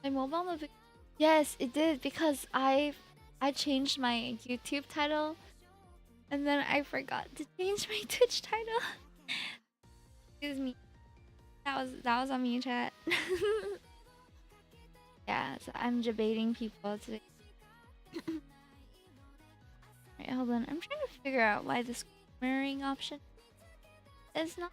My mobile notification. Yes, it did because I changed my YouTube title and then I forgot to change my Twitch title. Excuse me. That was on me, chat. Yeah, so I'm debating people today. Right, hold on. I'm trying to figure out why this mirroring option is not.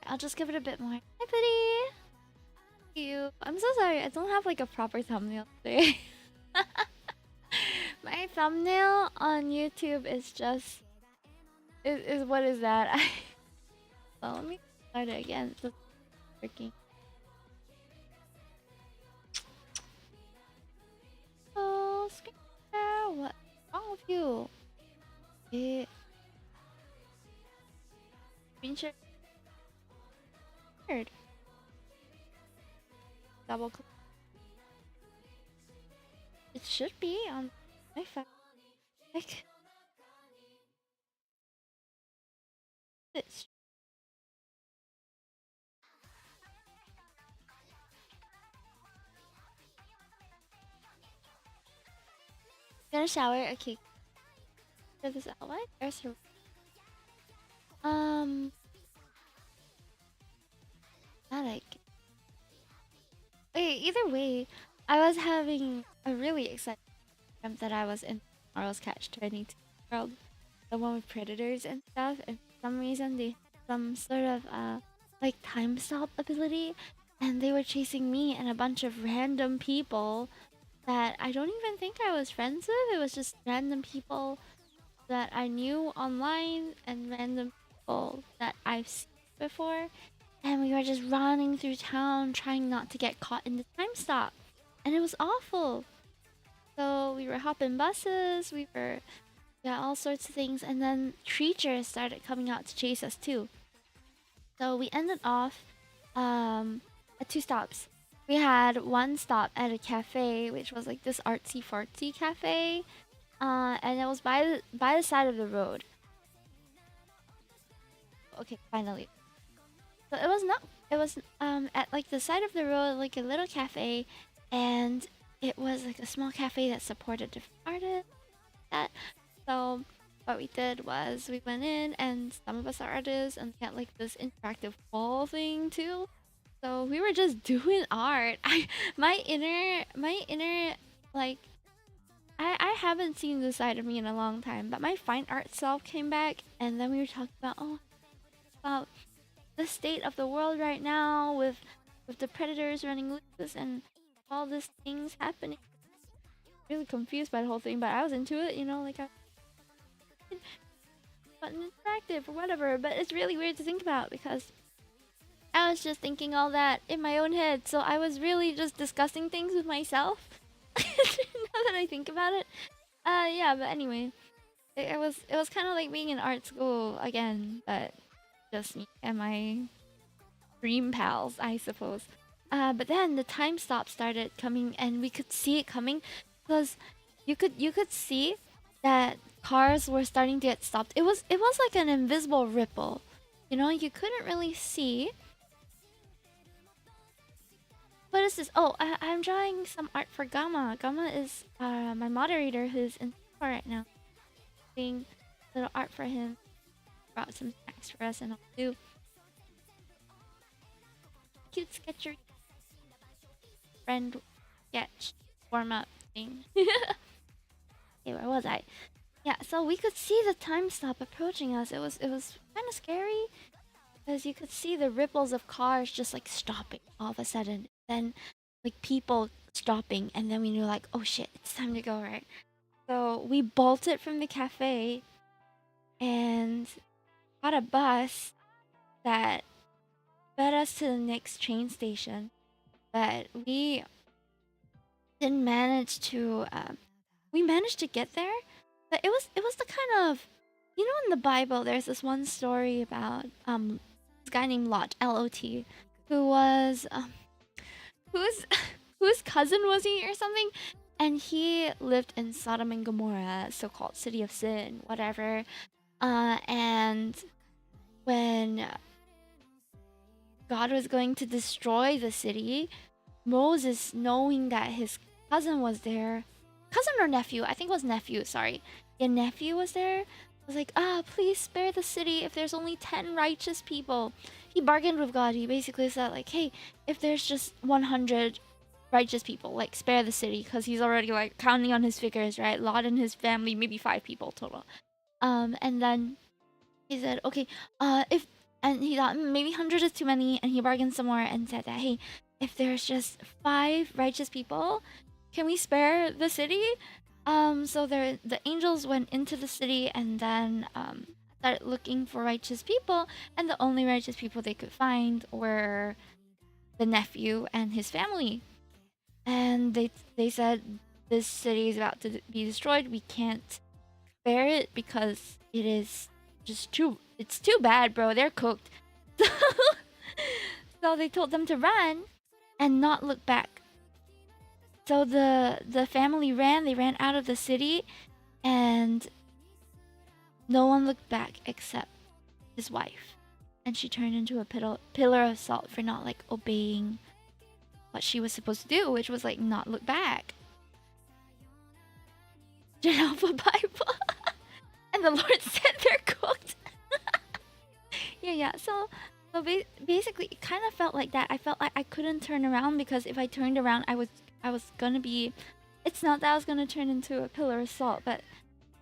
I'll just give it a bit more. Hi, buddy. You. I'm so sorry. I don't have like a proper thumbnail today. My thumbnail on YouTube is just is what is that? Well, let me start it again. It's working. Oh, screen share. What's wrong with you? Eh, screen share. Weird. Double click. It should be on my phone. Like this. Gonna shower. Okay. For this outline. There's her. I like it. Okay, either way, I was having a really exciting time that I was in tomorrow's Catch 22 world, the one with predators and stuff, and for some reason they had some sort of like time stop ability, and they were chasing me and a bunch of random people that I don't even think I was friends with. It was just random people that I knew online and random people that I've seen before. And we were just running through town trying not to get caught in the time stop. And it was awful. So we were hopping buses, we were, yeah, all sorts of things. And then creatures started coming out to chase us too. So we ended off at two stops. We had one stop at a cafe, which was like this artsy fartsy cafe. And it was by the side of the road. Okay, finally. So it was not. It was at like the side of the road, like a little cafe, and it was like a small cafe that supported different artists. That so what we did was we went in, and some of us are artists, and we had like this interactive wall thing too. So we were just doing art. My inner like I haven't seen this side of me in a long time, but my fine art self came back, and then we were talking about the state of the world right now with the predators running loose and all these things happening. Really confused by the whole thing, but I was into it, you know, like I button interactive or whatever. But it's really weird to think about because I was just thinking all that in my own head, so I was really just discussing things with myself. Now that I think about it, yeah. But anyway, it was kind of like being in art school again, but just me and my dream pals, I suppose. But then the time stop started coming, and we could see it coming because you could see that cars were starting to get stopped. It was like an invisible ripple, you know. You couldn't really see. What is this? Oh, I'm drawing some art for Gamma. Gamma is my moderator who's in Singapore right now. Doing little art for him. Brought some snacks for us and all too. Cute sketcher friend sketch warm up thing. Okay, where was I? Yeah, so we could see the time stop approaching us. It was kind of scary because you could see the ripples of cars just like stopping all of a sudden. Then like people stopping, and then we knew like, oh shit, it's time to go, right? So we bolted from the cafe and got a bus that fed us to the next train station. But we didn't manage to we managed to get there, but it was the kind of, you know, in the Bible there's this one story about this guy named Lot, Lot, who was whose whose cousin was he or something, and he lived in Sodom and Gomorrah, so-called city of sin, whatever. And when God was going to destroy the city, Moses, knowing that his cousin was there, cousin or nephew, I think it was nephew, sorry. Yeah, nephew was there. Was like, please spare the city if there's only 10 righteous people. He bargained with God. He basically said, like, hey, if there's just 100 righteous people, like, spare the city, because he's already, like, counting on his figures, right? Lot and his family, maybe 5 people total. And then he said, okay, if, and he thought maybe 100 is too many, and he bargained some more and said that, hey, if there's just 5 righteous people, can we spare the city? So the angels went into the city and then started looking for righteous people, and the only righteous people they could find were the nephew and his family. And they said, this city is about to be destroyed. We can't bear it because it is just it's too bad, bro. They're cooked. So they told them to run and not look back. So the family ran. They ran out of the city, and no one looked back except his wife, and she turned into a pillar of salt for not like obeying what she was supposed to do, which was like not look back. Straight off a Bible. And the Lord said they're cooked. Yeah. So basically, it kind of felt like that. I felt like I couldn't turn around, because if I turned around, I was gonna be. It's not that I was gonna turn into a pillar of salt, but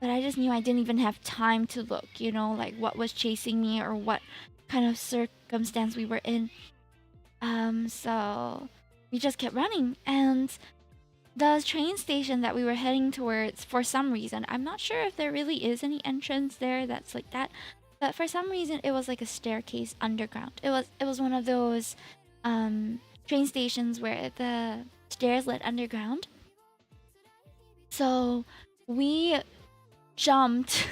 I just knew I didn't even have time to look. You know, like what was chasing me or what kind of circumstance we were in. So we just kept running, and the train station that we were heading towards, for some reason, I'm not sure if there really is any entrance there that's like that, but for some reason it was like a staircase underground. It was one of those train stations where the stairs led underground. So we jumped.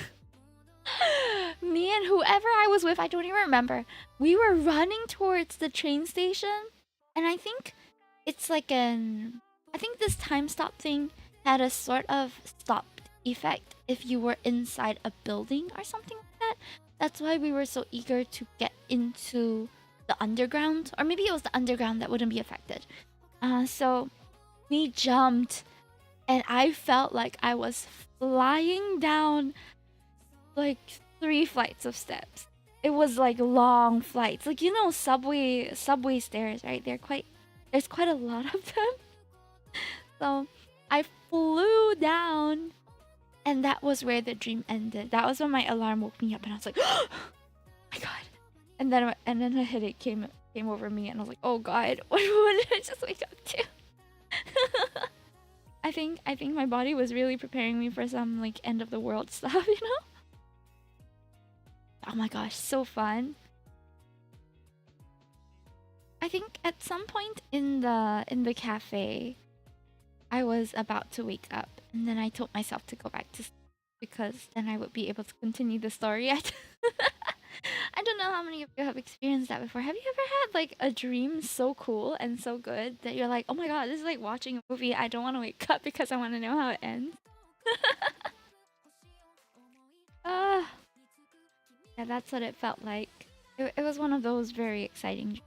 Me and whoever I was with, I don't even remember. We were running towards the train station, and I think it's like I think this time stop thing had a sort of stopped effect if you were inside a building or something like that. That's why we were so eager to get into the underground, or maybe it was the underground that wouldn't be affected. So we jumped, and I felt like I was flying down like 3 flights of steps. It was like long flights, like, you know, subway stairs, right? There's quite a lot of them. So I flew down, and that was where the dream ended. That was when my alarm woke me up, and I was like, oh my god. And then a headache came over me, and I was like, oh god, what did I just wake up to? I think my body was really preparing me for some like end of the world stuff, you know? Oh my gosh, so fun. I think at some point in the cafe, I was about to wake up, and then I told myself to go back to sleep, because then I would be able to continue the story. I don't know how many of you have experienced that before. Have you ever had like a dream so cool and so good that you're like, oh my god, this is like watching a movie. I don't want to wake up because I want to know how it ends. Yeah, that's what it felt like. It was one of those very exciting dreams.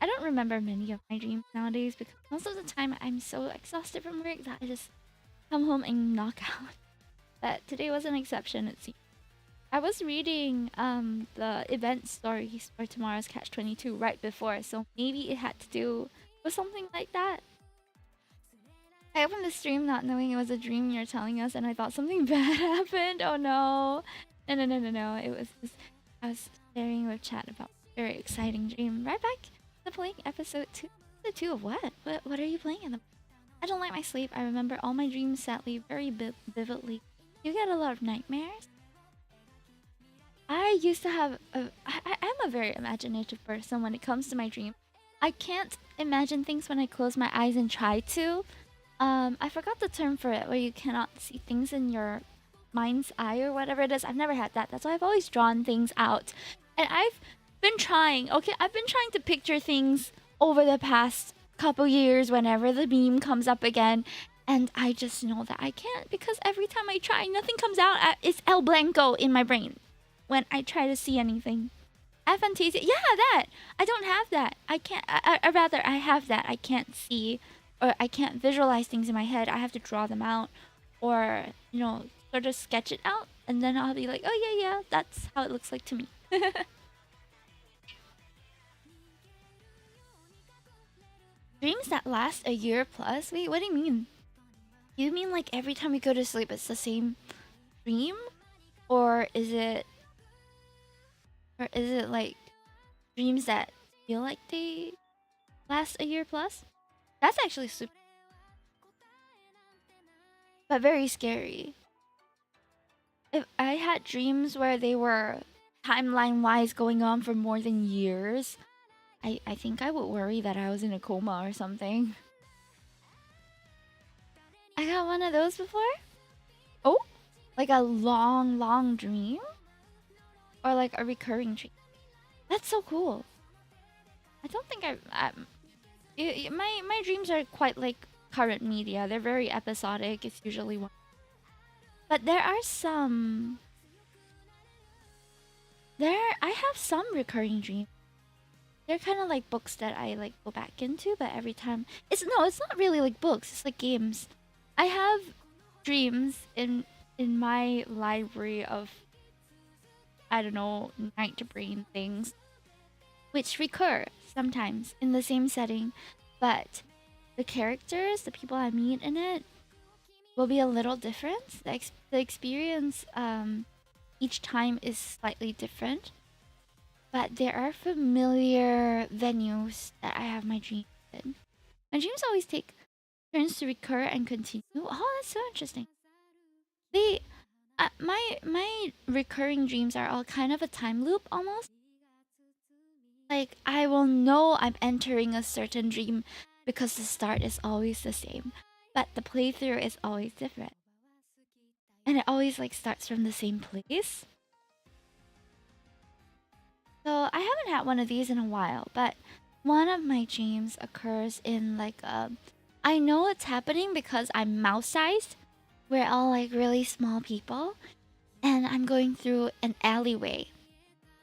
I don't remember many of my dreams nowadays, because most of the time I'm so exhausted from work that I just come home and knock out. But today was an exception, it seems. I was reading the event stories for tomorrow's Catch 22 right before, so maybe it had to do with something like that. I opened the stream not knowing it was a dream you're telling us, and I thought something bad happened. Oh no. No. It was just, I was sharing with chat about a very exciting dream. Right back to playing episode 2. Episode 2 of what? What are you playing in the... I don't like my sleep. I remember all my dreams sadly very vividly. You get a lot of nightmares? I used to have I'm a very imaginative person when it comes to my dream. I can't imagine things when I close my eyes and try to. I forgot the term for it, where you cannot see things in your mind's eye or whatever it is. I've never had that. That's why I've always drawn things out. And I've been trying, I've been trying to picture things over the past couple years whenever the meme comes up again. And I just know that I can't, because every time I try, nothing comes out. It's El Blanco in my brain when I try to see anything. Aphantasia. Yeah, that. I don't have that. I can't. I rather I have that. I can't see, or I can't visualize things in my head. I have to draw them out, or sort of sketch it out, and then I'll be like, oh yeah, yeah, that's how it looks like to me. Dreams that last a year plus. Wait, what do you mean? You mean like every time we go to sleep, it's the same dream, or is it like dreams that feel like they last a year plus? That's actually super, but very scary. If I had dreams where they were timeline wise going on for more than years, I think I would worry that I was in a coma or something. I got one of those before. Oh, like a long, long dream, or like a recurring dream. That's so cool. I don't think my dreams are quite like current media. They're very episodic. It's usually one, but there are some. I have some recurring dreams. They're kind of like books that I like go back into, but every time it's not really like books. It's like games. I have dreams in my library of, I don't know, night brain things, which recur sometimes in the same setting, but the characters, the people I meet in it, will be a little different. The experience each time is slightly different, but there are familiar venues that I have my dreams in. My dreams always take turns to recur and continue. Oh, that's so interesting. They, my recurring dreams are all kind of a time loop almost. Like I will know I'm entering a certain dream because the start is always the same, but the playthrough is always different, and it always like starts from the same place. So I haven't had one of these in a while, but one of my dreams occurs in like I know it's happening because I'm mouse-sized. We're all like really small people, and I'm going through an alleyway.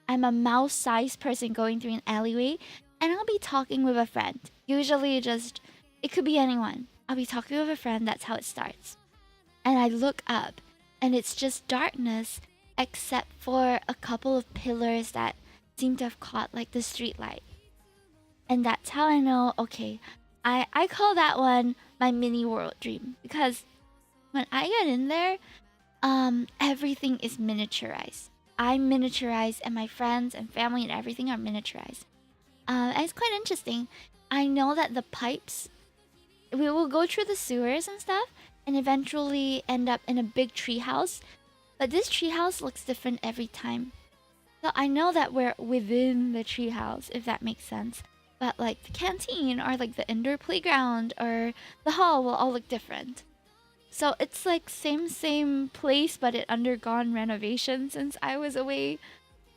I'm a mouse-sized person going through an alleyway, and I'll be talking with a friend. Usually just it could be anyone. I'll be talking with a friend, that's how it starts. And I look up, and it's just darkness except for a couple of pillars that seem to have caught like the street light. And that's how I know, okay, I call that one my mini world dream, because when I get in there, everything is miniaturized. I'm miniaturized, and my friends and family and everything are miniaturized. And it's quite interesting. I know that the pipes, we will go through the sewers and stuff, and eventually end up in a big tree house. But this tree house looks different every time. So I know that we're within the tree house, if that makes sense. But like the canteen or like the indoor playground or the hall will all look different. So it's like same place, but it undergone renovation since I was away.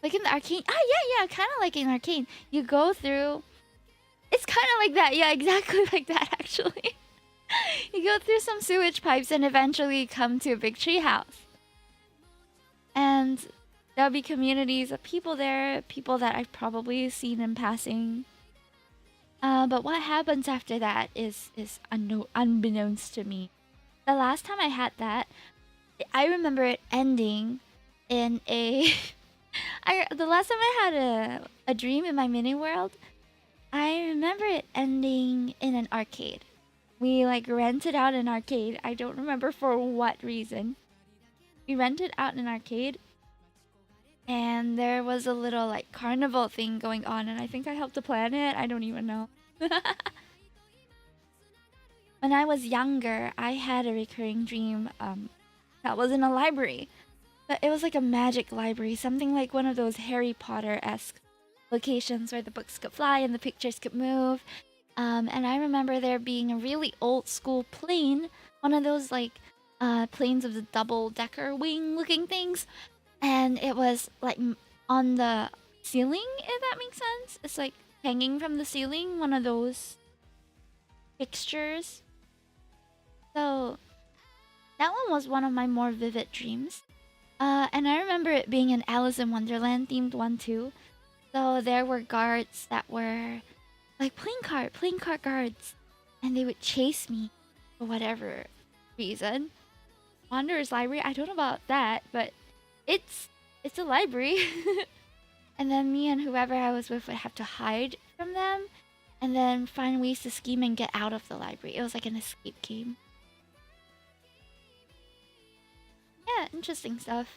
Like in the arcade. Ah, yeah, kind of like in arcade. You go through. It's kind of like that. Yeah, exactly like that actually. You go through some sewage pipes and eventually come to a big tree house. And there'll be communities of people there, people that I've probably seen in passing. But what happens after that is unbeknownst to me. The last time I had that, I remember it ending in a. The last time I had a dream in my mini world, I remember it ending in an arcade. We like rented out an arcade. I don't remember for what reason. We rented out an arcade, and there was a little like carnival thing going on, and I think I helped to plan it. I don't even know. When I was younger, I had a recurring dream that was in a library. But it was like a magic library, something like one of those Harry Potter-esque locations where the books could fly and the pictures could move. And I remember there being a really old school plane, one of those like planes of the double-decker wing-looking things. And it was like on the ceiling, if that makes sense. It's like hanging from the ceiling, one of those fixtures. So that one was one of my more vivid dreams. And I remember it being an Alice in Wonderland themed one too. So there were guards that were like playing card guards, and they would chase me for whatever reason. Wanderer's Library, I don't know about that, but it's it's a library. And then me and whoever I was with would have to hide from them and then find ways to scheme and get out of the library. It was like an escape game. Yeah, interesting stuff.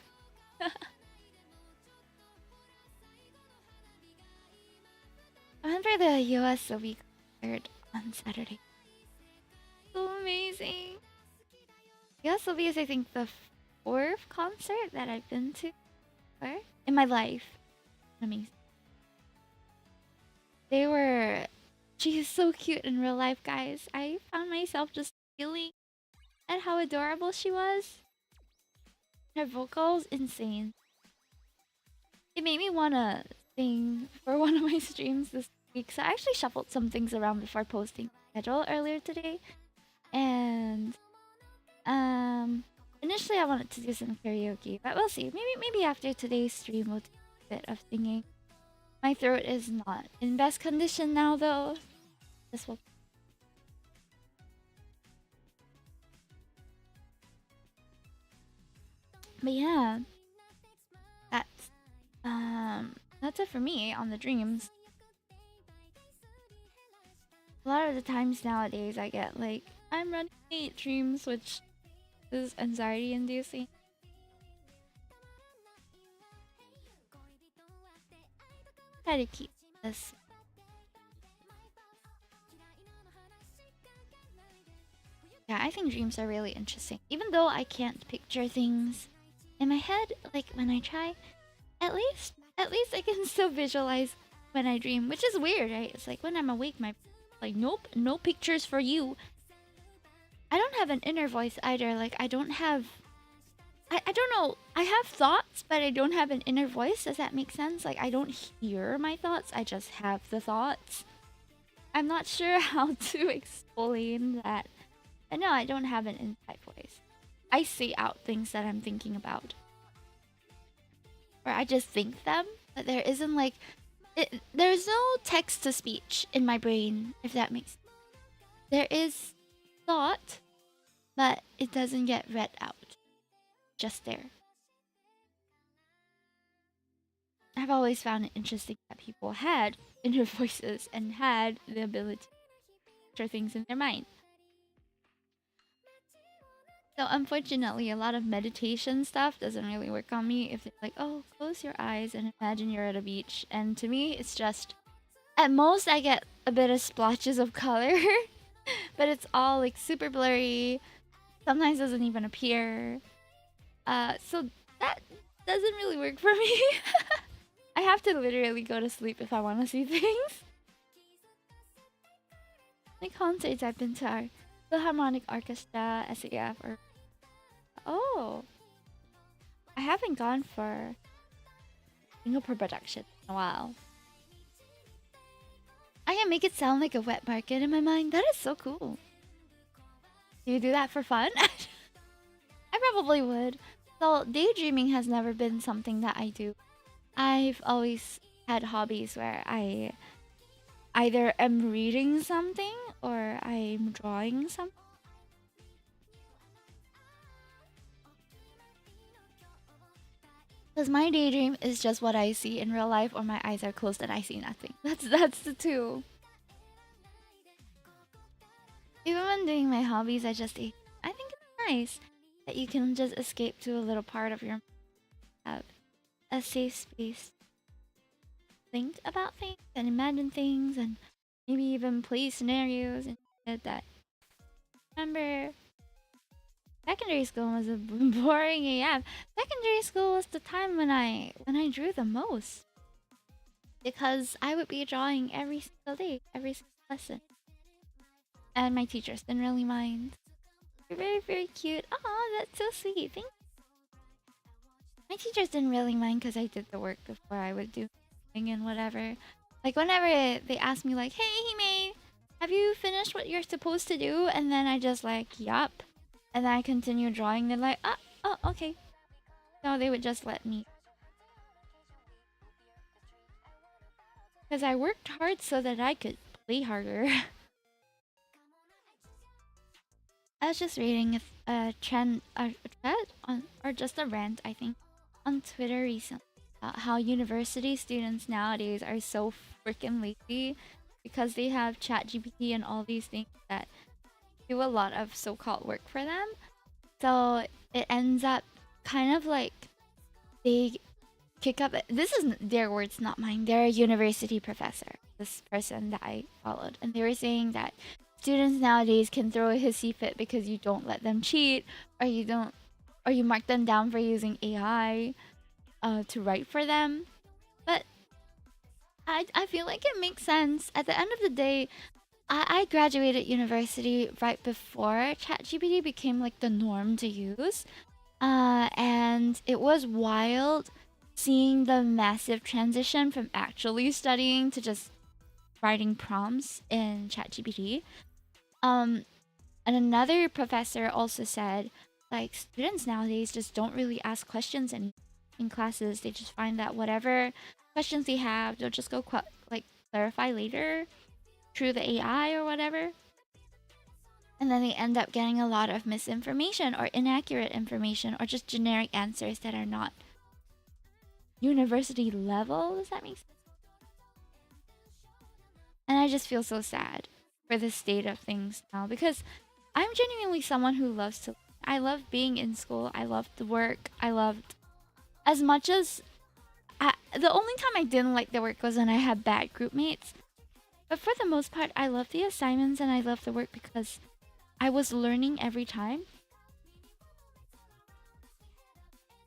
I went for the YOASOBI concert on Saturday. So amazing. YOASOBI is, I think, the fourth concert that I've been to in my life. Amazing. They were. She is so cute in real life, guys. I found myself just feeling at how adorable she was. Her vocals, insane. It made me wanna sing for one of my streams this week. So I actually shuffled some things around before posting schedule earlier today. And initially I wanted to do some karaoke, but we'll see. Maybe after today's stream we'll do a bit of singing. My throat is not in best condition now though. This will. But yeah, that's it for me on the dreams. A lot of the times nowadays I get like I'm running late dreams, which is anxiety inducing. Try to keep this. Yeah, I think dreams are really interesting. Even though I can't picture things in my head, like when I try, at least I can still visualize when I dream, which is weird, right? It's like when I'm awake, my like nope, no pictures for you. I don't have an inner voice either. Like I don't have. I don't know. I have thoughts, but I don't have an inner voice. Does that make sense? Like I don't hear my thoughts. I just have the thoughts. I'm not sure how to explain that. But no, I don't have an inside voice. I say out things that I'm thinking about. Or I just think them, but there isn't like there's no text to speech in my brain, if that makes sense. There is thought, but it doesn't get read out. Just there. I've always found it interesting that people had inner voices and had the ability to picture things in their mind. So unfortunately, a lot of meditation stuff doesn't really work on me if they're like, oh, close your eyes and imagine you're at a beach. And to me, it's just, at most I get a bit of splotches of color, but it's all like super blurry. Sometimes doesn't even appear. So that doesn't really work for me. I have to literally go to sleep if I want to see things. The concerts I've been to are Philharmonic Orchestra, SAF, or oh, I haven't gone for Singapore production in a while. I can make it sound like a wet market in my mind. That is so cool. Do you do that for fun? I probably would. So daydreaming has never been something that I do. I've always had hobbies where I either am reading something or I'm drawing something. Because my daydream is just what I see in real life, or my eyes are closed and I see nothing. That's the two. Even when doing my hobbies, I think it's nice that you can just escape to a little part of your have a safe space. Think about things and imagine things and maybe even play scenarios and shit that. Remember, secondary school was a boring AF. Secondary school was the time when I drew the most. Because I would be drawing every single day, every single lesson. And my teachers didn't really mind. You're very, very cute. Oh, that's so sweet. Thanks. My teachers didn't really mind because I did the work before I would do thing and whatever. Like whenever they asked me like, hey Hime, have you finished what you're supposed to do? And then I just like, yup. And then I continue drawing. They're like, oh, okay. So they would just let me. because I worked hard so that I could play harder. I was just reading a thread on, or just a rant, I think, on Twitter recently about how university students nowadays are so freaking lazy because they have ChatGPT and all these things that do a lot of so-called work for them. So it ends up kind of like they kick up. This is their words, not mine. They're a university professor, this person that I followed, and they were saying that students nowadays can throw a hissy fit because you don't let them cheat, or you don't, or you mark them down for using AI to write for them. But I feel like it makes sense. At the end of the day, I graduated university right before ChatGPT became like the norm to use. And it was wild seeing the massive transition from actually studying to just writing prompts in ChatGPT. Um, and another professor also said, like, students nowadays just don't really ask questions in classes. They just find that whatever questions they have, they'll just go like clarify later through the AI or whatever. And then they end up getting a lot of misinformation or inaccurate information or just generic answers that are not university level. Does that make sense? And I just feel so sad for the state of things now because I'm genuinely someone who loves to. I love being in school. I loved the work. I loved as much as. The only time I didn't like the work was when I had bad group mates. But for the most part, I love the assignments and I love the work because I was learning every time.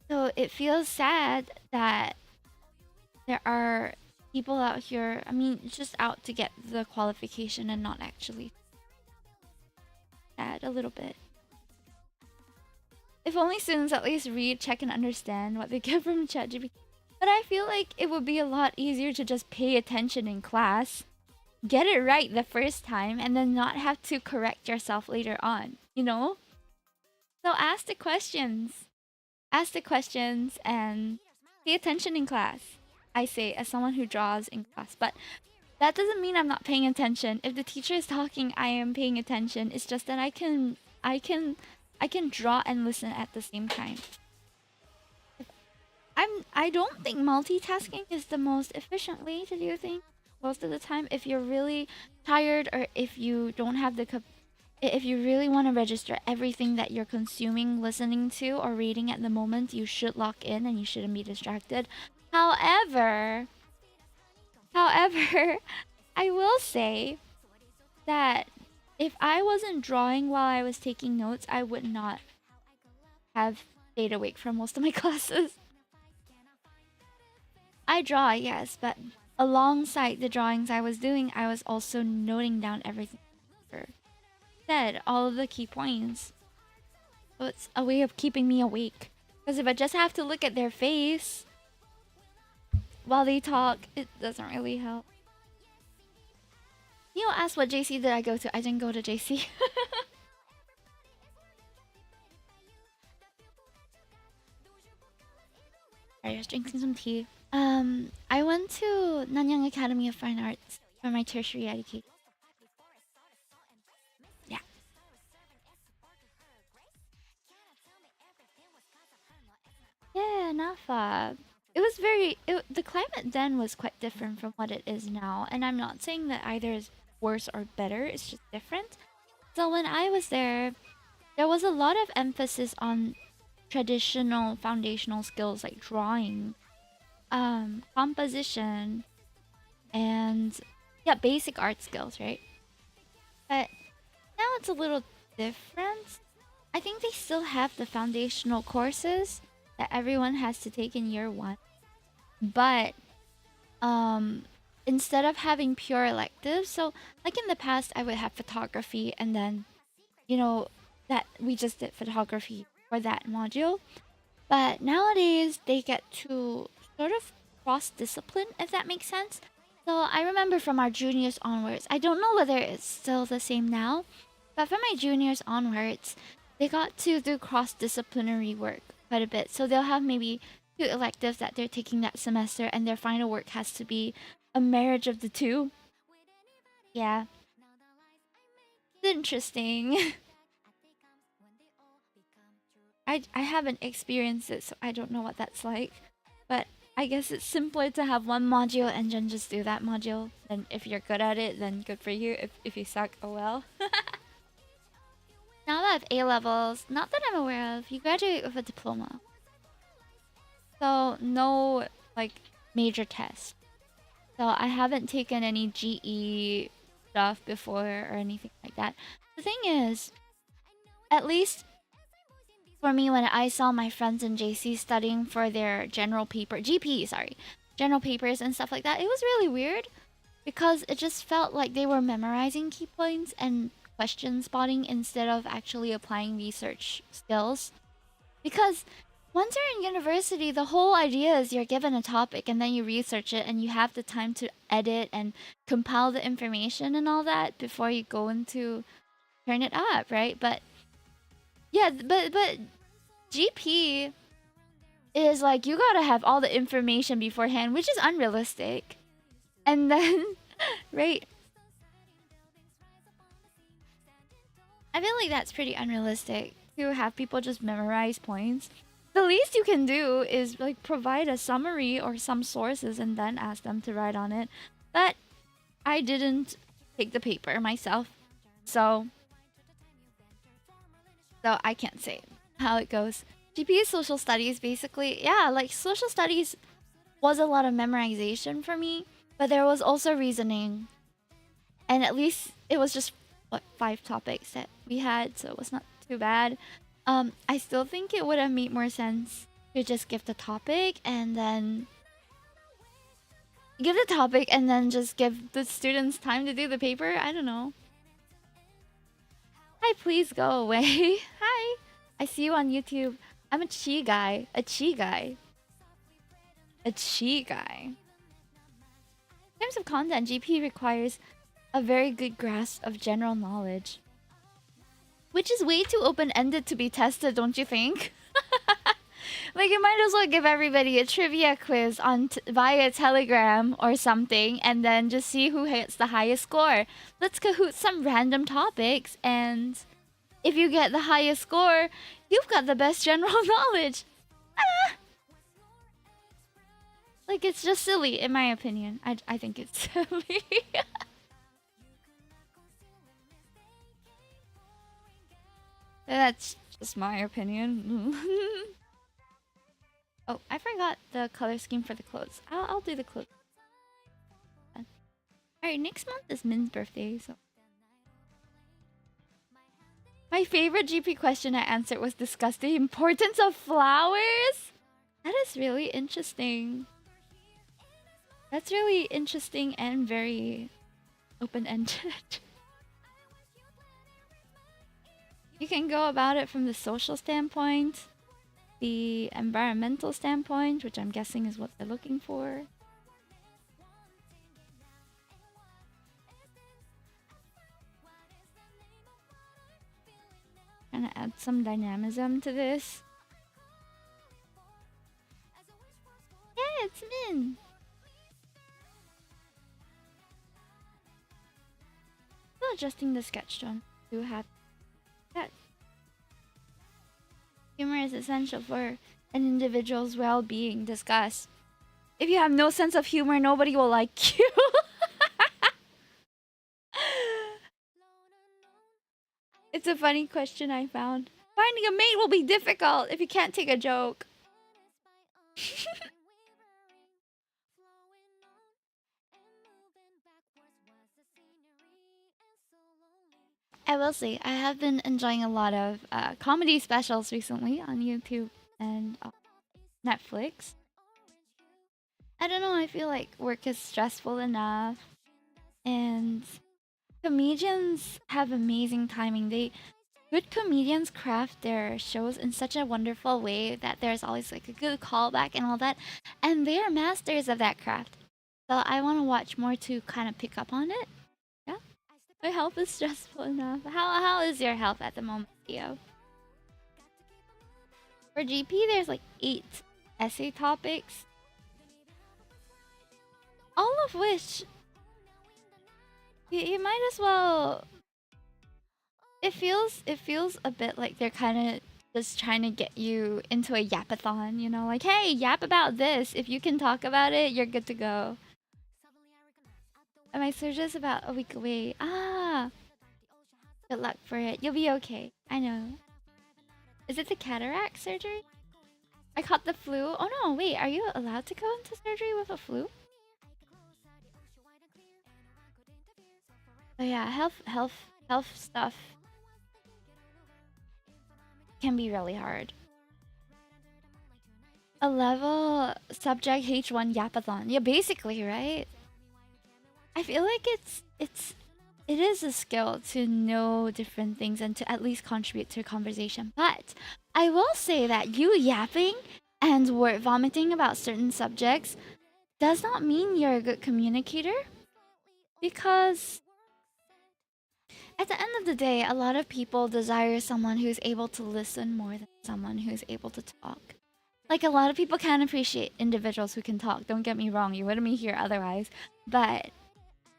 So it feels sad that there are people out here, I mean, just out to get the qualification and not actually. Sad a little bit. If only students at least read, check, and understand what they get from ChatGPT. But I feel like it would be a lot easier to just pay attention in class, get it right the first time, and then not have to correct yourself later on, you know? So ask the questions. Ask the questions and pay attention in class. I say as someone who draws in class, but that doesn't mean I'm not paying attention. If the teacher is talking, I am paying attention. It's just that I can draw and listen at the same time. I don't think multitasking is the most efficient way to do things most of the time. If you're really tired or if you don't have if you really want to register everything that you're consuming, listening to, or reading at the moment, you should lock in and you shouldn't be distracted. However, I will say that if I wasn't drawing while I was taking notes, I would not have stayed awake for most of my classes. I draw, yes, but alongside the drawings I was doing, I was also noting down everything said, all of the key points. So it's a way of keeping me awake. Because if I just have to look at their face while they talk, it doesn't really help. You know, ask what JC did I go to? I didn't go to JC. I was drinking some tea. I went to Nanyang Academy of Fine Arts for my tertiary education. Yeah. Yeah, Nafa. It was the climate then was quite different from what it is now. And I'm not saying that either is worse or better, it's just different. So when I was there was a lot of emphasis on traditional foundational skills like drawing, composition, and yeah, basic art skills, right? But now it's a little different. I think they still have the foundational courses that everyone has to take in year one, but instead of having pure electives, so like in the past, I would have photography, and then that we just did photography for that module. But nowadays, they get to sort of cross discipline, if that makes sense. So I remember from our juniors onwards, I don't know whether it's still the same now, but from my juniors onwards, they got to do cross disciplinary work quite a bit. So they'll have maybe two electives that they're taking that semester, and their final work has to be a marriage of the two. Yeah. It's interesting. I haven't experienced it, so I don't know what that's like. But I guess it's simpler to have one module and then just do that module. And if you're good at it, then good for you. If you suck, oh well. Now that I have A levels, not that I'm aware of, you graduate with a diploma. So no like major test. So I haven't taken any GE stuff before or anything like that. The thing is, at least for me, when I saw my friends in JC studying for their general paper, GP, sorry, general papers and stuff like that, it was really weird because it just felt like they were memorizing key points and question spotting instead of actually applying research skills. Because once you're in university, the whole idea is you're given a topic and then you research it and you have the time to edit and compile the information and all that before you go into turn it up, right? But yeah, but GP is like you gotta have all the information beforehand, which is unrealistic. And then, right? I feel like that's pretty unrealistic to have people just memorize points. The least you can do is like provide a summary or some sources and then ask them to write on it. But I didn't take the paper myself, so I can't say how it goes. GP social studies basically, yeah, like social studies was a lot of memorization for me, but there was also reasoning. And at least it was just what 5 topics that we had, so it was not too bad. I still think it would have made more sense to just give the topic and then just give the students time to do the paper. I don't know. Hi, please go away. Hi. I see you on YouTube. I'm a chi guy. A chi guy. A chi guy. In terms of content, GP requires a very good grasp of general knowledge. Which is way too open-ended to be tested, don't you think? Like, you might as well give everybody a trivia quiz on via Telegram or something, and then just see who hits the highest score. Let's Kahoot some random topics, and if you get the highest score, you've got the best general knowledge. Ah! Like, it's just silly, in my opinion. I think it's silly. That's just my opinion. Oh, I forgot the color scheme for the clothes. I'll do the clothes. Alright, next month is Min's birthday, so... My favorite GP question I answered was discuss the importance of flowers? That is really interesting. That's really interesting and very open-ended. You can go about it from the social standpoint, the environmental standpoint, which I'm guessing is what they're looking for. Trying to add some dynamism to this. Yeah, it's Min. Still adjusting the sketch tone to have that. Humor is essential for an individual's well-being. Discuss. If you have no sense of humor, nobody will like you. It's a funny question I found. Finding a mate will be difficult if you can't take a joke. I will say, I have been enjoying a lot of comedy specials recently on YouTube and Netflix. I don't know, I feel like work is stressful enough. And comedians have amazing timing. Good comedians craft their shows in such a wonderful way that there's always like a good callback and all that. And they are masters of that craft. So I want to watch more to kind of pick up on it. Yeah. My health is stressful enough. How is your health at the moment, Theo? For GP, there's like 8 essay topics, all of which you might as well. It feels a bit like they're kind of just trying to get you into a yapathon, you know, like, hey, yap about this. If you can talk about it, you're good to go. And my surgery is about a week away. Ah, good luck for it. You'll be okay. I know. Is it the cataract surgery? I caught the flu. Oh no, wait, are you allowed to go into surgery with a flu? But yeah, health stuff can be really hard. A level subject H1 yapathon. Yeah, basically, right? I feel like it is a skill to know different things and to at least contribute to a conversation. But I will say that you yapping and word vomiting about certain subjects does not mean you're a good communicator, because at the end of the day, a lot of people desire someone who's able to listen more than someone who's able to talk. Like, a lot of people can appreciate individuals who can talk. Don't get me wrong, you wouldn't be here otherwise. But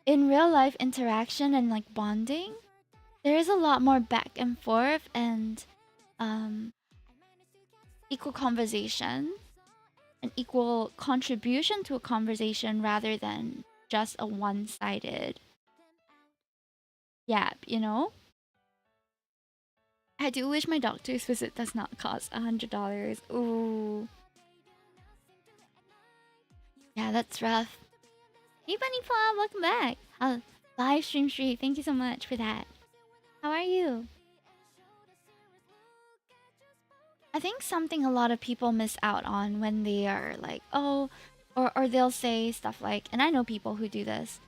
in real life interaction and like bonding, there is a lot more back and forth and um, equal conversation, an equal contribution to a conversation rather than just a one-sided yap, you know? I do wish my doctor's visit does not cost $100. Ooh. Yeah, that's rough. Hey, Bunny Plum, welcome back. Live stream street, thank you so much for that. How are you? I think something a lot of people miss out on when they are like, oh, or they'll say stuff like, and I know people who do this,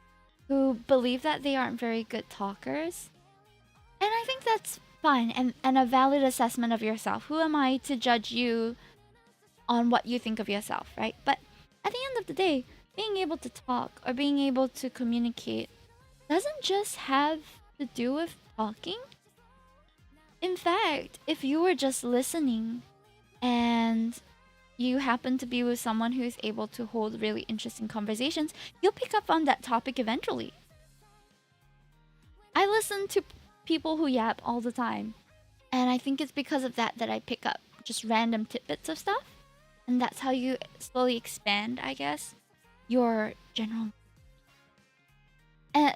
who believe that they aren't very good talkers. And I think that's fine and a valid assessment of yourself. Who am I to judge you on what you think of yourself, right? But at the end of the day, being able to talk or being able to communicate doesn't just have to do with talking. In fact, if you were just listening and you happen to be with someone who's able to hold really interesting conversations, you'll pick up on that topic eventually. I listen to people who yap all the time, and I think it's because of that that I pick up just random tidbits of stuff. And that's how you slowly expand, I guess, your general.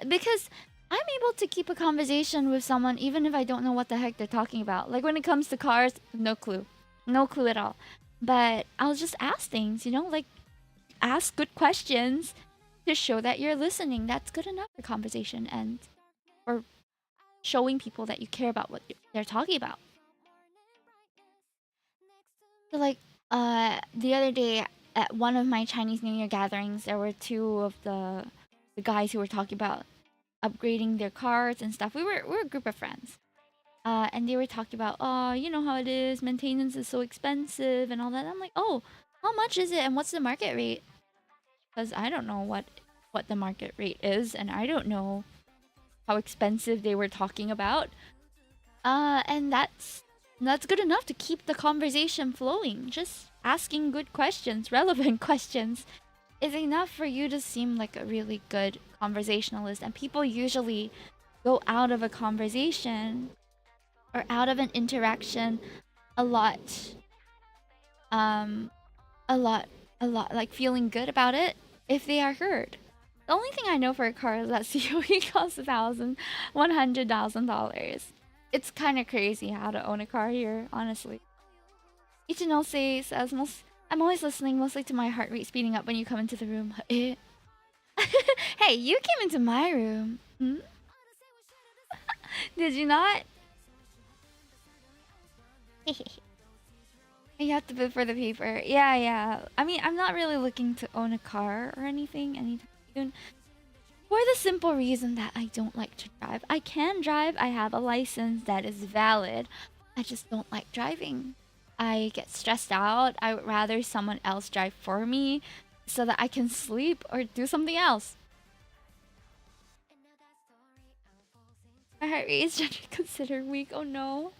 Because I'm able to keep a conversation with someone even if I don't know what the heck they're talking about. Like when it comes to cars, no clue. No clue at all. But I'll just ask things, you know, like ask good questions to show that you're listening. That's good enough for conversation and for showing people that you care about what they're talking about. So like the other day at one of my Chinese New Year gatherings, there were two of the guys who were talking about upgrading their cars and stuff. We're a group of friends. And they were talking about, oh, you know how it is, maintenance is so expensive and all that. I'm like, oh, how much is it and what's the market rate? Because I don't know what the market rate is, and I don't know how expensive they were talking about. And that's good enough to keep the conversation flowing. Just asking good questions, relevant questions, is enough for you to seem like a really good conversationalist. And people usually go out of a conversation or out of an interaction a lot like feeling good about it if they are heard. The only thing I know for a car is that COE costs $100,000. It's kind of crazy how to own a car here, honestly. Ichinose says, I'm always listening mostly to my heart rate speeding up when you come into the room. Hey, you came into my room. Hmm? Did you not? You have to bid for the paper. Yeah. I mean, I'm not really looking to own a car or anything anytime soon. For the simple reason that I don't like to drive. I can drive. I have a license that is valid. I just don't like driving. I get stressed out. I would rather someone else drive for me so that I can sleep or do something else. My heart rate is generally considered weak. Oh no.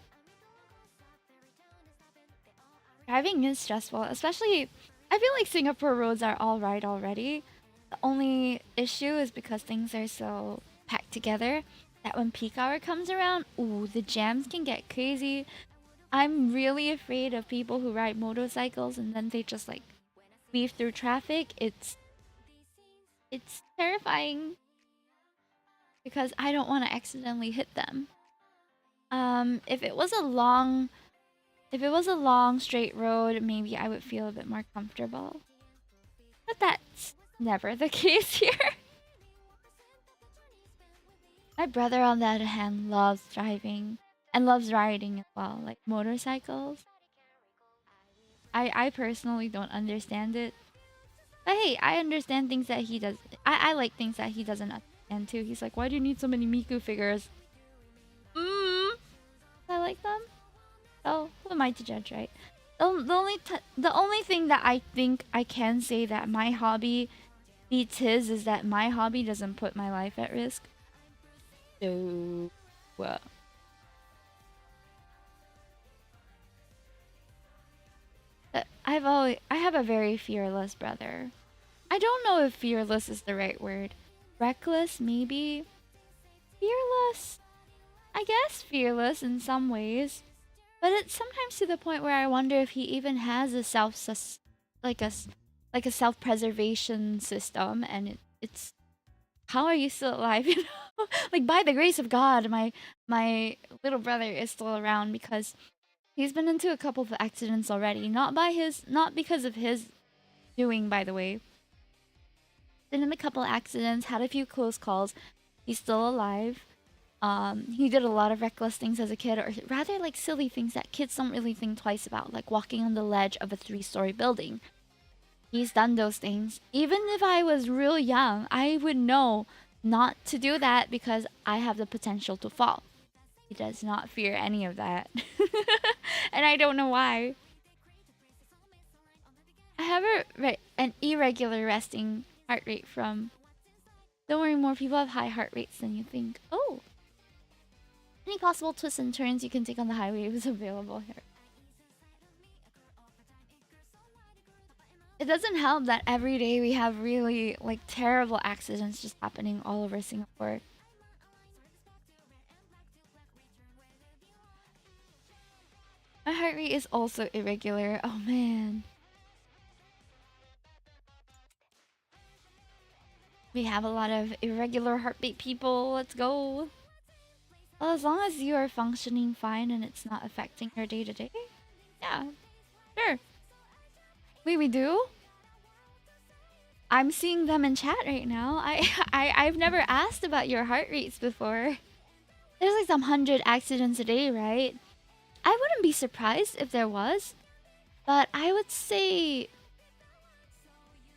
Driving is stressful, especially I feel like Singapore roads are all right already. The only issue is because things are so packed together that when peak hour comes around, ooh, the jams can get crazy. I'm really afraid of people who ride motorcycles and then they just like weave through traffic. It's terrifying because I don't want to accidentally hit them. If it was a long straight road, maybe I would feel a bit more comfortable. But that's never the case here. My brother, on the other hand, loves driving and loves riding as well, like motorcycles. I personally don't understand it. But hey, I understand things that he does. I like things that he doesn't understand too. He's like, why do you need so many Miku figures? Mm, I like them. So who am I to judge, right? The only thing that I think I can say that my hobby beats his is that my hobby doesn't put my life at risk. So, I have a very fearless brother. I don't know if fearless is the right word. Reckless, maybe. Fearless. I guess fearless in some ways. But it's sometimes to the point where I wonder if he even has a like a like a self-preservation system, and it's how are you still alive, you know? Like by the grace of God, my little brother is still around because he's been into a couple of accidents already. Not because of his doing, by the way. Been in a couple accidents, had a few close calls. He's still alive. He did a lot of reckless things as a kid, or rather like silly things that kids don't really think twice about, like walking on the ledge of a 3-story building. He's done those things. Even if I was real young, I would know not to do that because I have the potential to fall. He does not fear any of that. And I don't know why. I have an irregular resting heart rate from. Don't worry, more people have high heart rates than you think. Oh! Any possible twists and turns you can take on the highway is available here. It doesn't help that every day we have really like terrible accidents just happening all over Singapore. My heart rate is also irregular. Oh man. We have a lot of irregular heartbeat people. Let's go. Well, as long as you are functioning fine and it's not affecting your day to day. Yeah, sure. Wait, we do? I'm seeing them in chat right now. I've never asked about your heart rates before. There's like some 100 accidents a day, right? I wouldn't be surprised if there was, but I would say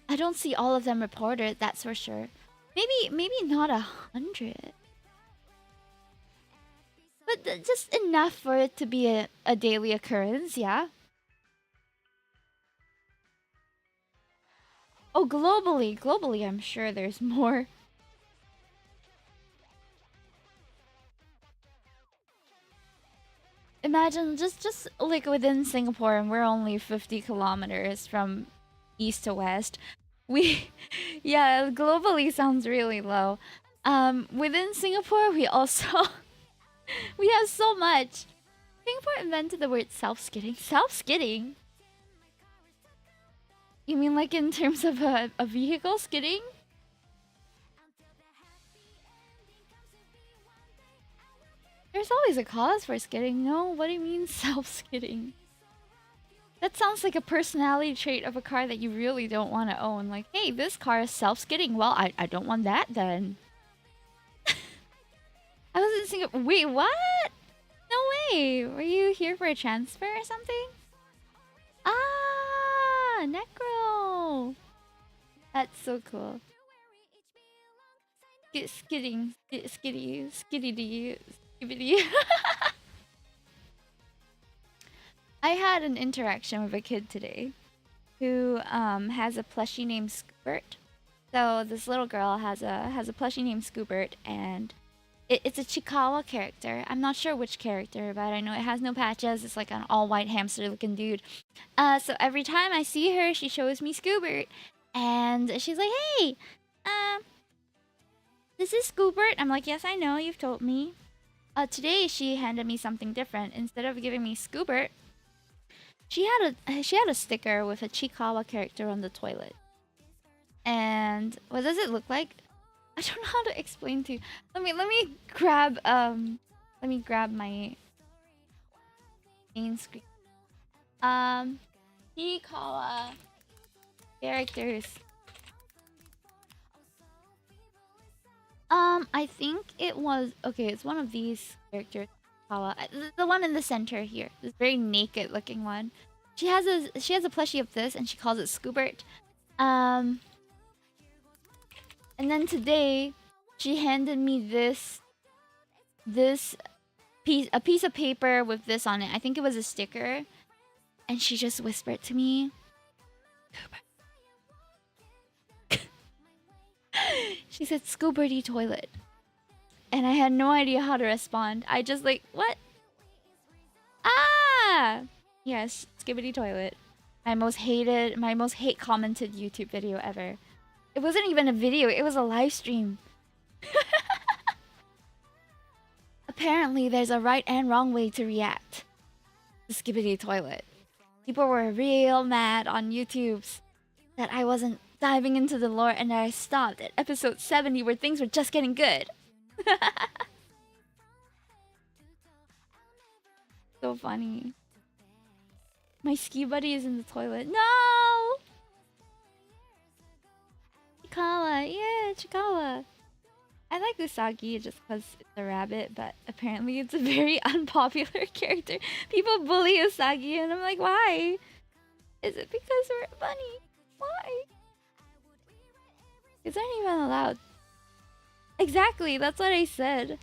I don't see all of them reported. That's for sure. Maybe not 100, but just enough for it to be a daily occurrence. Yeah. Oh, globally, I'm sure there's more. Imagine just like within Singapore, and we're only 50 kilometers from east to west. We, yeah, globally sounds really low. Within Singapore, we also we have so much. Singapore invented the word self-skidding. Self-skidding? You mean like in terms of a vehicle skidding? There's always a cause for skidding. No, what do you mean self-skidding? That sounds like a personality trait of a car that you really don't want to own. Like, hey, this car is self-skidding. Well, I don't want that then. I was in Singapore. Wait, what? No way. Were you here for a transfer or something? Ah, Necro. That's so cool. Skidding, skiddy, skiddity, skibbity. I had an interaction with a kid today who has a plushie named Scoobert. So this little girl has a plushie named Scoobert, and It's a Chikawa character. I'm not sure which character, but I know it has no patches. It's like an all white hamster looking dude. So every time I see her, she shows me Scoobert, and she's like, "Hey, um, this is Scoobert." I'm like, "Yes, I know. You've told me." Today she handed me something different. Instead of giving me Scoobert, she had a sticker with a Chikawa character on the toilet. And what does it look like? I don't know how to explain to you. Let me grab my main screen. Chikawa characters. I think it was okay. It's one of these characters. Chikawa, the one in the center here, this very naked looking one. She has a plushie of this, and she calls it Scoobert. Um, and then today, she handed me this a piece of paper with this on it. I think it was a sticker, and she just whispered to me, she said, "Scooberty toilet," and I had no idea how to respond. I just like, what? Ah, yes, Skibbity toilet. My most hate commented YouTube video ever. It wasn't even a video. It was a live stream. Apparently, there's a right and wrong way to react to Skibbity toilet. People were real mad on YouTube's that I wasn't diving into the lore and that I stopped at episode 70 where things were just getting good. So funny. My ski buddy is in the toilet. No! Chikawa, yeah, Chikawa. I like Usagi just because it's a rabbit, but apparently it's a very unpopular character. People bully Usagi, and I'm like, why? Is it because we're a bunny? Why? Kids aren't even allowed. Exactly, that's what I said.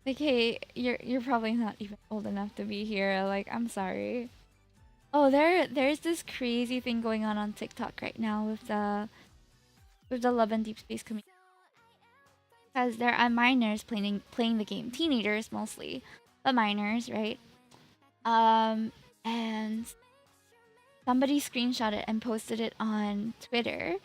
Like, hey, you're probably not even old enough to be here. Like, I'm sorry. Oh, there's this crazy thing going on TikTok right now with the Love and Deep Space community. Because there are minors playing the game, teenagers mostly, but minors, right? And somebody screenshot it and posted it on Twitter.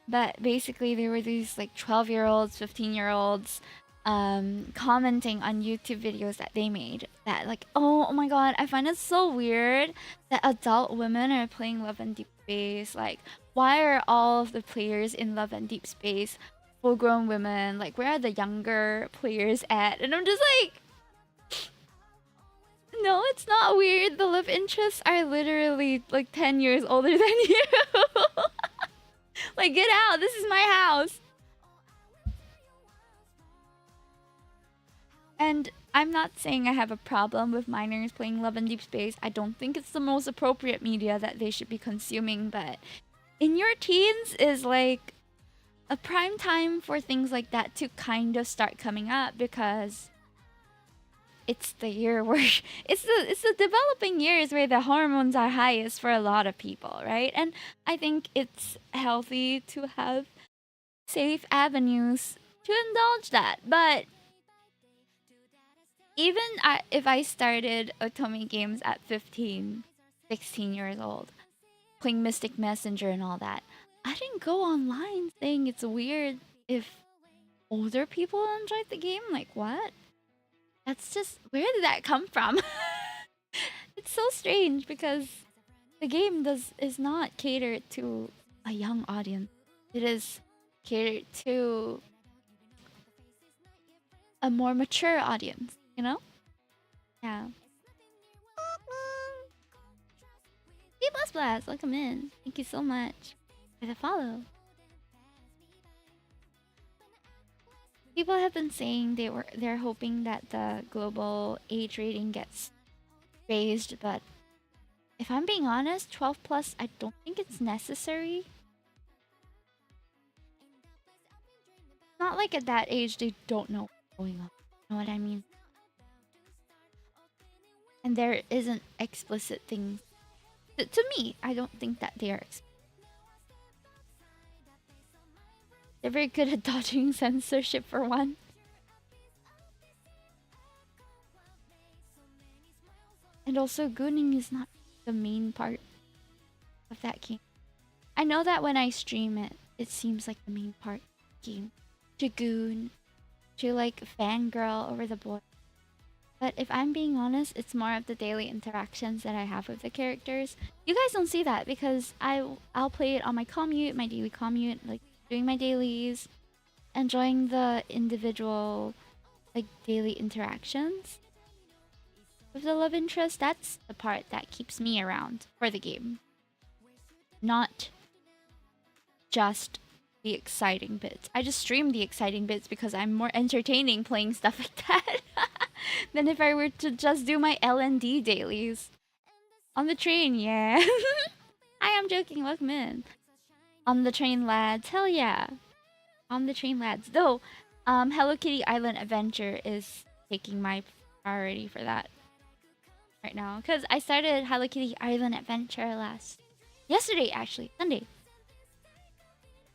But basically, there were these like 12-year-olds, 15-year-olds commenting on YouTube videos that they made. That like, oh my god, I find it so weird that adult women are playing Love and Deep Space. Like, why are all of the players in Love and Deep Space full-grown women? Like, where are the younger players at? And I'm just like, no, it's not weird. The love interests are literally like 10 years older than you. Like, get out. This is my house. And I'm not saying I have a problem with minors playing Love and Deep Space. I don't think it's the most appropriate media that they should be consuming, but in your teens is like a prime time for things like that to kind of start coming up, because it's the year where it's the developing years where the hormones are highest for a lot of people, right? And I think it's healthy to have safe avenues to indulge that. But even if I started Otome games at 15, 16 years old, playing Mystic Messenger and all that, I didn't go online saying it's weird if older people enjoyed the game. Like, what? That's just, where did that come from? It's so strange because the game is not catered to a young audience. It is catered to a more mature audience, you know? Yeah. B Blast Blast, welcome in. Thank you so much for the follow. People have been saying they're hoping that the global age rating gets raised, but if I'm being honest, 12 plus, I don't think it's necessary. Not like at that age they don't know what's going on. You know what I mean? And there isn't explicit things. To me, I don't think that they are explicit. They're very good at dodging censorship for one. And also, gooning is not the main part of that game. I know that when I stream it, it seems like the main part of the game. To goon, to like fangirl over the boy. But if I'm being honest, it's more of the daily interactions that I have with the characters. You guys don't see that because I'll play it on my commute, my daily commute, like doing my dailies, enjoying the individual like daily interactions with the love interest. That's the part that keeps me around for the game. Not just the exciting bits. I just stream the exciting bits because I'm more entertaining playing stuff like that than if I were to just do my L&D dailies. On the train, yeah. I am joking, welcome in. On the train, lads. Hell yeah. On the train, lads. Though, Hello Kitty Island Adventure is taking my priority for that right now. Because I started Hello Kitty Island Adventure yesterday, actually. Sunday.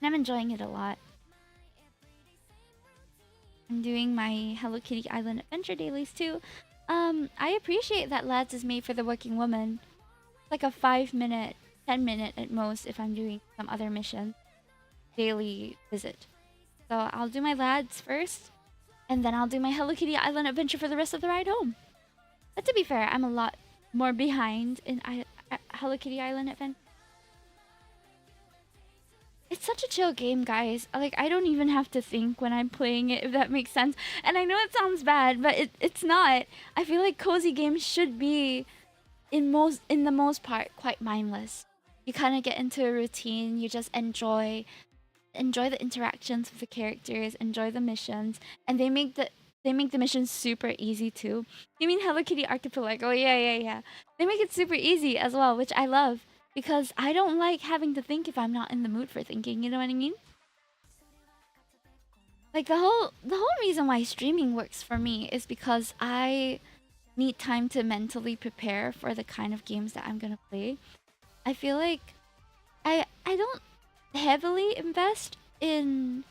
And I'm enjoying it a lot. I'm doing my Hello Kitty Island Adventure dailies too. I appreciate that Lads is made for the working woman. It's like a 5-minute, 10-minute at most if I'm doing some other mission. Daily visit. So I'll do my Lads first, and then I'll do my Hello Kitty Island Adventure for the rest of the ride home. But to be fair, I'm a lot more behind in Hello Kitty Island Adventure. It's such a chill game, guys. Like, I don't even have to think when I'm playing it, if that makes sense. And I know it sounds bad, but it's not. I feel like cozy games should be, in the most part, quite mindless. You kind of get into a routine. You just enjoy the interactions with the characters, enjoy the missions, and they make the missions super easy too. You mean Hello Kitty Archipelago? Yeah. They make it super easy as well, which I love. Because I don't like having to think if I'm not in the mood for thinking, you know what I mean? Like the whole reason why streaming works for me is because I need time to mentally prepare for the kind of games that I'm gonna play. I feel like I don't heavily invest in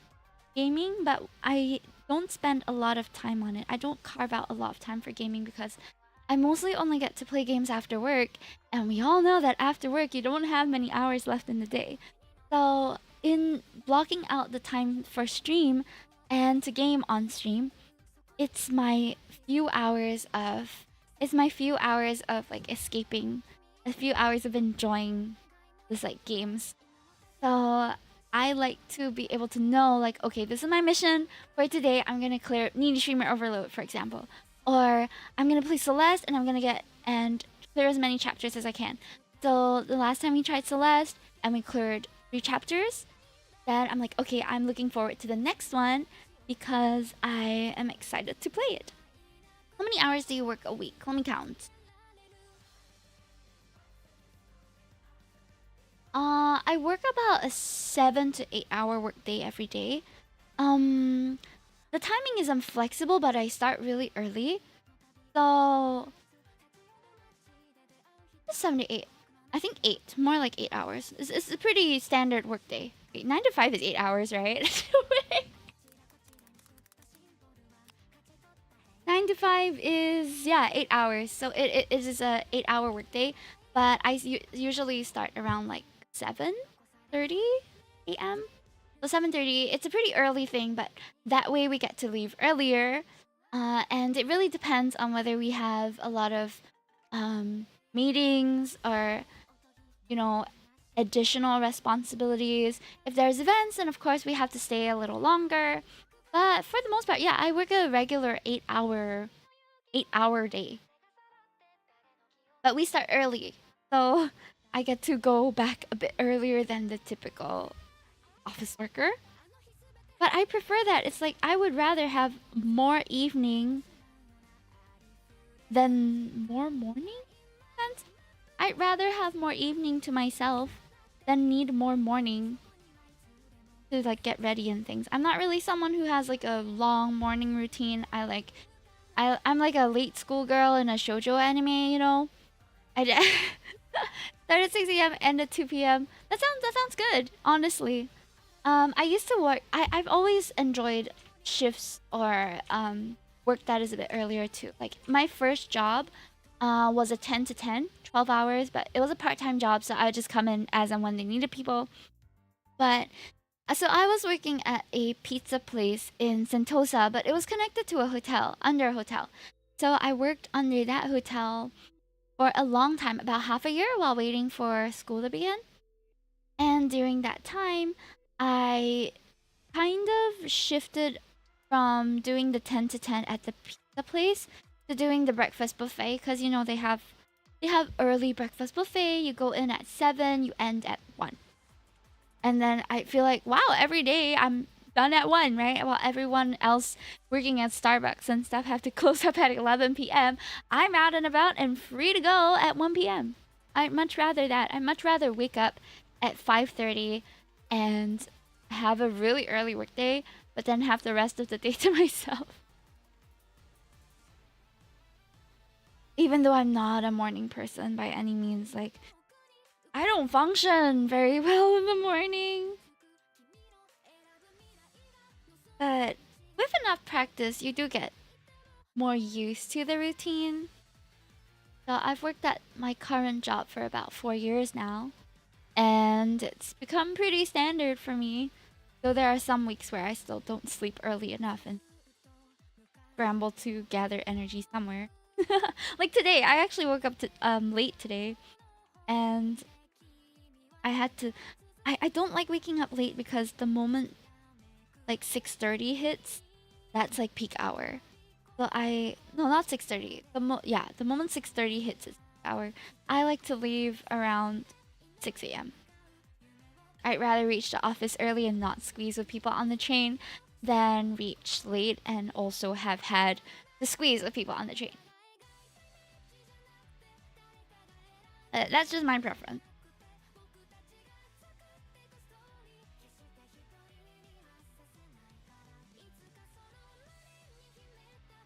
gaming, but I don't spend a lot of time on it. I don't carve out a lot of time for gaming because I mostly only get to play games after work, and we all know that after work you don't have many hours left in the day. So in blocking out the time for stream and to game on stream, it's my few hours of like escaping, a few hours of enjoying this like games. So I like to be able to know like, okay, this is my mission for today. I'm gonna clear Needy Streamer Overload, for example. Or I'm gonna play Celeste and I'm gonna get and clear as many chapters as I can. So the last time we tried Celeste and we cleared 3 chapters, then I'm like, okay, I'm looking forward to the next one because I am excited to play it. How many hours do you work a week? Let me count. I work about a 7 to 8 hour workday every day. The timing is inflexible, but I start really early. So 7 to 8. I think 8. More like 8 hours. It's a pretty standard workday. Wait, 9 to 5 is 8 hours, right? 9 to 5 is, yeah, 8 hours. So it is a 8-hour workday. But I usually start around like 7:30 a.m. So 7:30, it's a pretty early thing, but that way we get to leave earlier. And it really depends on whether we have a lot of meetings or, you know, additional responsibilities. If there's events, then of course we have to stay a little longer. But for the most part, yeah, I work a regular 8-hour day. But we start early, so I get to go back a bit earlier than the typical office worker. But I prefer that. It's like I would rather have more evening than more morning. And I'd rather have more evening to myself than need more morning to like get ready and things. I'm not really someone who has like a long morning routine. I'm like a late school girl in a shoujo anime, you know. I start at 6 a.m. end at 2 p.m. That sounds good, honestly. I used to work. I've always enjoyed shifts or work that is a bit earlier too. Like my first job was a 10 to 10, 12 hours, but it was a part-time job, so I would just come in as and when they needed people. But so I was working at a pizza place in Sentosa, but it was connected to a hotel, under a hotel. So I worked under that hotel for a long time, about half a year while waiting for school to begin. And during that time, I kind of shifted from doing the 10 to 10 at the pizza place to doing the breakfast buffet because you know they have early breakfast buffet. You go in at 7, you end at 1. And then I feel like, wow, every day I'm done at 1, right? While everyone else working at Starbucks and stuff have to close up at 11 p.m. I'm out and about and free to go at 1 p.m. I'd much rather that. I'd much rather wake up at 5:30 and have a really early workday, but then have the rest of the day to myself. Even though I'm not a morning person by any means, like I don't function very well in the morning. But with enough practice, you do get more used to the routine. So I've worked at my current job for about 4 years now, and it's become pretty standard for me. Though there are some weeks where I still don't sleep early enough and scramble to gather energy somewhere. Like today, I actually woke up to late today, and I had to. I don't like waking up late because the moment like 6:30 hits, that's like peak hour. So I no, not 6:30. The moment 6:30 hits is peak hour. I like to leave around 6 a.m. I'd rather reach the office early and not squeeze with people on the train than reach late and also have had the squeeze with people on the train. That's just my preference.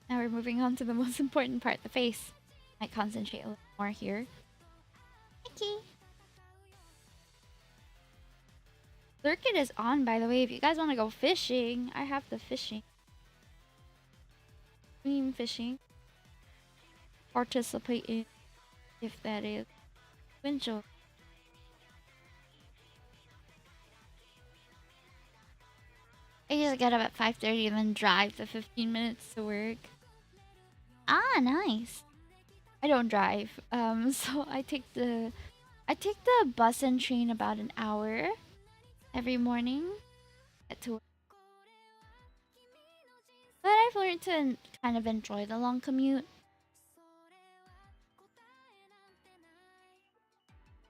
Now we're moving on to the most important part, the face. Might concentrate a little more here. Okay. Circuit is on, by the way. If you guys want to go fishing, I have the fishing. Stream fishing. Participate in, if that is. Enjoy. I just get up at 5:30 and then drive the 15 minutes to work. Ah, nice. I don't drive. So I take the bus and train about an hour every morning. Get to work. But I've learned to kind of enjoy the long commute.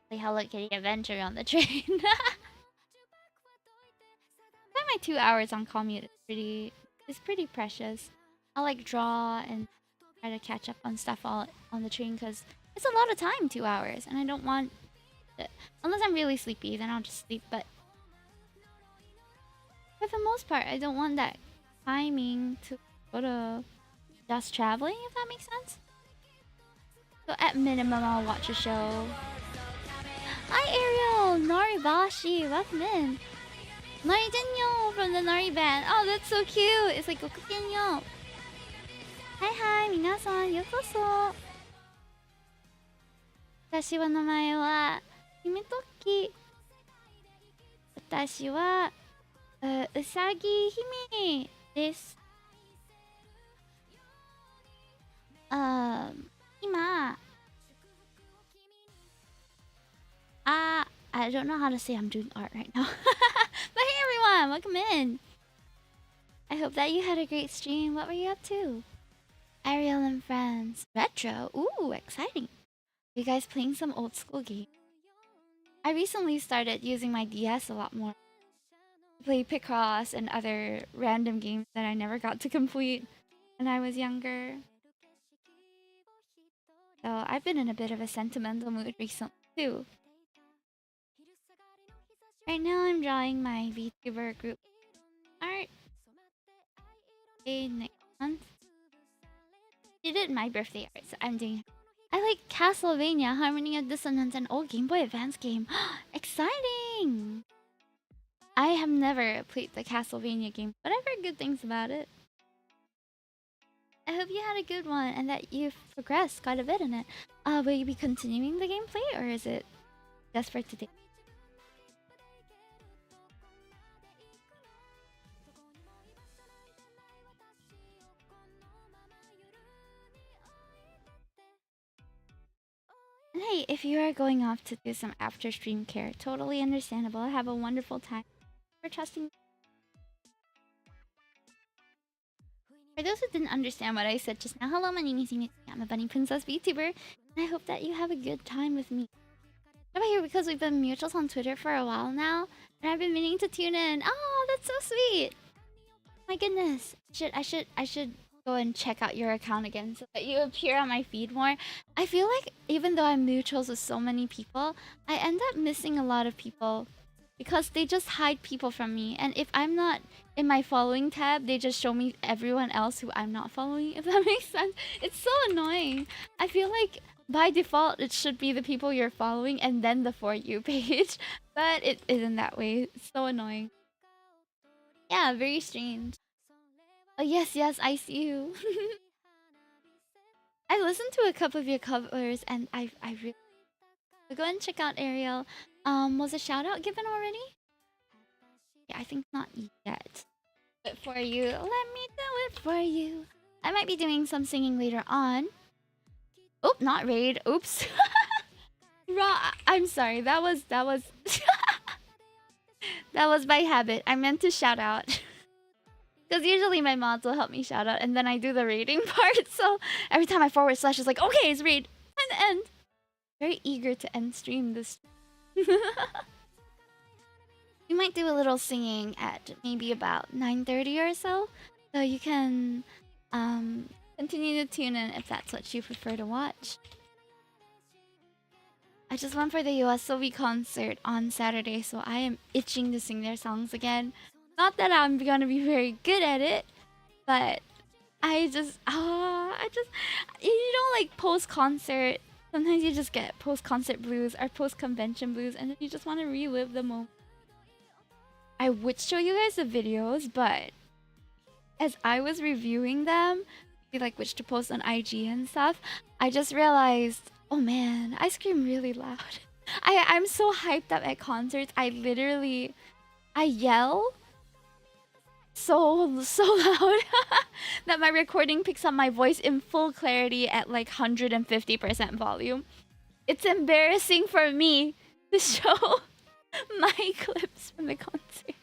Play Hello Kitty Adventure on the train. My 2 hours on commute is pretty precious. I like draw and try to catch up on stuff all on the train because it's a lot of time, 2 hours, and I don't want it. Unless I'm really sleepy, then I'll just sleep. But for the most part, I don't want that timing to go to just traveling, if that makes sense. So at minimum, I'll watch a show. Hi Ariel, Naribashi, welcome in. Naridenyo from the Nari band. Oh, that's so cute. It's like Gokukenyo. Hi hi, minasan, yokoso. 私は名前は姫トッキ。私はうさぎ姫です。今I don't know how to say I'm doing art right now. But hey everyone, welcome in. I hope that you had a great stream. What were you up to? Ariel and friends. Retro. Ooh, exciting. You guys playing some old school games? I recently started using my DS a lot more. I play Picross and other random games that I never got to complete when I was younger. So I've been in a bit of a sentimental mood recently too. Right now I'm drawing my Vtuber group art. Okay, next month. She did my birthday art, so I'm doing. I like Castlevania, Harmony of Dissonance, and old Game Boy Advance game. Exciting! I I have never played the Castlevania game, but I've heard good things about it. I hope you had a good one and that you've progressed quite a bit in it. Will you be continuing the gameplay or is it just for today? And hey, if you are going off to do some after stream care, totally understandable. Have a wonderful time. For trusting me. For those who didn't understand what I said just now, hello, my name is Yumi. I'm a bunny princess VTuber, and I hope that you have a good time with me. I'm here because we've been mutuals on Twitter for a while now, and I've been meaning to tune in. Oh, that's so sweet! My goodness, I should go and check out your account again so that you appear on my feed more. I feel like even though I'm mutuals with so many people, I end up missing a lot of people because they just hide people from me, and if I'm not in my following tab, they just show me everyone else who I'm not following, if that makes sense. It's so annoying. I feel like by default it should be the people you're following and then the For You page, but it isn't that way. It's so annoying. Yeah, very strange. Oh yes, yes, I see you. I listened to a couple of your covers and I really go and check out Ariel. Was a shout out given already? Yeah, I think not yet. But for you, let me do it for you. I might be doing some singing later on. Oop, not raid. Oops. I'm sorry. That was that was by habit. I meant to shout out. Because usually my mods will help me shout out and then I do the raiding part. So every time I forward slash, it's like, okay, it's raid. And the end. Very eager to end stream this. We might do a little singing at maybe about 9:30 or so. So you can continue to tune in if that's what you prefer to watch. I just went for the YOASOBI concert on Saturday, so I am itching to sing their songs again. Not that I'm gonna be very good at it, but I just, you know, like post-concert, sometimes you just get post-concert blues or post-convention blues, and then you just want to relive the moment. I would show you guys the videos, but as I was reviewing them, like which to post on IG and stuff, I just realized, oh man, I scream really loud. I'm so hyped up at concerts. I yell so loud that my recording picks up my voice in full clarity at like 150% volume. It's embarrassing for me to show my clips from the concert.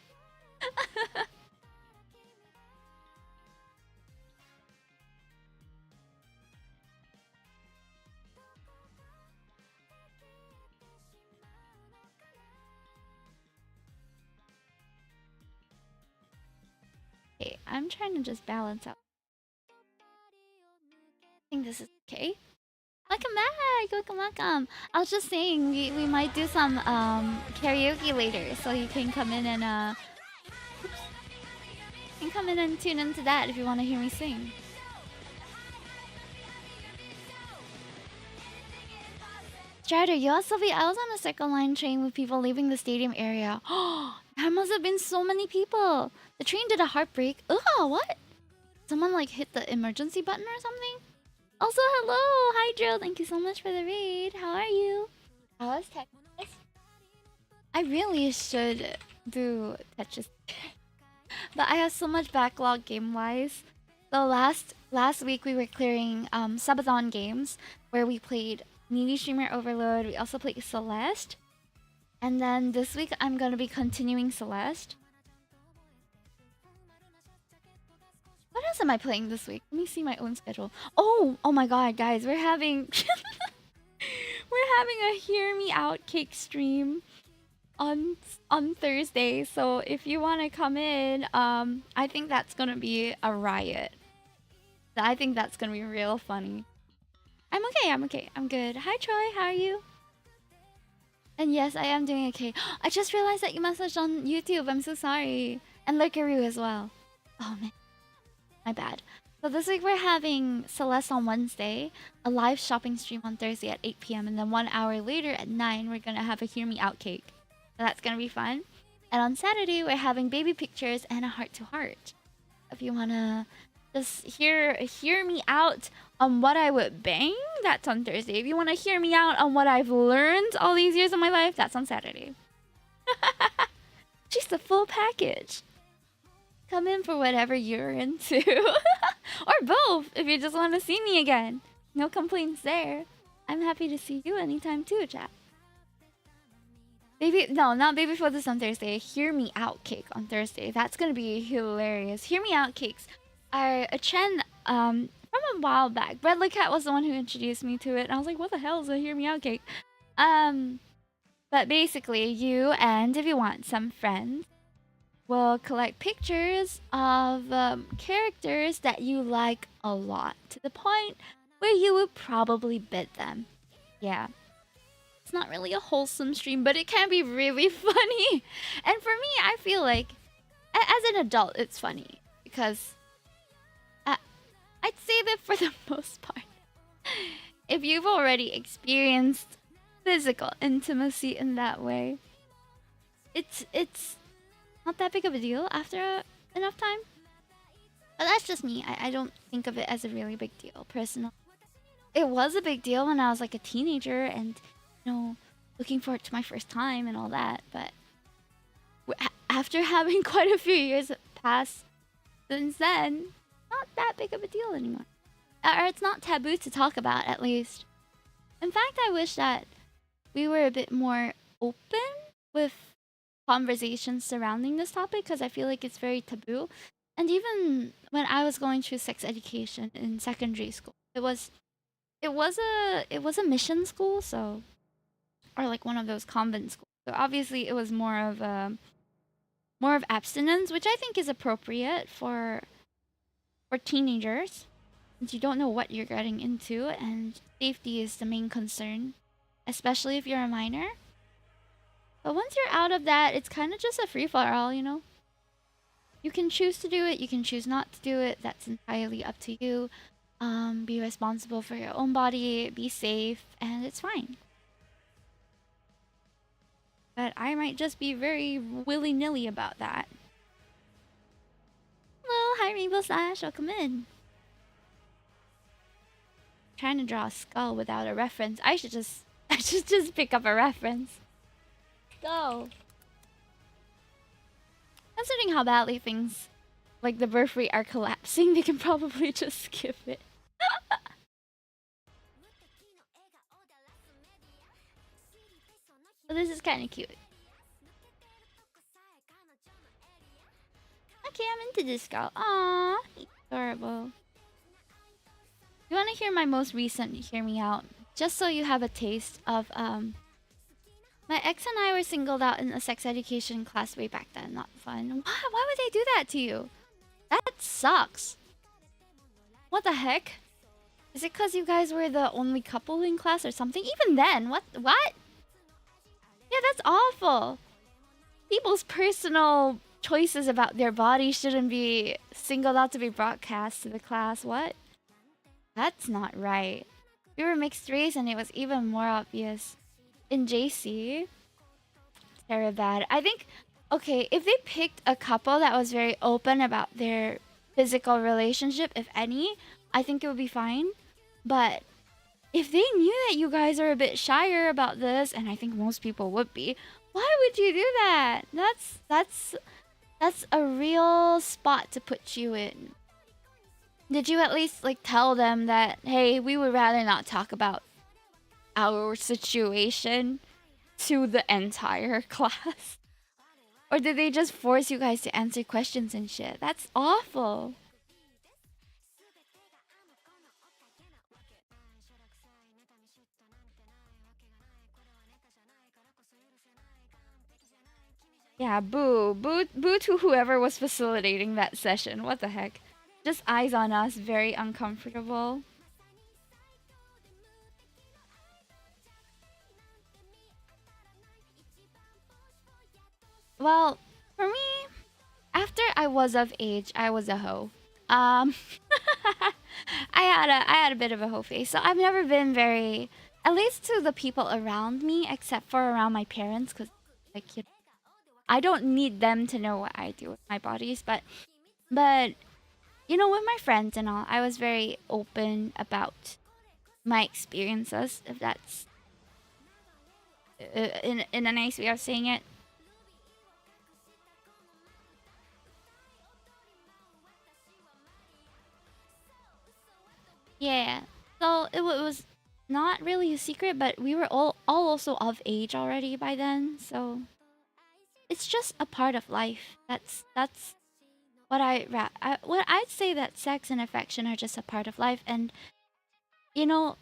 Okay, I'm trying to just balance out. I think this is okay. Welcome back! Welcome! I was just saying we might do some karaoke later, so you can come in and tune into that if you want to hear me sing. Strider, YOASOBI, I was on a Circle Line train with people leaving the stadium area. Oh, there must have been so many people. The train did a heartbreak. Ugh, what? Someone like hit the emergency button or something? Also, hello, Hydro. Thank you so much for the raid. How are you? How was Tetris? I really should do Tetris, but I have so much backlog game-wise. So last week we were clearing subathon games where we played Needy Streamer Overload. We also played Celeste, and then this week I'm gonna be continuing Celeste. What else am I playing this week? Let me see my own schedule. Oh my god, guys, we're having a Hear Me Out cake stream on Thursday. So if you want to come in, I think that's gonna be a riot. I think that's gonna be real funny. I'm okay. I'm good. Hi Troy, how are you? And yes, I am doing okay. I just realized that you messaged on YouTube. I'm so sorry. And Lurkaroo as well. Oh man. My bad. So this week we're having Celeste on Wednesday, a live shopping stream on Thursday at 8 p.m. and then 1 hour later at 9 we're gonna have a Hear Me Out cake. So that's gonna be fun. And on Saturday, we're having baby pictures and a heart to heart. If you wanna just hear me out on what I would bang, that's on Thursday. If you wanna hear me out on what I've learned all these years of my life, that's on Saturday. She's the full package. Come in for whatever you're into. Or both, if you just want to see me again. No complaints there. I'm happy to see you anytime too, chat. Baby, no, not baby photos on Thursday. Hear me out cake on Thursday. That's gonna be hilarious. Hear me out cakes are a trend from a while back. Bradley Cat was the one who introduced me to it, and I was like, what the hell is a hear me out cake? But basically, you and if you want some friends will collect pictures of characters that you like a lot to the point where you would probably bid them. Yeah. It's not really a wholesome stream, but it can be really funny. And for me, I feel like as an adult, it's funny because I'd say that for the most part, if you've already experienced physical intimacy in that way, it's not that big of a deal after enough time. But that's just me. I don't think of it as a really big deal, personally. It was a big deal when I was like a teenager and, you know, looking forward to my first time and all that. But after having quite a few years pass since then, not that big of a deal anymore. Or it's not taboo to talk about, at least. In fact, I wish that we were a bit more open with conversations surrounding this topic because I feel like it's very taboo. And even when I was going through sex education in secondary school, it was a mission school, so, or like one of those convent schools. So obviously it was more of abstinence, which I think is appropriate for teenagers, since you don't know what you're getting into, and safety is the main concern, especially if you're a minor. But once you're out of that, it's kind of just a free-for-all, you know? You can choose to do it, you can choose not to do it, that's entirely up to you. Be responsible for your own body, be safe, and it's fine. But I might just be very willy-nilly about that. Hello, hi Rainbow Slash, welcome in. Trying to draw a skull without a reference. I should just pick up a reference. Go. Considering how badly things like the birth rate are collapsing, they can probably just skip it. Well, this is kind of cute. Okay, I'm into this girl. Aww, adorable. You want to hear my most recent Hear Me Out? Just so you have a taste of my ex and I were singled out in a sex education class way back then. Not fun. Why would they do that to you? That sucks. What the heck? Is it because you guys were the only couple in class or something? Even then, what? Yeah, that's awful. People's personal choices about their body shouldn't be singled out to be broadcast to the class. What? That's not right. We were mixed race and it was even more obvious. In JC, it's very bad. I think, okay, if they picked a couple that was very open about their physical relationship, if any, I think it would be fine. But if they knew that you guys are a bit shyer about this, and I think most people would be, why would you do that? That's a real spot to put you in. Did you at least like tell them that, hey, we would rather not talk about our situation to the entire class? Or did they just force you guys to answer questions and shit? That's awful. Yeah, boo. Boo to whoever was facilitating that session. What the heck? Just eyes on us, very uncomfortable. Well, for me, after I was of age, I was a hoe. I had a bit of a hoe face, so I've never been very, at least to the people around me, except for around my parents, because like, you know, I don't need them to know what I do with my bodies, but you know, with my friends and all, I was very open about my experiences, if that's in a nice way of saying it. Yeah. So it was not really a secret, but we were all also of age already by then. So it's just a part of life. That's what what I'd say, that sex and affection are just a part of life. And you know,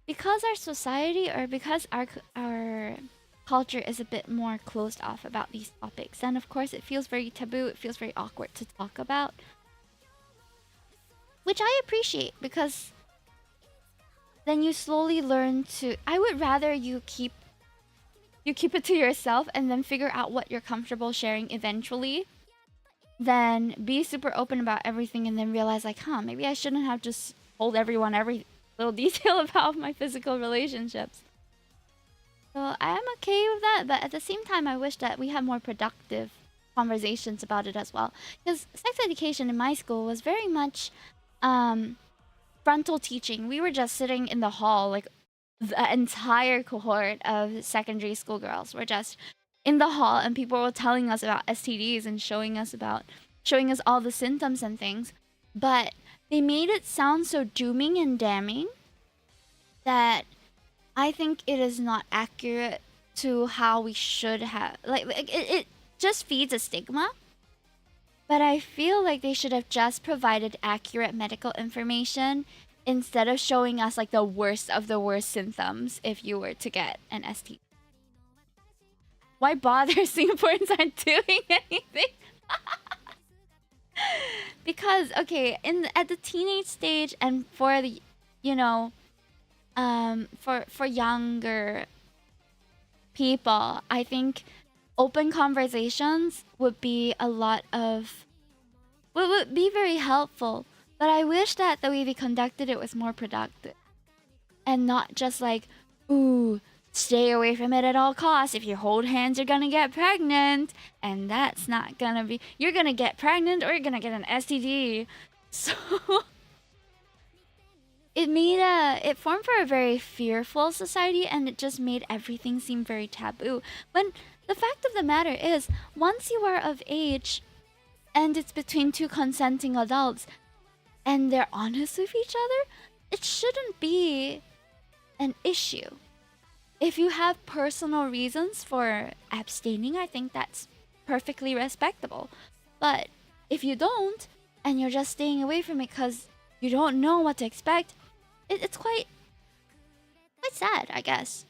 because our society, or because our culture is a bit more closed off about these topics, and of course it feels very taboo, it feels very awkward to talk about, which I appreciate, because then you slowly learn to, I would rather you keep it to yourself and then figure out what you're comfortable sharing eventually, than be super open about everything and then realize, like, huh, maybe I shouldn't have just told everyone every little detail about my physical relationships. So I'm okay with that, but at the same time, I wish that we had more productive conversations about it as well. Because sex education in my school was very much um, frontal teaching. We were just sitting in the hall, like the entire cohort of secondary school girls were just in the hall, and people were telling us about STDs and showing us all the symptoms and things. But they made it sound so dooming and damning that I think it is not accurate to how we should have, like it just feeds a stigma. But I feel like they should have just provided accurate medical information instead of showing us like the worst of the worst symptoms if you were to get an STD. Why bother? Singaporeans aren't doing anything. Because okay, at the teenage stage, and for the, you know, for younger people, I think open conversations would be a lot of would be very helpful. But I wish that the way we conducted it was more productive, and not just like, ooh, stay away from it at all costs. If you hold hands, you're gonna get pregnant, and that's not gonna be. You're gonna get pregnant, or you're gonna get an STD. So it formed for a very fearful society, and it just made everything seem very taboo. When the fact of the matter is, once you are of age, and it's between two consenting adults, and they're honest with each other, it shouldn't be an issue. If you have personal reasons for abstaining, I think that's perfectly respectable. But if you don't, and you're just staying away from it because you don't know what to expect, it's quite sad, I guess,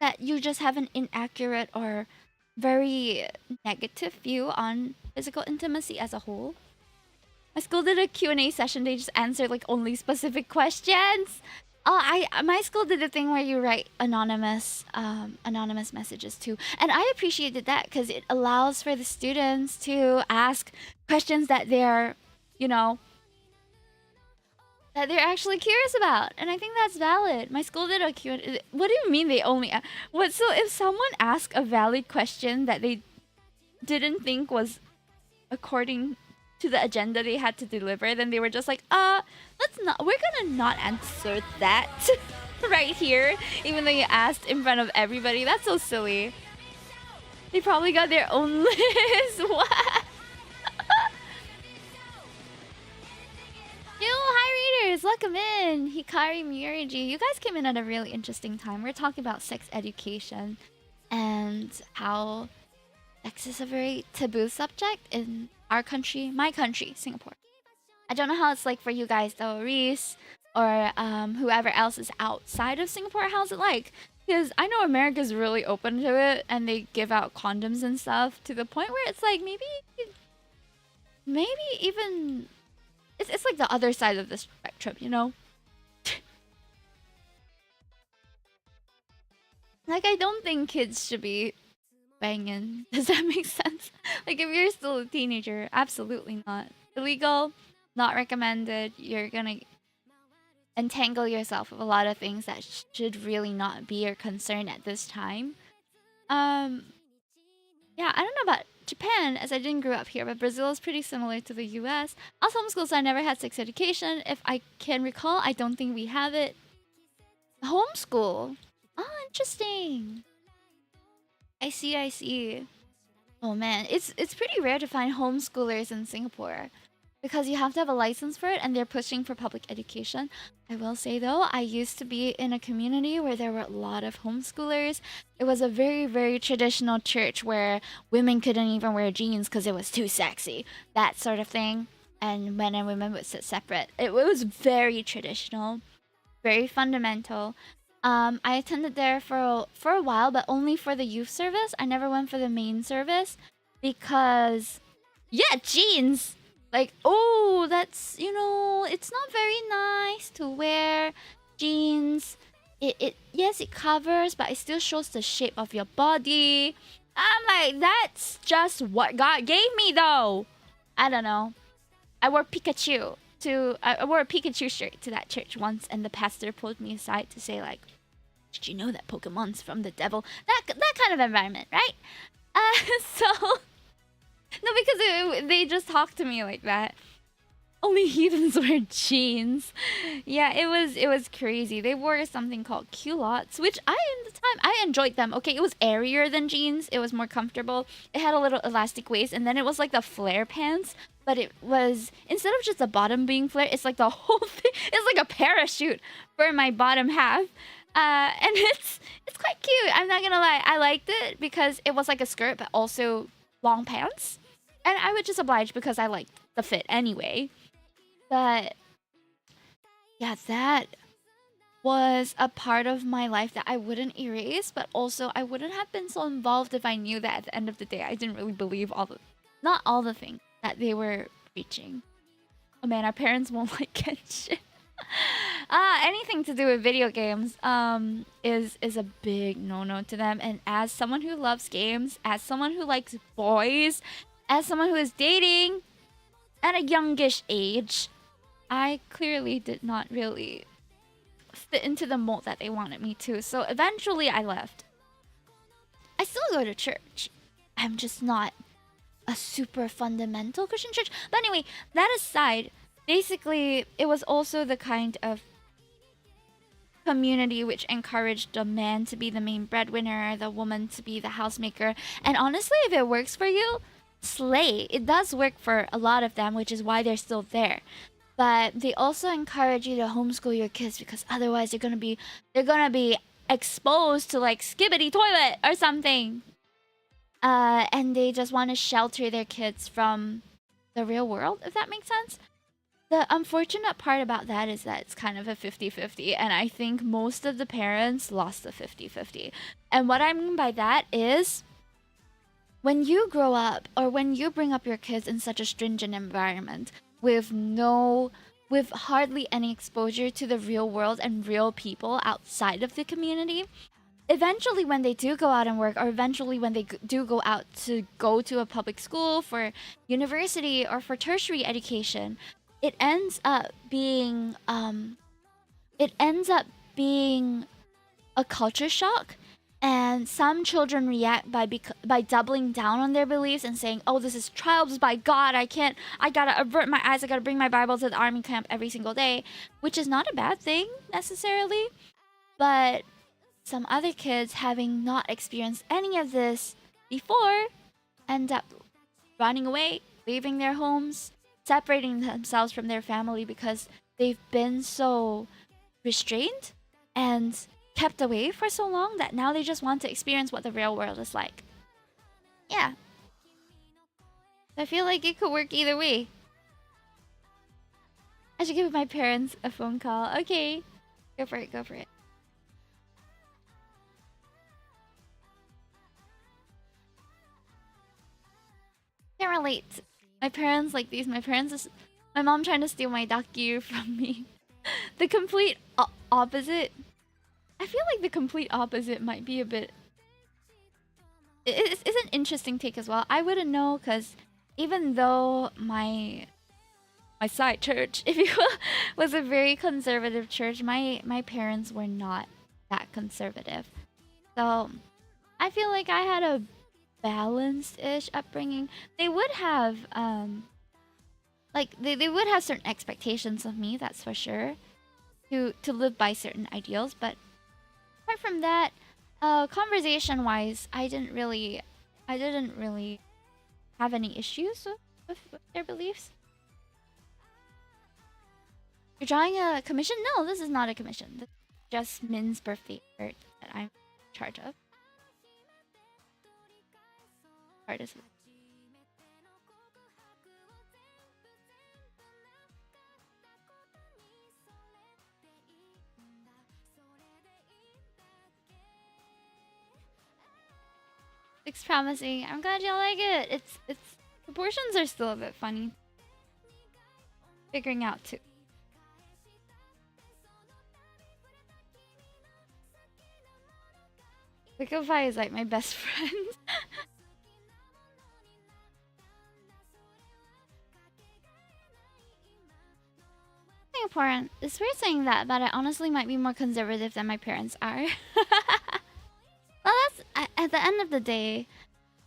that you just have an inaccurate or very negative view on physical intimacy as a whole. My school did a Q&A session. They just answered like only specific questions. Oh, my school did a thing where you write anonymous messages too, and I appreciated that because it allows for the students to ask questions that they're, you know, that they're actually curious about, and I think that's valid. My school did a Q&A. What do you mean they only? What? So if someone asked a valid question that they didn't think was according to the agenda they had to deliver, then they were just like, let's not. We're gonna not answer that right here, even though you asked in front of everybody. That's so silly. They probably got their own list. What? Yo, hi readers, welcome in. Hikari Muriji. You guys came in at a really interesting time. We're talking about sex education and how sex is a very taboo subject in our country, my country, Singapore. I don't know how it's like for you guys though, Reese, or whoever else is outside of Singapore. How's it like? Because I know America's really open to it, and they give out condoms and stuff to the point where it's like maybe even it's like the other side of the spectrum, you know? Like, I don't think kids should be banging. Does that make sense? Like, if you're still a teenager, absolutely not. Illegal, not recommended. You're gonna entangle yourself with a lot of things that should really not be your concern at this time. Um, Yeah, I don't know about Japan as I didn't grow up here, but Brazil is pretty similar to the US. I was homeschooled, so I never had sex education. If I can recall, I don't think we have it. Homeschool. Oh, interesting. I see, I see. Oh man, it's pretty rare to find homeschoolers in Singapore because you have to have a license for it and they're pushing for public education. I will say though, I used to be in a community where there were a lot of homeschoolers. It was a very, very traditional church where women couldn't even wear jeans because it was too sexy, that sort of thing. And men and women would sit separate. It was very traditional, very fundamental. I attended there for a while, but only for the youth service. I never went for the main service because, yeah, jeans. Like, oh, that's it's not very nice to wear jeans. It yes, it covers, but it still shows the shape of your body. I'm like, that's just what God gave me, though. I don't know. I wore Pikachu to I wore a Pikachu shirt to that church once, and the pastor pulled me aside to say like, "Did you know that Pokemon's from the devil?" That kind of environment, right? So no, because they just talked to me like that. Only heathens wear jeans. Yeah, it was crazy. They wore something called culottes, which I in the time I enjoyed them. Okay, it was airier than jeans. It was more comfortable. It had a little elastic waist, and then it was like the flare pants, but it was instead of just the bottom being flared, it's like the whole thing. It's like a parachute for my bottom half. And it's quite cute. I'm not gonna lie. I liked it because it was like a skirt, but also long pants. And I would just oblige because I liked the fit anyway. But yeah, that was a part of my life that I wouldn't erase, but also I wouldn't have been so involved if I knew that at the end of the day I didn't really believe not all the things that they were preaching. Oh man, our parents won't like Genshin. Anything to do with video games is a big no-no to them. And as someone who loves games, as someone who likes boys, as someone who is dating at a youngish age, I clearly did not really fit into the mold that they wanted me to. So eventually I left. I still go to church. I'm just not a super fundamental Christian church. But anyway, that aside, basically it was also the kind of community which encouraged the man to be the main breadwinner, the woman to be the housemaker. And honestly, if it works for you, slay. It does work for a lot of them, which is why they're still there. But they also encourage you to homeschool your kids because otherwise they're gonna be exposed to like skibbity toilet or something. And they just want to shelter their kids from the real world, if that makes sense. The unfortunate part about that is that it's kind of a 50-50, and I think most of the parents lost the 50-50. And what I mean by that is when you grow up or when you bring up your kids in such a stringent environment with hardly any exposure to the real world and real people outside of the community, eventually when they do go out and work, or eventually when they do go out to go to a public school for university or for tertiary education, it ends up being a culture shock. And some children react by doubling down on their beliefs and saying, "Oh, this is trials by God. I gotta avert my eyes. I gotta bring my Bible to the army camp every single day," which is not a bad thing necessarily. But some other kids, having not experienced any of this before, end up running away, leaving their homes, separating themselves from their family because they've been so restrained and kept away for so long that now they just want to experience what the real world is like. Yeah. I feel like it could work either way. I should give my parents a phone call. Okay. Go for it, go for it. Can't relate. My parents like these. My mom trying to steal my Daku from me. The complete opposite. I feel like the complete opposite might be a bit... It's an interesting take as well. I wouldn't know because even though my side church, if you will, was a very conservative church, my parents were not that conservative. So I feel like I had a balanced-ish upbringing, they would have like they would have certain expectations of me, that's for sure, to live by certain ideals. But apart from that, conversation wise, I didn't really have any issues with their beliefs. You're drawing a commission? No, this is not a commission. This is just Min's birthday art that I'm in charge of. Artist. It's promising. I'm glad you like it. It's proportions are still a bit funny. Figuring out too. Liquify is like my best friend. Singaporean. It's weird saying that, but I honestly might be more conservative than my parents are. Well, that's at the end of the day,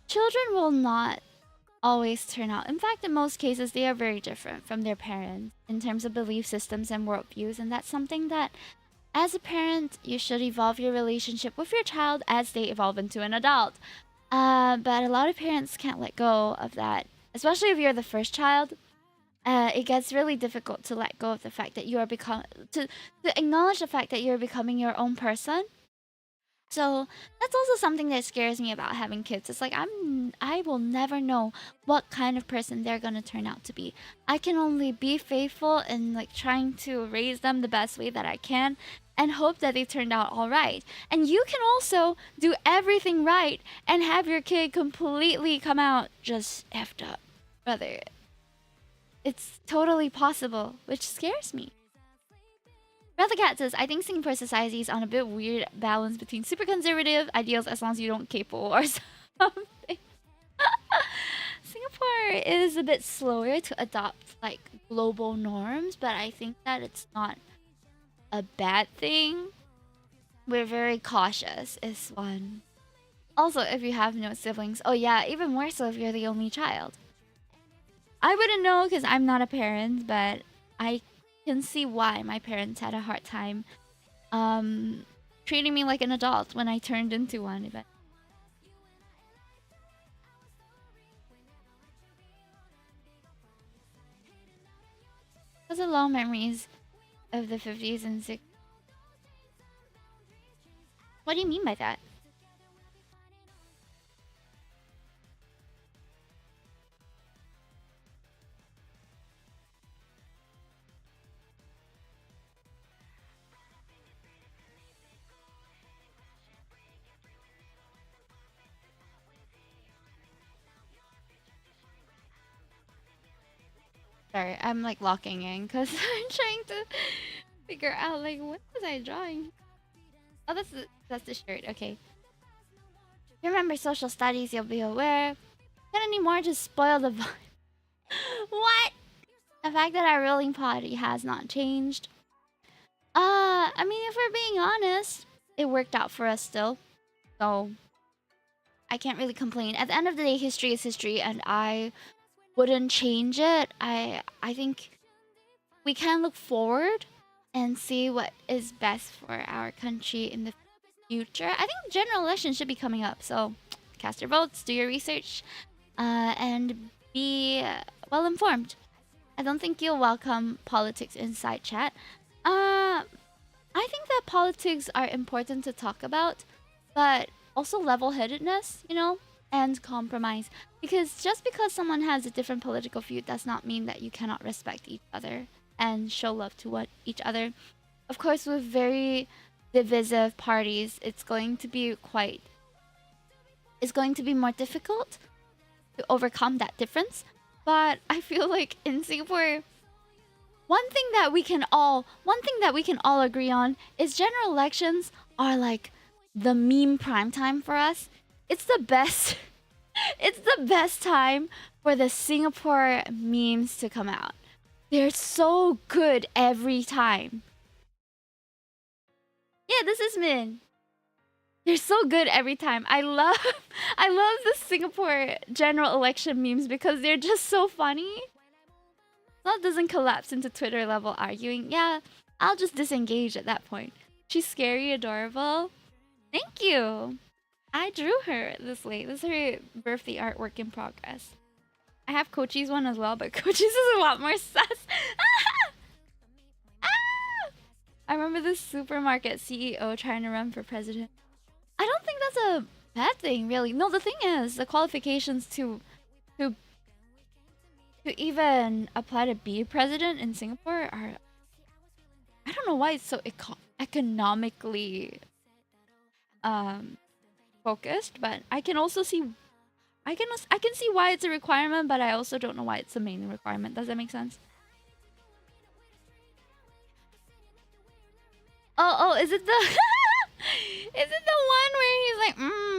children will not always turn out. In fact, in most cases, they are very different from their parents in terms of belief systems and worldviews, and that's something that, as a parent, you should evolve your relationship with your child as they evolve into an adult. But a lot of parents can't let go of that, especially if you're the first child. It gets really difficult to let go of the fact that you are to acknowledge the fact that you're becoming your own person. So that's also something that scares me about having kids. It's like I will never know what kind of person they're gonna turn out to be. I can only be faithful and like trying to raise them the best way that I can and hope that they turned out all right. And you can also do everything right and have your kid completely come out just effed up. Brother, it's totally possible, which scares me. Brother Cat says, I think Singapore society is on a bit weird balance between super conservative ideals as long as you don't capo or something. Singapore is a bit slower to adopt like global norms, but I think that it's not a bad thing. We're very cautious is one. Also, if you have no siblings, oh yeah, even more so if you're the only child. I wouldn't know because I'm not a parent, but I can see why my parents had a hard time treating me like an adult when I turned into one event. Those are long memories of the 50s and 60s. What do you mean by that? Sorry, I'm like locking in because I'm trying to figure out like what was I drawing? Oh, that's the shirt. Okay. If you remember social studies, you'll be aware. Not anymore. Just spoil the vibe. What? The fact that our ruling party has not changed. I mean, if we're being honest, it worked out for us still. So I can't really complain. At the end of the day, history is history, and I wouldn't change it. I think we can look forward and see what is best for our country in the future. I think the general election should be coming up, so cast your votes, do your research, and be well informed. I don't think you'll welcome politics inside chat. I think that politics are important to talk about, but also level-headedness, you know, and compromise. Because just because someone has a different political view does not mean that you cannot respect each other and show love to each other. Of course, with very divisive parties, it's going to be more difficult to overcome that difference. But I feel like in Singapore, one thing that we can all agree on is general elections are like the meme prime time for us. It's the best. It's the best time for the Singapore memes to come out. They're so good every time. Yeah, this is Min. They're so good every time. I love I love the Singapore general election memes because they're just so funny. That doesn't collapse into Twitter level arguing. Yeah, I'll just disengage at that point. She's scary, adorable. Thank you. I drew her this late. This is her birthday artwork in progress. I have Kochi's one as well, but Kochi's is a lot more sus. I remember this supermarket CEO trying to run for president. I don't think that's a bad thing, really. No, the thing is, the qualifications to even apply to be president in Singapore are... I don't know why it's so economically focused, but I can also see... I can see why it's a requirement, but I also don't know why it's the main requirement. Does that make sense? Oh, is it the... Is it the one where he's like,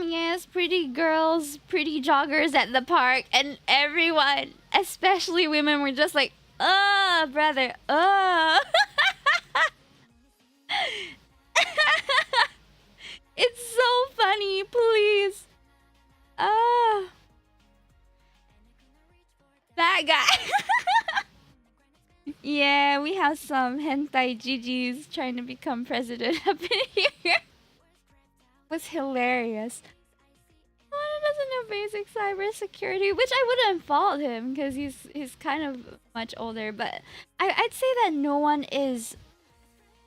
yes, pretty girls, pretty joggers at the park, and everyone, especially women, were just like, brother, It's so funny, please. That guy. Yeah, we have some hentai GGs trying to become president up in here. Was hilarious. Wanda doesn't know basic cybersecurity, which I wouldn't fault him because he's kind of much older. But I'd say that no one is.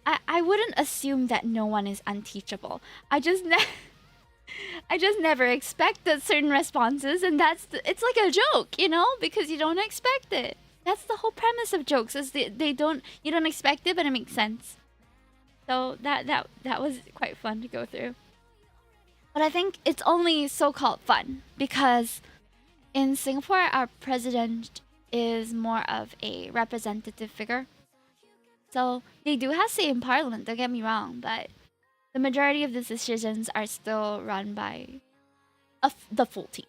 I wouldn't assume that no one is unteachable. I just never expected certain responses, and it's like a joke, you know, because you don't expect it. That's the whole premise of jokes, is you don't expect it, but it makes sense. So that was quite fun to go through. But I think it's only so-called fun because in Singapore, our president is more of a representative figure. So they do have say in parliament, don't get me wrong, but the majority of the decisions are still run by the full team.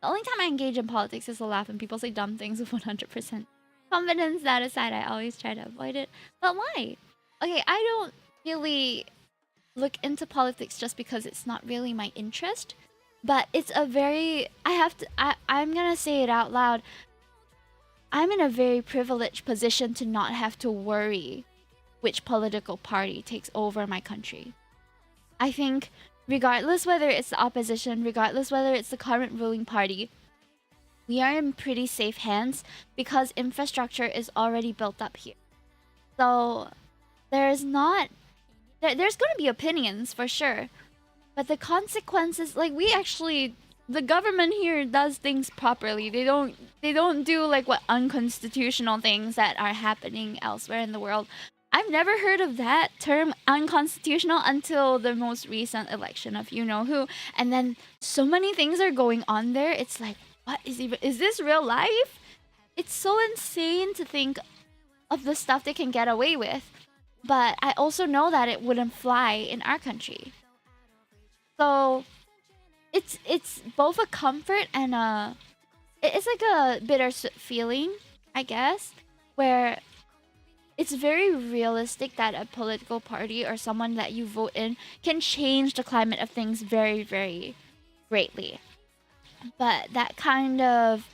The only time I engage in politics is to laugh when people say dumb things with 100% confidence. That aside, I always try to avoid it. But why? Okay, I don't really look into politics just because it's not really my interest. But it's a very... I'm gonna say it out loud. I'm in a very privileged position to not have to worry which political party takes over my country. I think regardless whether it's the opposition, regardless whether it's the current ruling party, we are in pretty safe hands because infrastructure is already built up here. So there's going to be opinions for sure, but the consequences, like, the government here does things properly. They don't do like what unconstitutional things that are happening elsewhere in the world. I've never heard of that term, unconstitutional, until the most recent election of you know who. And then so many things are going on there. It's like, is this real life? It's so insane to think of the stuff they can get away with. But I also know that it wouldn't fly in our country. So it's both a comfort and it's like a bittersweet feeling, I guess, where it's very realistic that a political party or someone that you vote in can change the climate of things very, very greatly. But that kind of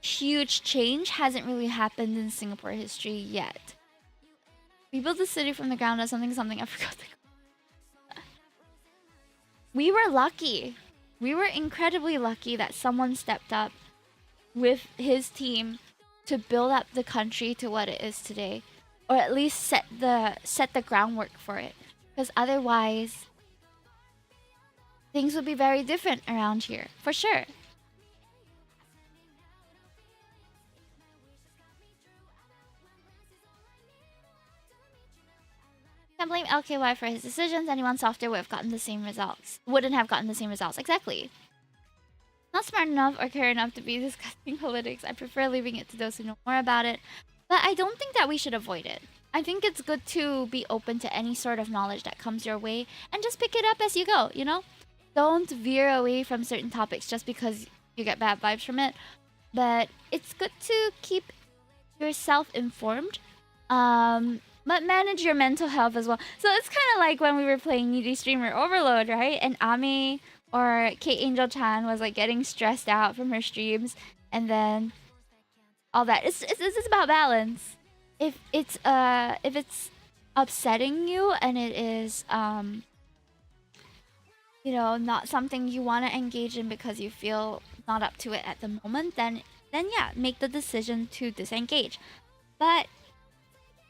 huge change hasn't really happened in Singapore history yet. We built the city from the ground up, something, I forgot we were lucky. We were incredibly lucky that someone stepped up with his team to build up the country to what it is today. Or at least set the groundwork for it. Because otherwise, things would be very different around here, for sure. Can't blame LKY for his decisions. Anyone softer would have gotten the same results. Wouldn't have gotten the same results. Exactly. Not smart enough or care enough to be discussing politics. I prefer leaving it to those who know more about it. But I don't think that we should avoid it. I think it's good to be open to any sort of knowledge that comes your way and just pick it up as you go, you know? Don't veer away from certain topics just because you get bad vibes from it. But it's good to keep yourself informed. but manage your mental health as well. So it's kind of like when we were playing Needy Streamer Overload, right? And Ami or Kate Angel Chan was like getting stressed out from her streams, and then all that. It's about balance. If it's upsetting you and it is you know, not something you want to engage in because you feel not up to it at the moment, then yeah, make the decision to disengage. But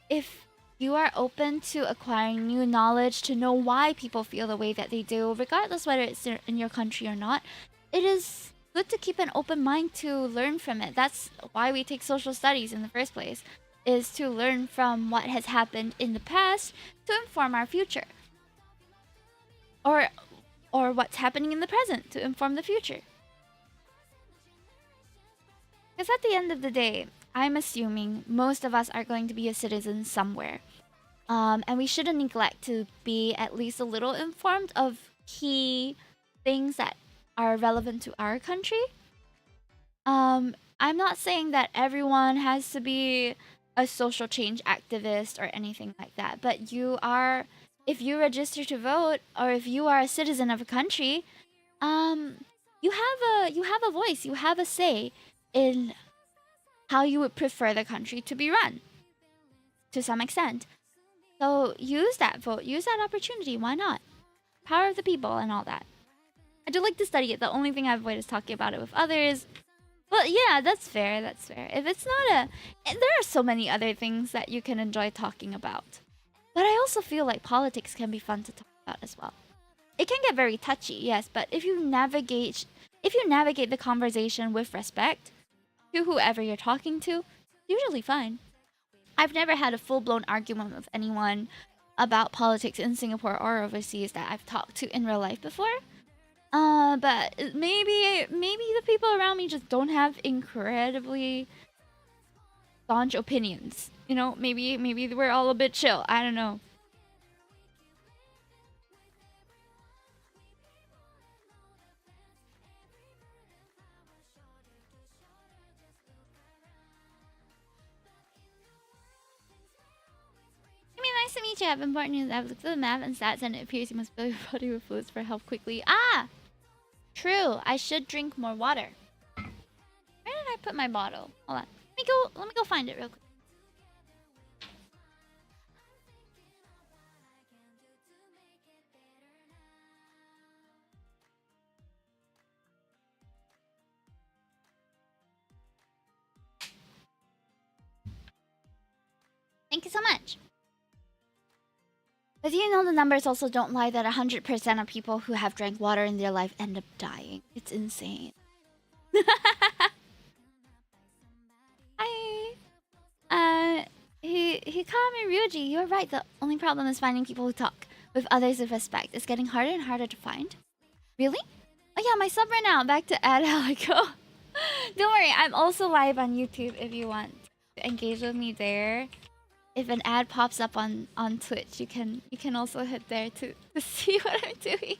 if you are open to acquiring new knowledge to know why people feel the way that they do, regardless whether it's in your country or not, it is good to keep an open mind to learn from it. That's why we take social studies in the first place, is to learn from what has happened in the past to inform our future. Or what's happening in the present to inform the future. Because at the end of the day, I'm assuming most of us are going to be a citizen somewhere. And we shouldn't neglect to be at least a little informed of key things that are relevant to our country. I'm not saying that everyone has to be a social change activist or anything like that, but if you register to vote or if you are a citizen of a country, you have a voice, you have a say in how you would prefer the country to be run to some extent. So use that vote, use that opportunity. Why not? Power of the people and all that. I do like to study it. The only thing I avoid is talking about it with others. But yeah, that's fair. That's fair. If it's not there are so many other things that you can enjoy talking about. But I also feel like politics can be fun to talk about as well. It can get very touchy, yes, but if you navigate the conversation with respect to whoever you're talking to, usually fine. I've never had a full-blown argument with anyone about politics in Singapore or overseas that I've talked to in real life before. But maybe the people around me just don't have incredibly staunch opinions. You know, maybe we're all a bit chill. I don't know. I mean, nice to meet you. I have important news. I've looked at the map and stats, and it appears you must fill your body with fluids for help quickly. Ah! True. I should drink more water. Where did I put my bottle? Hold on. Let me go find it real quick. Thank you so much. But you know the numbers also don't lie that 100% of people who have drank water in their life end up dying. It's insane. Hi. Hikami Ryuji, you're right. The only problem is finding people who talk with others with respect. It's getting harder and harder to find. Really? Oh yeah, my sub ran out. Back to Ad Alico. Don't worry, I'm also live on YouTube if you want to engage with me there. If an ad pops up on Twitch, you can also hit there to see what I'm doing.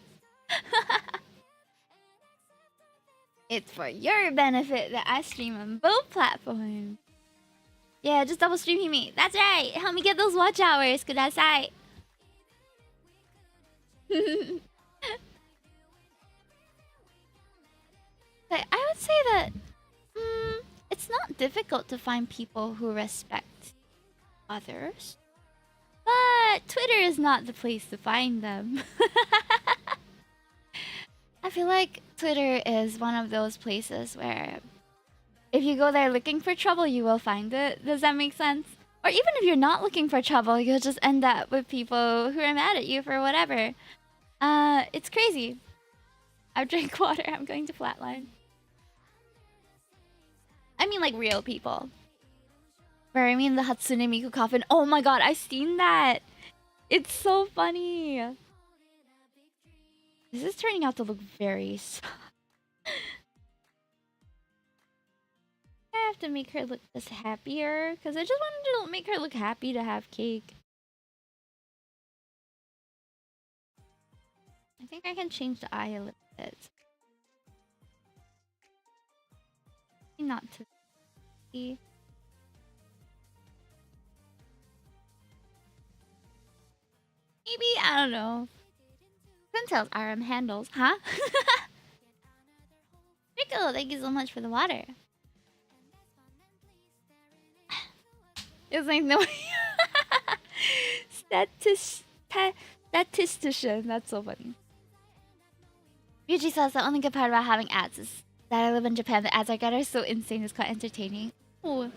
It's for your benefit that I stream on both platforms. Yeah, just double stream me. That's right. Help me get those watch hours. Kudasai. But I would say that it's not difficult to find people who respect others. But Twitter is not the place to find them. I feel like Twitter is one of those places where if you go there looking for trouble, you will find it. Does that make sense? Or even if you're not looking for trouble, you'll just end up with people who are mad at you for whatever. It's crazy. I've drank water. I'm going to flatline. I mean, like real people. Where I mean the Hatsune Miku coffin. Oh my god, I've seen that. It's so funny. This is turning out to look very I have to make her look this happier because I just wanted to make her look happy to have cake. I think I can change the eye a little bit. Not to see. I don't know. Quintel's RM handles, huh? Rico, thank you so much for the water. It's like no statistician. That's so funny. Ryuji says the only good part about having ads is that I live in Japan. The ads I get are so insane. It's quite entertaining. Oh.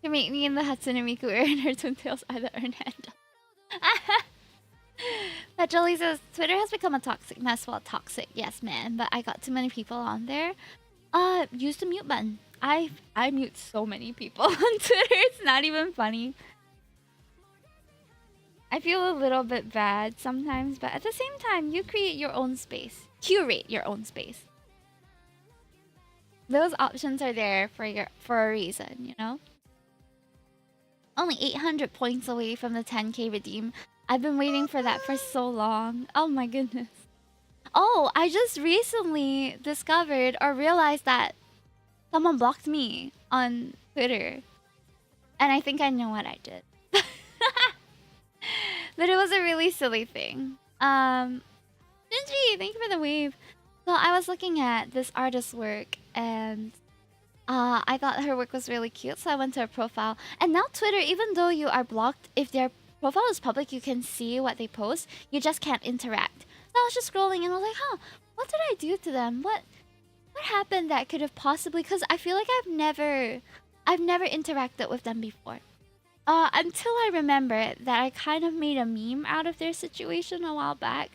To make me and the Hatsune Miku earn her twin tails are the earn handle. But Jolie says Twitter has become a toxic mess. Well, toxic, yes, man. But I got too many people on there. Use the mute button. I mute so many people on Twitter. It's not even funny. I feel a little bit bad sometimes, but at the same time, you create your own space. Curate your own space. Those options are there for a reason, you know? Only 800 points away from the 10k redeem. I've been waiting for that for so long. Oh my goodness. Oh, I just recently discovered or realized that someone blocked me on Twitter. And I think I know what I did. But it was a really silly thing. Shinji, thank you for the wave. So I was looking at this artist's work and I thought her work was really cute, so I went to her profile. And now Twitter, even though you are blocked, if their profile is public, you can see what they post. You just can't interact. So I was just scrolling and I was like, huh, what did I do to them? What happened that could have possibly... Because I feel like I've never interacted with them before. Until I remember that I kind of made a meme out of their situation a while back.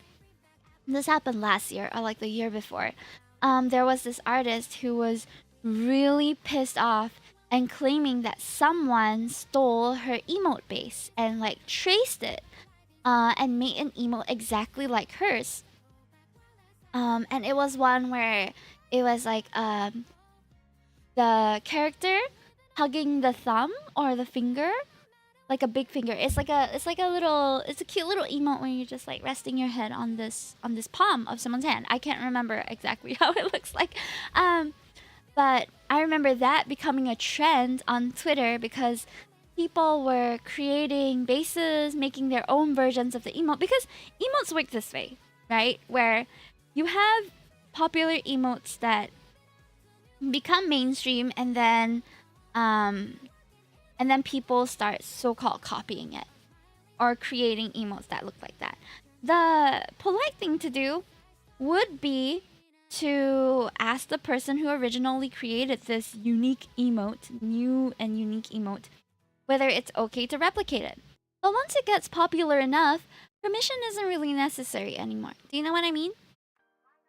This happened last year, or like the year before. There was this artist who was really pissed off and claiming that someone stole her emote base and like traced it and made an emote exactly like hers. And it was one where it was like the character hugging the thumb or the finger, like a big finger. It's a cute little emote when you're just like resting your head on this palm of someone's hand. I can't remember exactly how it looks like. But I remember that becoming a trend on Twitter because people were creating bases, making their own versions of the emote. Because emotes work this way, right? Where you have popular emotes that become mainstream and then people start so-called copying it or creating emotes that look like that. The polite thing to do would be to ask the person who originally created this unique emote, new and unique emote, whether it's okay to replicate it. But once it gets popular enough, permission isn't really necessary anymore. Do you know what I mean?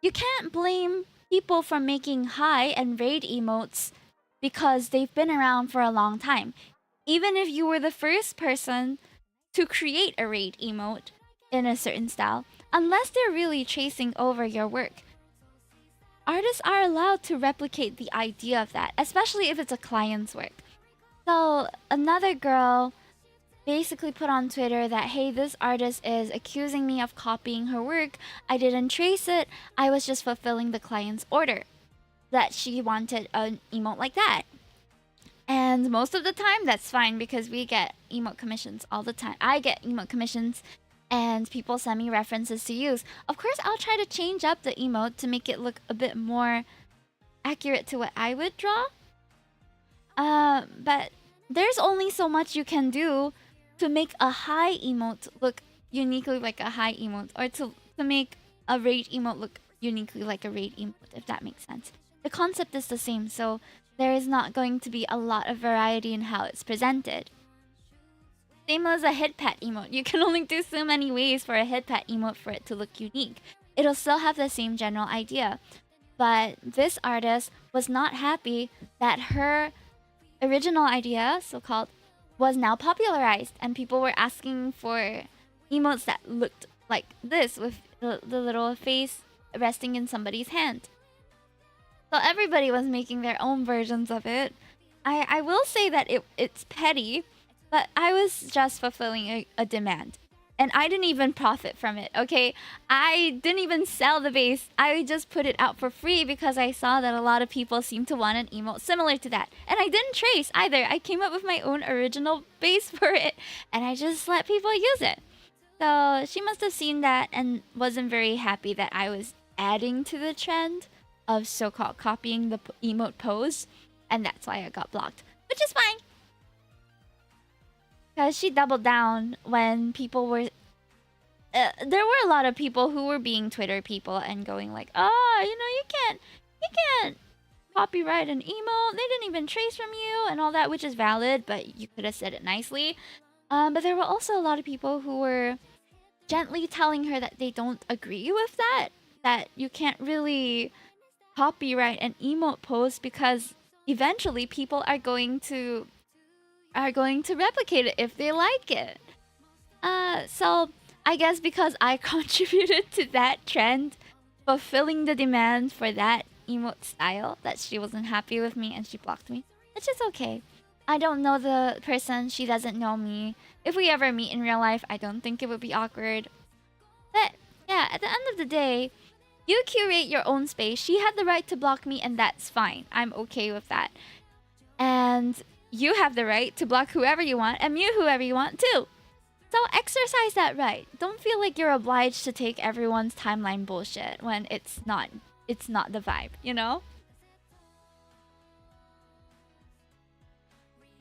You can't blame people for making high and raid emotes because they've been around for a long time. Even if you were the first person to create a raid emote in a certain style, unless they're really chasing over your work, artists are allowed to replicate the idea of that, especially if it's a client's work. So another girl basically put on Twitter that, hey, this artist is accusing me of copying her work. I didn't trace it. I was just fulfilling the client's order that she wanted an emote like that. And most of the time, that's fine because we get emote commissions all the time. I get emote commissions and people send me references to use. Of course, I'll try to change up the emote to make it look a bit more accurate to what I would draw. But there's only so much you can do to make a high emote look uniquely like a high emote, or to make a raid emote look uniquely like a raid emote, if that makes sense. The concept is the same, so there is not going to be a lot of variety in how it's presented. Same as a head pat emote. You can only do so many ways for a head pat emote for it to look unique. It'll still have the same general idea. But this artist was not happy that her original idea, so-called, was now popularized. And people were asking for emotes that looked like this, with the little face resting in somebody's hand. So everybody was making their own versions of it. I will say that it's petty, but I was just fulfilling a demand. And I didn't even profit from it, okay? I didn't even sell the base. I just put it out for free because I saw that a lot of people seemed to want an emote similar to that. And I didn't trace either. I came up with my own original base for it, and I just let people use it. So she must have seen that and wasn't very happy that I was adding to the trend of so-called copying the emote pose, and that's why I got blocked, which is fine. Because she doubled down when people were... there were a lot of people who were being Twitter people and going like, oh, you know, you can't copyright an emote. They didn't even trace from you and all that, which is valid, but you could have said it nicely. But there were also a lot of people who were gently telling her that they don't agree with that. That you can't really copyright an emote post because eventually people are going to replicate it if they like it. So I guess because I contributed to that trend, fulfilling the demand for that emote style, that she wasn't happy with me and she blocked me. It's just okay. I don't know the person, she doesn't know me. If we ever meet in real life, I don't think it would be awkward. But yeah, at the end of the day, you curate your own space. She had the right to block me, and that's fine. I'm okay with that. And you have the right to block whoever you want and mute whoever you want too. So exercise that right. Don't feel like you're obliged to take everyone's timeline bullshit when it's not the vibe, you know?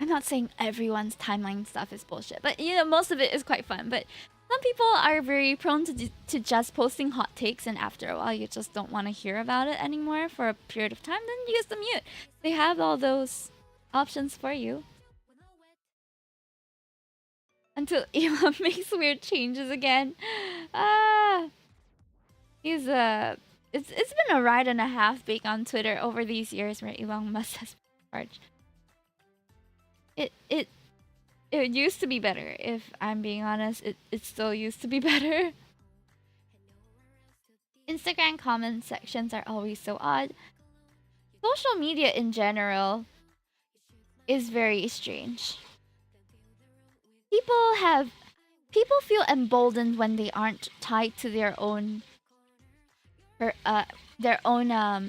I'm not saying everyone's timeline stuff is bullshit, but you know, most of it is quite fun. But some people are very prone to just posting hot takes, and after a while you just don't want to hear about it anymore for a period of time, then use the mute. They have all those options for you. Until Elon makes weird changes again. He's it's been a ride and a half being on Twitter over these years where Elon Musk has been in charge. It used to be better, if I'm being honest. It still used to be better. Instagram comment sections are always so odd. Social media in general is very strange. People feel emboldened when they aren't tied to their own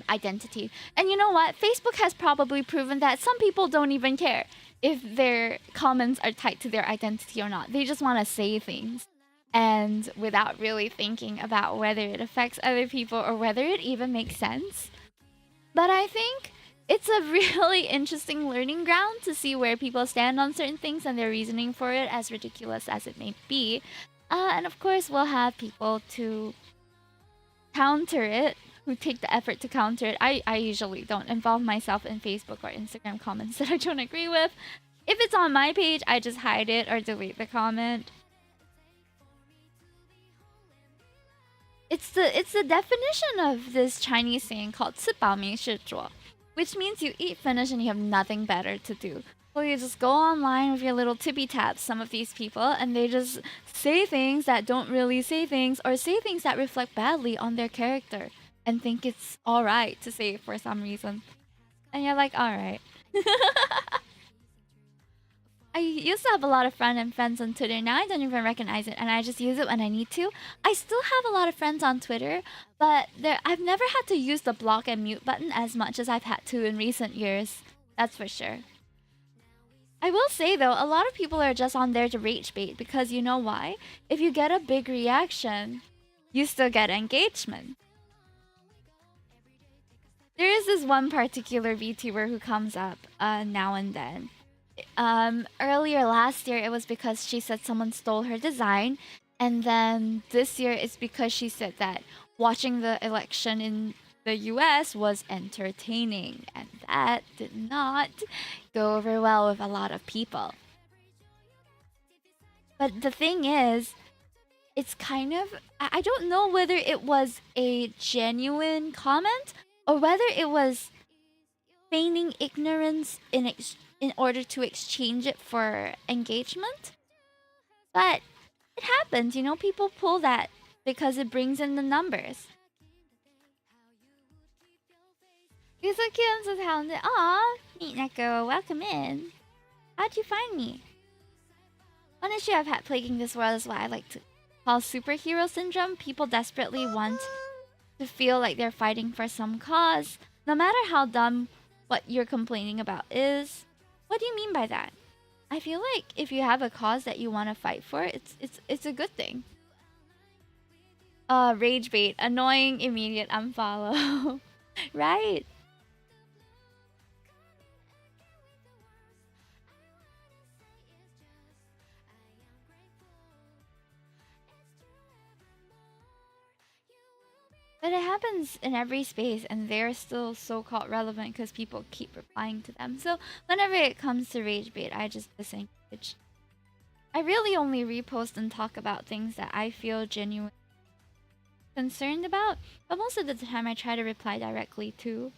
identity. And you know what? Facebook has probably proven that some people don't even care if their comments are tied to their identity or not. They just want to say things, and without really thinking about whether it affects other people or whether it even makes sense. But I think it's a really interesting learning ground to see where people stand on certain things and their reasoning for it, as ridiculous as it may be. And of course, we'll have people to counter it, who take the effort to counter it. I usually don't involve myself in Facebook or Instagram comments that I don't agree with. If it's on my page, I just hide it or delete the comment. It's the definition of this Chinese saying called 吃饱没事做, which means you eat finish and you have nothing better to do. So you just go online with your little tippy taps, some of these people, and they just say things that don't really say things, or say things that reflect badly on their character, and think it's alright to say it for some reason. And you're like, alright. I used to have a lot of friends on Twitter. Now I don't even recognize it, and I just use it when I need to. I still have a lot of friends on Twitter, but I've never had to use the block and mute button as much as I've had to in recent years. That's for sure. I will say though, a lot of people are just on there to rage bait, because you know why? If you get a big reaction, you still get engagement. There is this one particular VTuber who comes up now and then. Earlier last year, it was because she said someone stole her design, and then this year it's because she said that watching the election in the US was entertaining, and that did not go over well with a lot of people. But the thing is, it's kind of, I don't know whether it was a genuine comment or whether it was feigning ignorance in order to exchange it for engagement. But it happens, you know, people pull that because it brings in the numbers. You're so cute and so talented. Aw, neat Neko, welcome in. How'd you find me? One issue I've had plaguing this world is what I like to call superhero syndrome. People desperately want to feel like they're fighting for some cause, no matter how dumb what you're complaining about is. What do you mean by that? I feel like if you have a cause that you want to fight for, it's a good thing. Rage bait, annoying, immediate unfollow. Right. But it happens in every space, and they're still so-called relevant because people keep replying to them. So whenever it comes to rage bait, I just disengage. I really only repost and talk about things that I feel genuinely concerned about, but most of the time I try to reply directly too.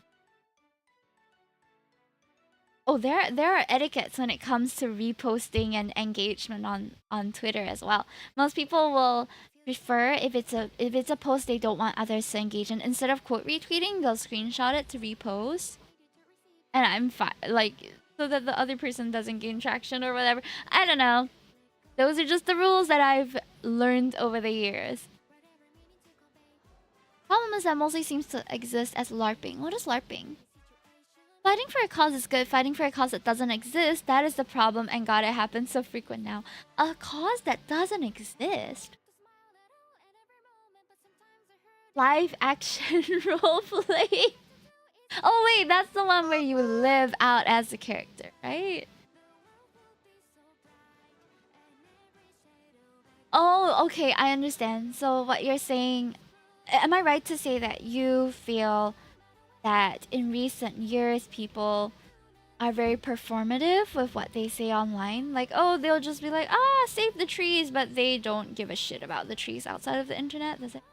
Oh, there are etiquettes when it comes to reposting and engagement on Twitter as well. Most people will prefer if it's a post they don't want others to engage in, instead of quote retweeting, they'll screenshot it to repost. And I'm fine, like, so that the other person doesn't gain traction or whatever. I don't know. Those are just the rules that I've learned over the years. Problem is that mostly seems to exist as LARPing. What is LARPing? Fighting for a cause is good. Fighting for a cause that doesn't exist, that is the problem, and God, it happens so frequent now. A cause that doesn't exist? Live action roleplay? Oh wait, that's the one where you live out as the character, right? Oh, okay, I understand. So what you're saying, am I right to say that you feel that in recent years people are very performative with what they say online? Like, oh, they'll just be like, ah, save the trees, but they don't give a shit about the trees outside of the internet. Does it?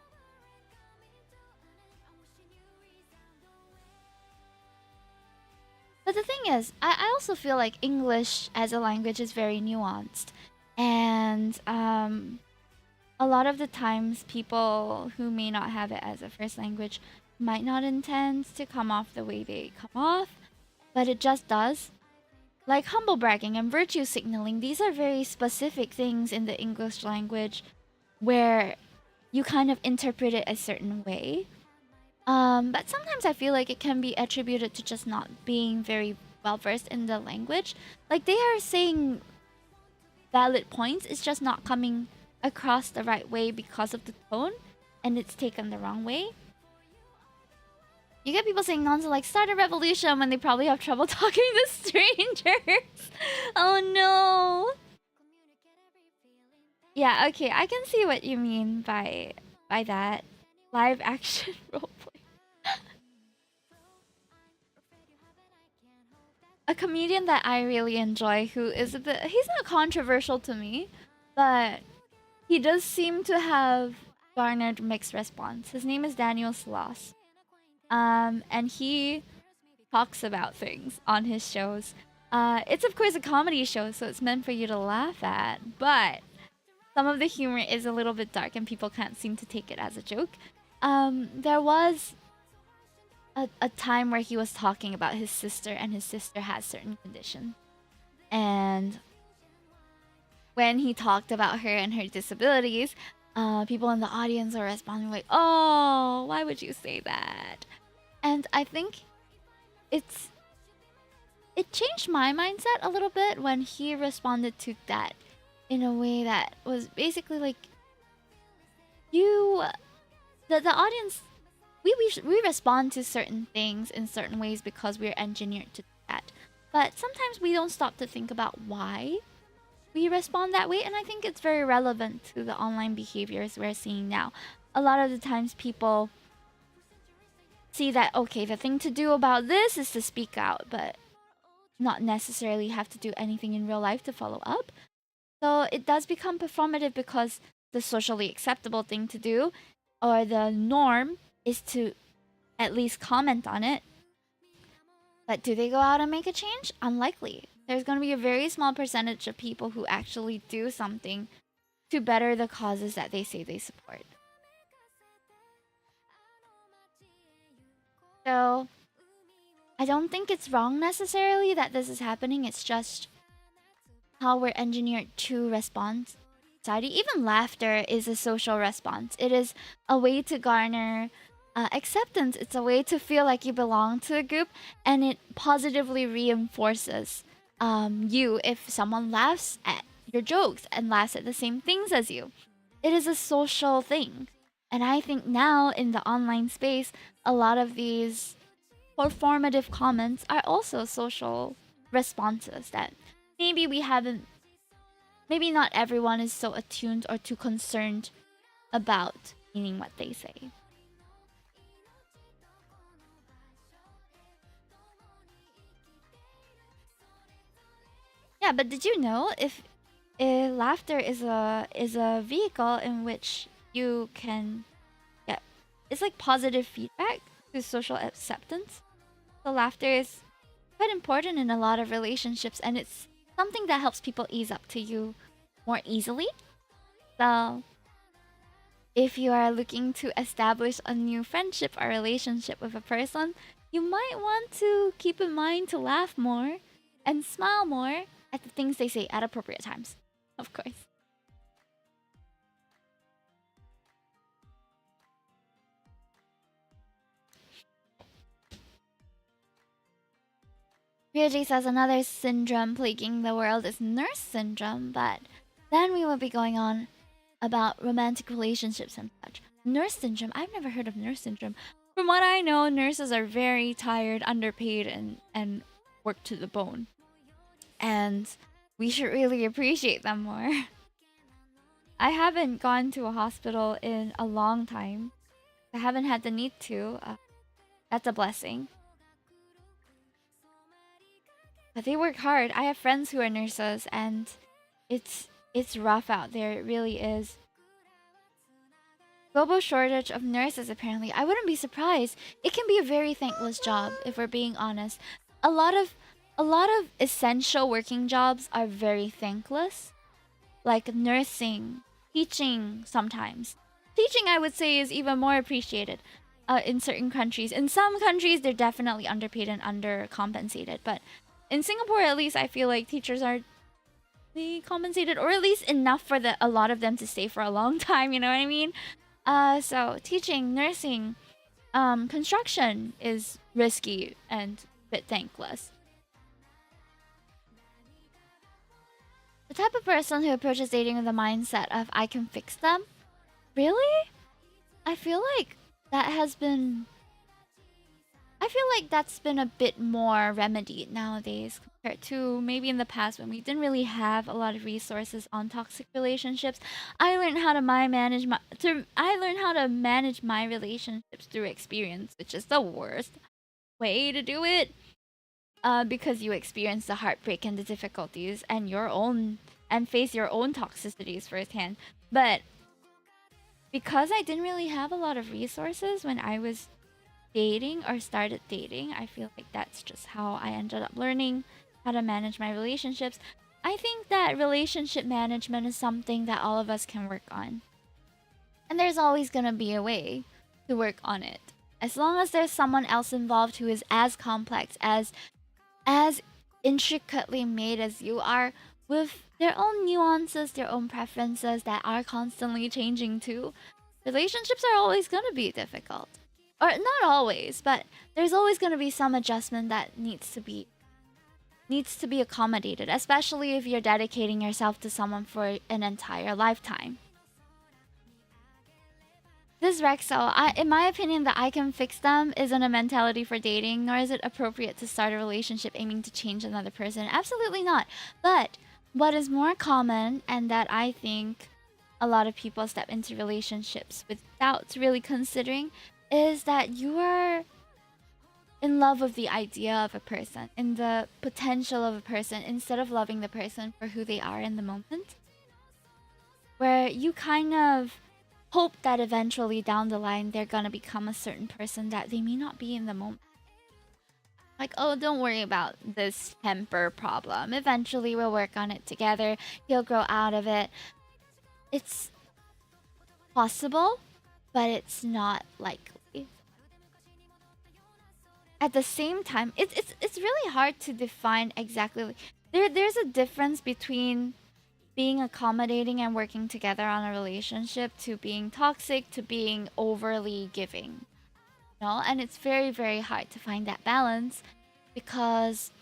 But the thing is, I also feel like English as a language is very nuanced. And a lot of the times, people who may not have it as a first language might not intend to come off the way they come off, but it just does. Like humble bragging and virtue signaling, these are very specific things in the English language where you kind of interpret it a certain way. But sometimes I feel like it can be attributed to just not being very well versed in the language. Like they are saying valid points, it's just not coming across the right way because of the tone, and it's taken the wrong way. You get people saying nonsense like start a revolution when they probably have trouble talking to strangers. Oh no. Yeah, okay, I can see what you mean by that. Live action roleplay. A comedian that I really enjoy who is a bit, he's not controversial to me, but he does seem to have garnered mixed response. His name is Daniel Sloss. And he talks about things on his shows. It's of course a comedy show, so it's meant for you to laugh at, but some of the humor is a little bit dark and people can't seem to take it as a joke. There was a time where he was talking about his sister, and his sister has certain condition. And when he talked about her and her disabilities, people in the audience were responding like, "Oh, why would you say that?" And I think it changed my mindset a little bit when he responded to that in a way that was basically like, you, the audience, we respond to certain things in certain ways because we're engineered to do that. But sometimes we don't stop to think about why we respond that way, and I think it's very relevant to the online behaviors we're seeing now. A lot of the times people see that, okay, the thing to do about this is to speak out, but not necessarily have to do anything in real life to follow up. So it does become performative because the socially acceptable thing to do, or the norm, is to at least comment on it. But do they go out and make a change? Unlikely. There's going to be a very small percentage of people who actually do something to better the causes that they say they support. So I don't think it's wrong necessarily that this is happening. It's just how we're engineered to respond to society. Even laughter is a social response. It is a way to garner acceptance. It's a way to feel like you belong to a group, and it positively reinforces you if someone laughs at your jokes and laughs at the same things as you. It is a social thing, And I think now in the online space, a lot of these performative comments are also social responses that maybe we haven't, maybe not everyone is so attuned or too concerned about meaning what they say. Yeah, but did you know if laughter is a vehicle in which you can get, it's like positive feedback to social acceptance. So laughter is quite important in a lot of relationships, and it's something that helps people ease up to you more easily. So if you are looking to establish a new friendship or relationship with a person, you might want to keep in mind to laugh more and smile more at the things they say at appropriate times. Of course. Ryuji says another syndrome plaguing the world is nurse syndrome, but then we will be going on about romantic relationships and such. Nurse syndrome? I've never heard of nurse syndrome. From what I know, nurses are very tired, underpaid, and work to the bone. And we should really appreciate them more. I haven't gone to a hospital in a long time. I haven't had the need to. That's a blessing. But they work hard. I have friends who are nurses, and it's rough out there. It really is. Global shortage of nurses, apparently. I wouldn't be surprised. It can be a very thankless job, if we're being honest. A lot of essential working jobs are very thankless. Like nursing, teaching sometimes. Teaching, I would say, is even more appreciated in certain countries. In some countries, they're definitely underpaid and undercompensated. But in Singapore, at least, I feel like teachers are compensated, or at least enough for a lot of them to stay for a long time. You know what I mean? So teaching, nursing, construction is risky and a bit thankless. The type of person who approaches dating with the mindset of I can fix them? Really? I feel like that has been, I feel like that's been a bit more remedied nowadays compared to maybe in the past when we didn't really have a lot of resources on toxic relationships. I learned how to I learned how to manage my relationships through experience, which is the worst way to do it. Because you experience the heartbreak and the difficulties and face your own toxicities firsthand. But because I didn't really have a lot of resources when I was dating or started dating, I feel like that's just how I ended up learning how to manage my relationships. I think that relationship management is something that all of us can work on. And there's always gonna be a way to work on it. As long as there's someone else involved who is as complex, as intricately made as you are, with their own nuances, their own preferences that are constantly changing too. Relationships are always gonna be difficult. Or not always, but there's always gonna be some adjustment that needs to be accommodated, especially if you're dedicating yourself to someone for an entire lifetime. This Rexo, in my opinion, that I can fix them isn't a mentality for dating, nor is it appropriate to start a relationship aiming to change another person. Absolutely not. But what is more common, and that I think a lot of people step into relationships without really considering, is that you are in love with the idea of a person, in the potential of a person, instead of loving the person for who they are in the moment. Where you kind of hope that eventually down the line they're gonna become a certain person that they may not be in the moment. Like, oh, don't worry about this temper problem. Eventually we'll work on it together. He'll grow out of it. It's possible, but it's not likely. At the same time, it's really hard to define exactly. There's a difference between being accommodating and working together on a relationship to being toxic to being overly giving. You know? And it's very, very hard to find that balance because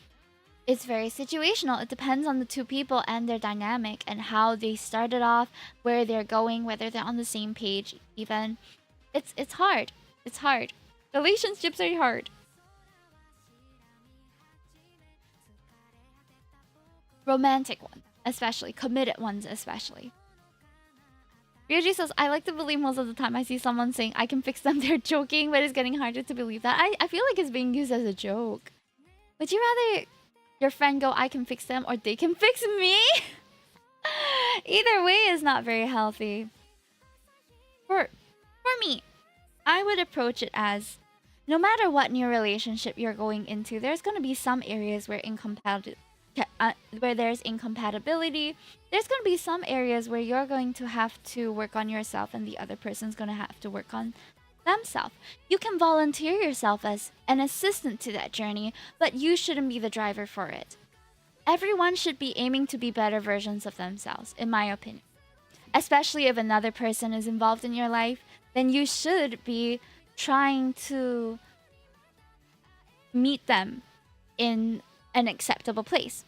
it's very situational. It depends on the two people and their dynamic and how they started off, where they're going, whether they're on the same page even. It's hard. It's hard. Relationships are hard. Romantic ones, especially committed ones, especially. Ryuji says, I like to believe most of the time I see someone saying I can fix them, they're joking, but it's getting harder to believe that. I feel like it's being used as a joke. Would you rather your friend go, I can fix them, or they can fix me? Either way is not very healthy. For me, I would approach it as, no matter what new relationship you're going into, there's going to be some areas where where there's incompatibility. There's going to be some areas where you're going to have to work on yourself and the other person's going to have to work on themselves. You can volunteer yourself as an assistant to that journey, but you shouldn't be the driver for it. Everyone should be aiming to be better versions of themselves, in my opinion. Especially if another person is involved in your life, then you should be trying to meet them in an acceptable place.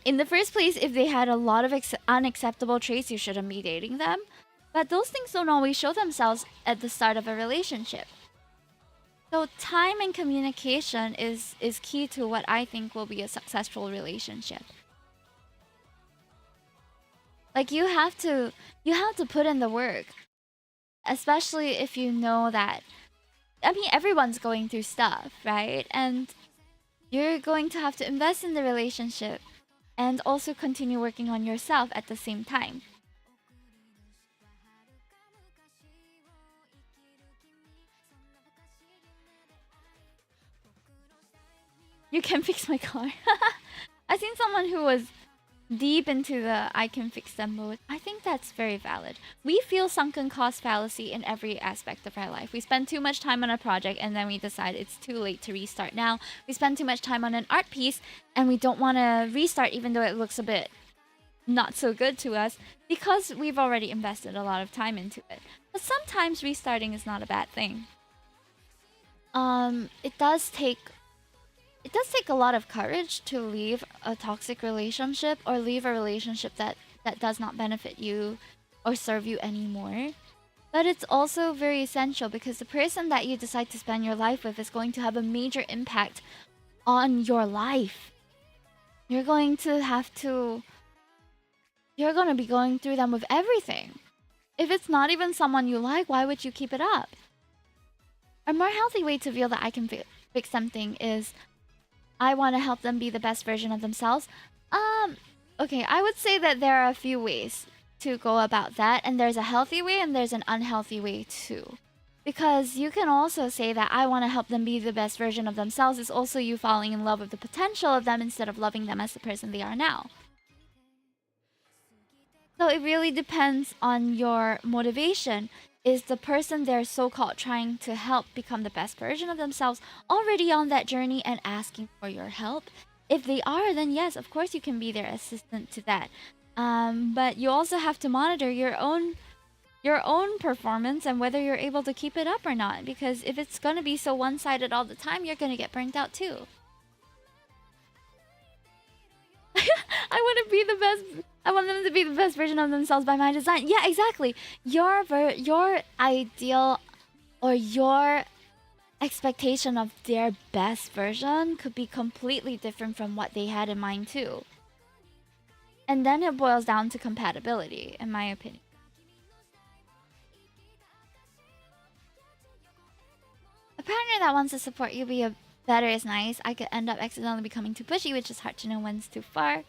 In the first place, if they had a lot of unacceptable traits, you shouldn't be dating them. But those things don't always show themselves at the start of a relationship. So time and communication is key to what I think will be a successful relationship. Like you have to put in the work. Especially if you know that, I mean, everyone's going through stuff, right? And you're going to have to invest in the relationship and also continue working on yourself at the same time. You can fix my car. I've seen someone who was deep into the I can fix them mode. I think that's very valid. We feel sunken cost fallacy in every aspect of our life. We spend too much time on a project and then we decide it's too late to restart now. We spend too much time on an art piece and we don't want to restart even though it looks a bit not so good to us because we've already invested a lot of time into it. But sometimes restarting is not a bad thing. It does take a lot of courage to leave a toxic relationship or leave a relationship that does not benefit you or serve you anymore. But it's also very essential because the person that you decide to spend your life with is going to have a major impact on your life. You're going to be going through them with everything. If it's not even someone you like, why would you keep it up? A more healthy way to feel that I can fix something is I want to help them be the best version of themselves. Okay, I would say that there are a few ways to go about that, and there's a healthy way and there's an unhealthy way too. Because you can also say that I want to help them be the best version of themselves is also you falling in love with the potential of them instead of loving them as the person they are now. So it really depends on your motivation. Is the person they're so-called trying to help become the best version of themselves already on that journey and asking for your help? If they are, then yes, of course you can be their assistant to that. But you also have to monitor your own performance and whether you're able to keep it up or not. Because if it's gonna be so one-sided all the time, you're gonna get burnt out too. I want to be the best. I want them to be the best version of themselves by my design. Yeah, exactly. Your ideal or your expectation of their best version could be completely different from what they had in mind too. And then it boils down to compatibility, in my opinion. A partner that wants to support you be a better is nice. I could end up accidentally becoming too pushy, which is hard to know when's too far.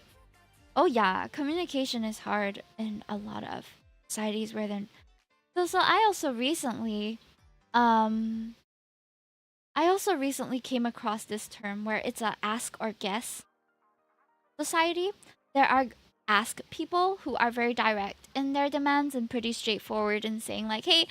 Oh yeah, communication is hard in a lot of societies where then. So I also recently came across this term where it's a ask or guess society. There are ask people who are very direct in their demands and pretty straightforward in saying like, hey,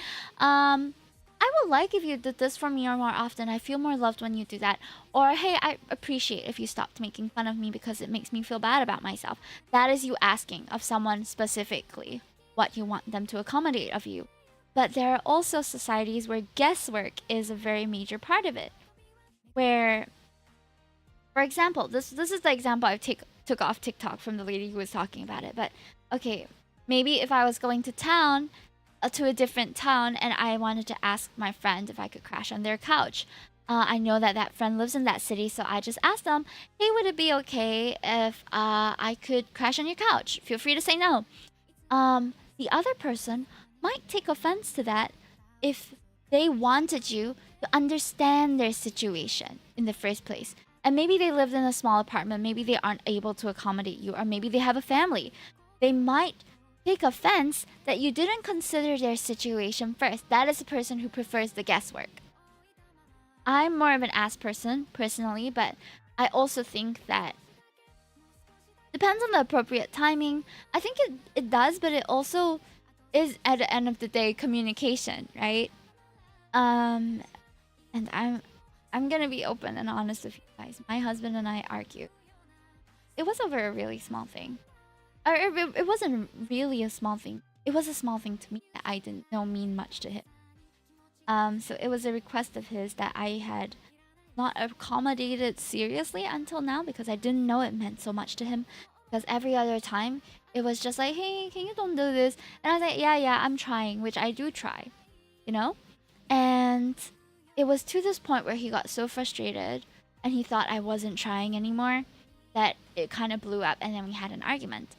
I would like if you did this for me or more often. I feel more loved when you do that. Or, hey, I appreciate if you stopped making fun of me because it makes me feel bad about myself. That is you asking of someone specifically what you want them to accommodate of you. But there are also societies where guesswork is a very major part of it. Where, for example, this is the example I took off TikTok from the lady who was talking about it. But, okay, maybe if I was going to town, to a different town, and I wanted to ask my friend if I could crash on their couch. I know that that friend lives in that city, so I just asked them, "Hey, would it be okay if I could crash on your couch? Feel free to say no." The other person might take offense to that if they wanted you to understand their situation in the first place. And maybe they lived in a small apartment, maybe they aren't able to accommodate you, or maybe they have a family. They might take offense that you didn't consider their situation first. That is a person who prefers the guesswork. I'm more of an ass person, personally, but I also think that depends on the appropriate timing. I think it does, but it also is at the end of the day communication, right? And I'm gonna be open and honest with you guys. My husband and I argued. It was over a really small thing. Or it wasn't really a small thing. It was a small thing to me that I didn't know mean much to him. So it was a request of his that I had not accommodated seriously until now because I didn't know it meant so much to him. Because every other time it was just like, hey, can you don't do this? And I was like, yeah, I'm trying, which I do try, you know? And it was to this point where he got so frustrated and he thought I wasn't trying anymore that it kind of blew up and then we had an argument.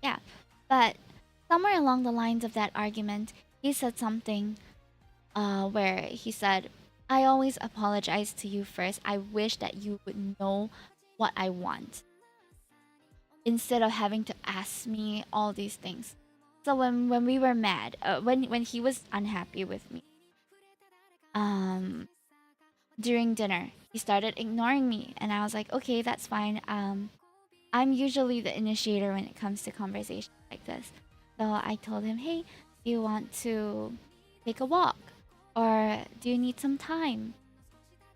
Yeah, but somewhere along the lines of that argument, he said something where he said, I always apologize to you first. I wish that you would know what I want instead of having to ask me all these things. So when we were mad, when he was unhappy with me, during dinner, he started ignoring me, and I was like, okay, that's fine. I'm usually the initiator when it comes to conversations like this. So I told him, hey, do you want to take a walk? Or do you need some time?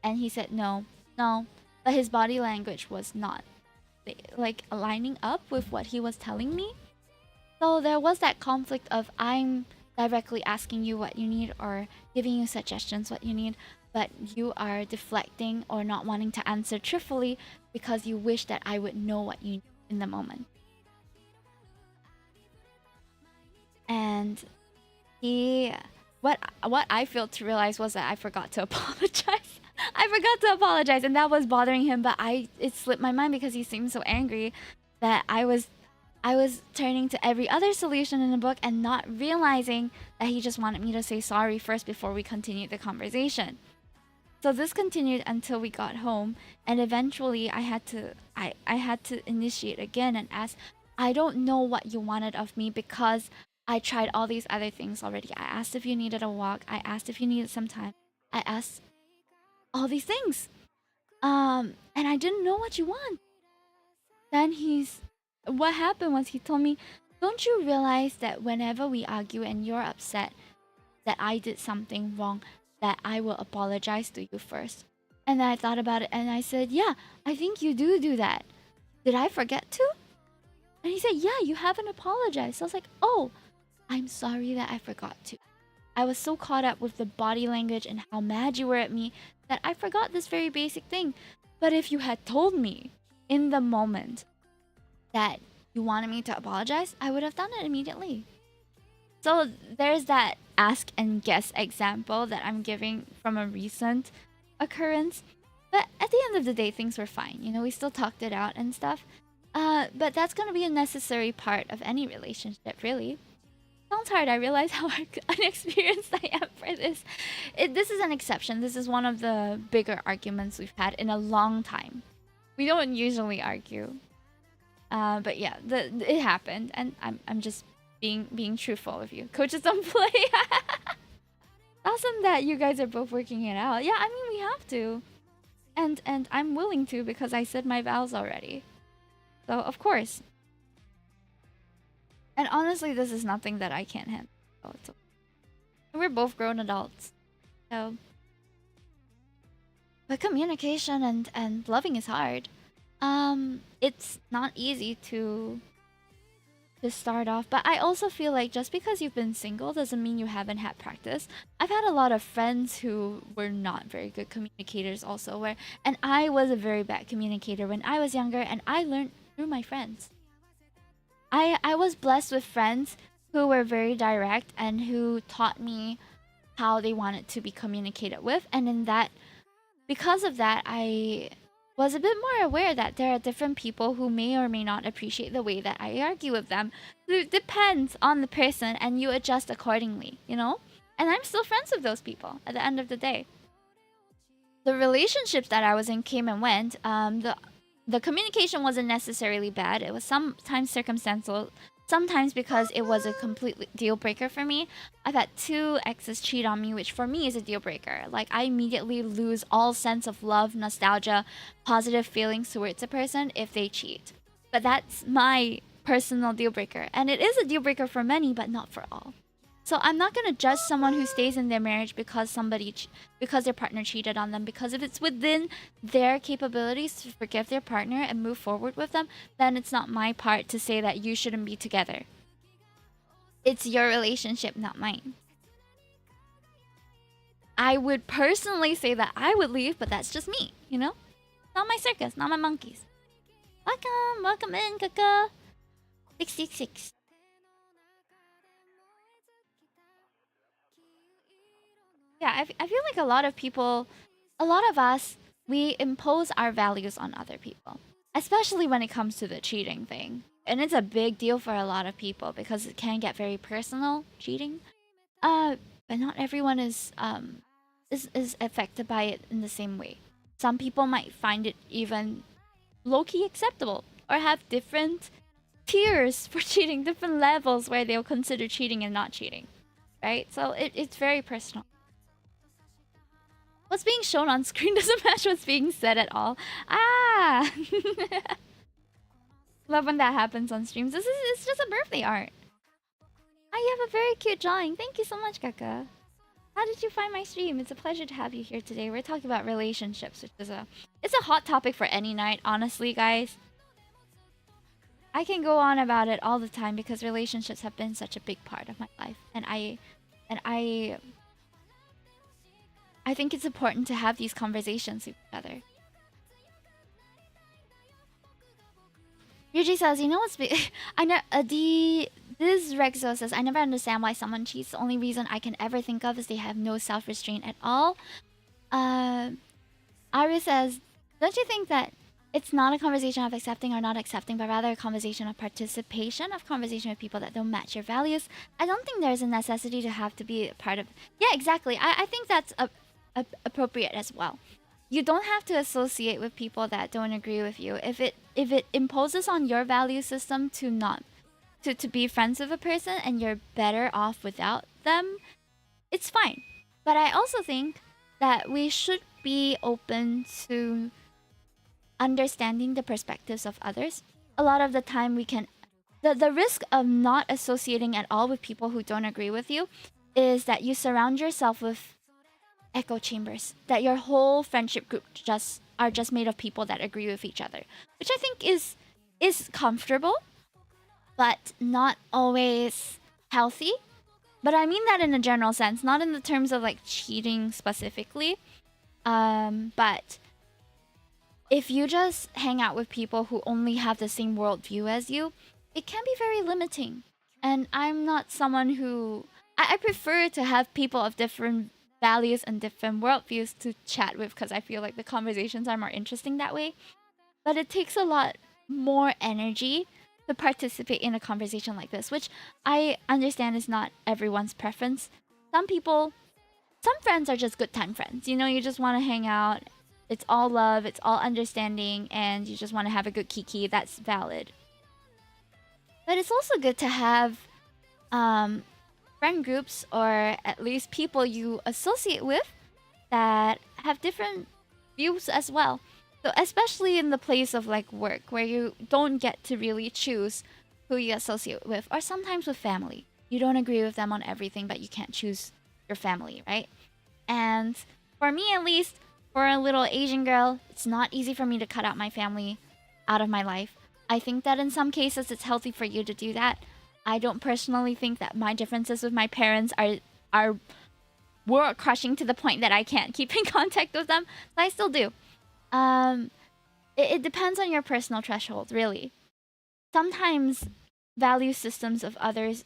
And he said no. But his body language was not like aligning up with what he was telling me. So there was that conflict of I'm directly asking you what you need or giving you suggestions what you need, but you are deflecting or not wanting to answer truthfully because you wish that I would know what you need in the moment. And what I failed to realize was that I forgot to apologize. I forgot to apologize, and that was bothering him. But it slipped my mind because he seemed so angry that I was turning to every other solution in the book and not realizing that he just wanted me to say sorry first before we continued the conversation. So this continued until we got home, and eventually I had to initiate again and ask, I don't know what you wanted of me because I tried all these other things already. I asked if you needed a walk. I asked if you needed some time. I asked all these things. And I didn't know what you want. Then what happened was he told me, don't you realize that whenever we argue and you're upset that I did something wrong, that I will apologize to you first? And then I thought about it and I said, yeah, I think you do that. Did I forget to? And he said, yeah, you haven't apologized. So I was like, oh, I'm sorry that I forgot to. I was so caught up with the body language and how mad you were at me that I forgot this very basic thing. But if you had told me in the moment that you wanted me to apologize, I would have done it immediately. So there's that ask and guess example that I'm giving from a recent occurrence. But at the end of the day, things were fine. You know, we still talked it out and stuff. But that's going to be a necessary part of any relationship, really. Sounds hard. I realize how unexperienced I am for this. This is an exception. This is one of the bigger arguments we've had in a long time. We don't usually argue. But yeah, it happened, and I'm just being truthful with you. Coaches don't play. Awesome that you guys are both working it out. Yeah, I mean we have to, and I'm willing to because I said my vows already. So of course. And honestly, this is nothing that I can't handle. So it's okay. We're both grown adults, so. But communication and loving is hard. It's not easy to start off, but I also feel like just because you've been single doesn't mean you haven't had practice. I've had a lot of friends who were not very good communicators also, and I was a very bad communicator when I was younger, and I learned through my friends. I was blessed with friends who were very direct and who taught me how they wanted to be communicated with. And in that, because of that, I was a bit more aware that there are different people who may or may not appreciate the way that I argue with them. It depends on the person, and you adjust accordingly, you know? And I'm still friends with those people at the end of the day. The relationships that I was in came and went. The communication wasn't necessarily bad. It was sometimes circumstantial, sometimes because it was a complete deal breaker for me. I've had 2 exes cheat on me, which for me is a deal breaker. Like, I immediately lose all sense of love, nostalgia, positive feelings towards a person if they cheat. But that's my personal deal breaker. And it is a deal breaker for many, but not for all. So I'm not gonna judge someone who stays in their marriage because because their partner cheated on them. Because if it's within their capabilities to forgive their partner and move forward with them, then it's not my part to say that you shouldn't be together. It's your relationship, not mine. I would personally say that I would leave, but that's just me, you know? Not my circus, not my monkeys. Welcome in, Kaka. 666. Yeah, I feel like a lot of people, a lot of us, we impose our values on other people, especially when it comes to the cheating thing. And it's a big deal for a lot of people because it can get very personal, cheating. But not everyone is affected by it in the same way. Some people might find it even low-key acceptable or have different tiers for cheating, different levels where they'll consider cheating and not cheating, right? So it's very personal. What's being shown on screen doesn't match what's being said at all. Ah! Love when that happens on streams. It's just a birthday art. Ah, you have a very cute drawing. Thank you so much, Kaka. How did you find my stream? It's a pleasure to have you here today. We're talking about relationships, which is it's a hot topic for any night, honestly, guys. I can go on about it all the time because relationships have been such a big part of my life, and I think it's important to have these conversations with each other. Yuji says, you know what's I know this Rexo says, I never understand why someone cheats. The only reason I can ever think of is they have no self-restraint at all. Ari says, don't you think that it's not a conversation of accepting or not accepting, but rather a conversation of participation, of conversation with people that don't match your values? I don't think there's a necessity to have to be a part of. Yeah, exactly. I think that's appropriate as well. You don't have to associate with people that don't agree with you. If it imposes on your value system to not to be friends with a person and you're better off without them, it's fine. But I also think that we should be open to understanding the perspectives of others. A lot of the time we can the risk of not associating at all with people who don't agree with you is that you surround yourself with echo chambers, that your whole friendship group are just made of people that agree with each other, which I think is comfortable but not always healthy. But I mean that in a general sense, not in the terms of like cheating specifically. But if you just hang out with people who only have the same worldview as you, it can be very limiting. And I'm not someone who I prefer to have people of different values and different worldviews to chat with because I feel like the conversations are more interesting that way. But it takes a lot more energy to participate in a conversation like this, which I understand is not everyone's preference. Some friends are just good time friends. You know, you just want to hang out. It's all love, it's all understanding, and you just want to have a good kiki. That's valid. But it's also good to have friend groups, or at least people you associate with, that have different views as well. So especially in the place of like work, where you don't get to really choose who you associate with, or sometimes with family. You don't agree with them on everything, but you can't choose your family, right? And for me at least, for a little Asian girl, it's not easy for me to cut out my family out of my life. I think that in some cases it's healthy for you to do that. I don't personally think that my differences with my parents are world crushing to the point that I can't keep in contact with them. But I still do. It depends on your personal threshold, really. Sometimes value systems of others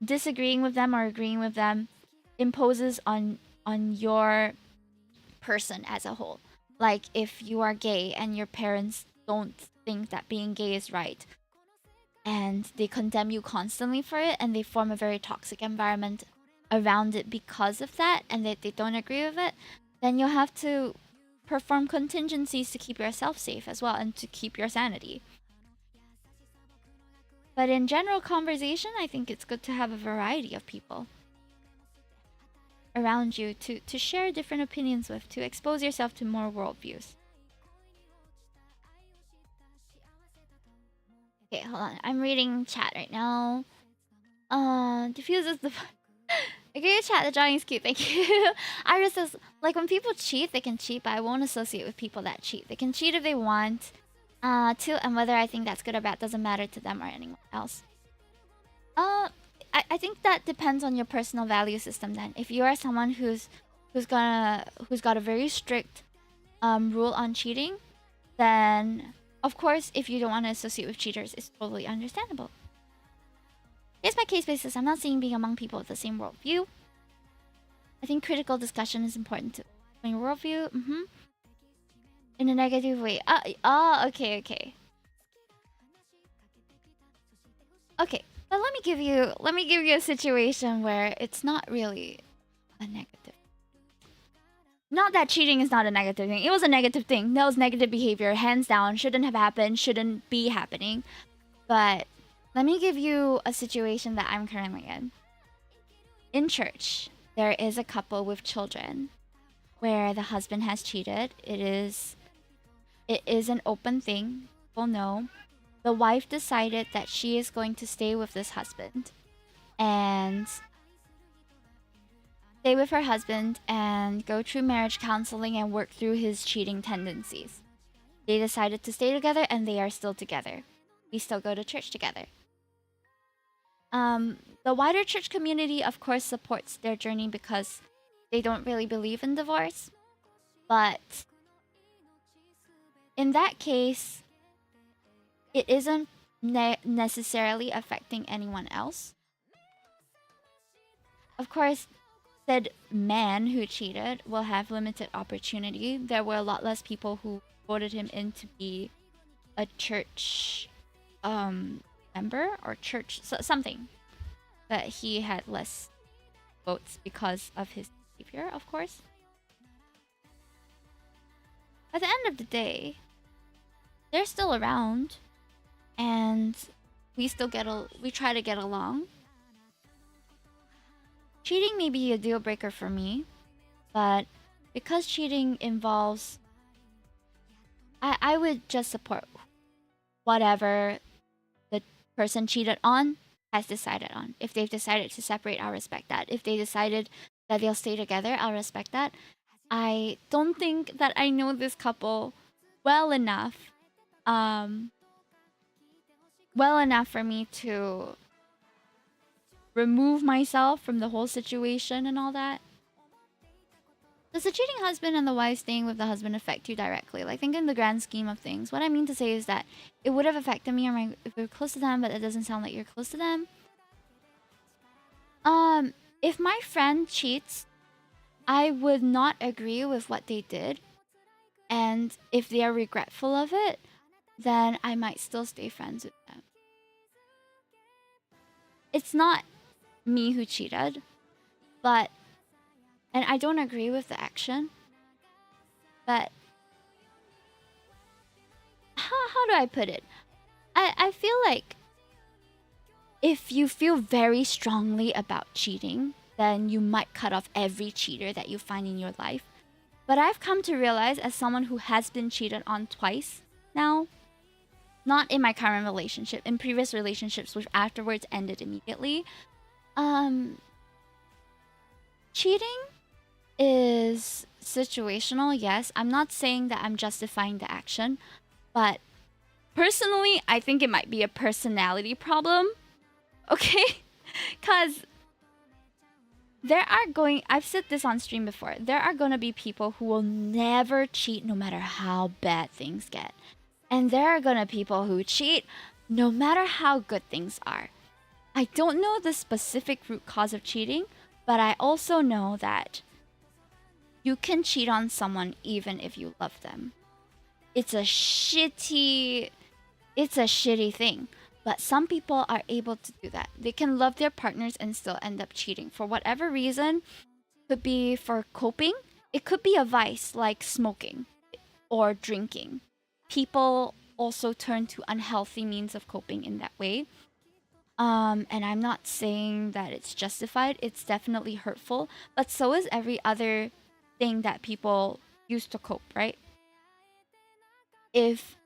disagreeing with them or agreeing with them imposes on your person as a whole. Like if you are gay and your parents don't think that being gay is right and they condemn you constantly for it and they form a very toxic environment around it because of that and that they don't agree with it, then you'll have to perform contingencies to keep yourself safe as well and to keep your sanity. But in general conversation, I think it's good to have a variety of people around you to share different opinions with, to expose yourself to more worldviews. Okay, hold on. I'm reading chat right now. Diffuses the. Okay, chat. The drawing is cute. Thank you. Iris says, like when people cheat, they can cheat, but I won't associate with people that cheat. They can cheat if they want, to, and whether I think that's good or bad doesn't matter to them or anyone else. I think that depends on your personal value system. Then, if you are someone who's got a very strict rule on cheating, then of course, if you don't want to associate with cheaters, it's totally understandable. Here's my case basis. I'm not saying being among people with the same worldview. I think critical discussion is important to your worldview. In a negative way. Okay. Okay, but let me give you a situation where it's not really a negative. Not that cheating is not a negative thing. It was a negative thing. That was negative behavior, hands down. Shouldn't have happened. Shouldn't be happening. But let me give you a situation that I'm currently in. In church, there is a couple with children where the husband has cheated. It is an open thing. People know. The wife decided that she is going to stay with this husband and stay with her husband and go through marriage counseling and work through his cheating tendencies. They decided to stay together and they are still together. We still go to church together. The wider church community, of course, supports their journey because they don't really believe in divorce. But in that case, it isn't necessarily affecting anyone else. Of course, said man who cheated will have limited opportunity. There were a lot less people who voted him in to be a church member or church something. But he had less votes because of his behavior, of course. At the end of the day, they're still around. And we try to get along. Cheating may be a deal breaker for me, but because cheating involves, I would just support whatever the person cheated on has decided on. If they've decided to separate, I'll respect that. If they decided that they'll stay together, I'll respect that. I don't think that I know this couple well enough for me to remove myself from the whole situation and all that. Does the cheating husband and the wife staying with the husband affect you directly? Like, think in the grand scheme of things. What I mean to say is that it would have affected me if we were close to them, but it doesn't sound like you're close to them. If my friend cheats, I would not agree with what they did. And if they are regretful of it, then I might still stay friends with them. It's not me who cheated, and I don't agree with the action, but how do I put it? I feel like if you feel very strongly about cheating, then you might cut off every cheater that you find in your life. But I've come to realize, as someone who has been cheated on twice now, not in my current relationship, in previous relationships which afterwards ended immediately, cheating is situational, yes. I'm not saying that I'm justifying the action, but personally, I think it might be a personality problem. Okay? Because I've said this on stream before, there are going to be people who will never cheat no matter how bad things get. And there are going to be people who cheat no matter how good things are. I don't know the specific root cause of cheating, but I also know that you can cheat on someone even if you love them. It's a shitty thing. But some people are able to do that. They can love their partners and still end up cheating for whatever reason. Could be for coping. It could be a vice like smoking or drinking. People also turn to unhealthy means of coping in that way. And I'm not saying that it's justified. It's definitely hurtful, but so is every other thing that people use to cope, right? If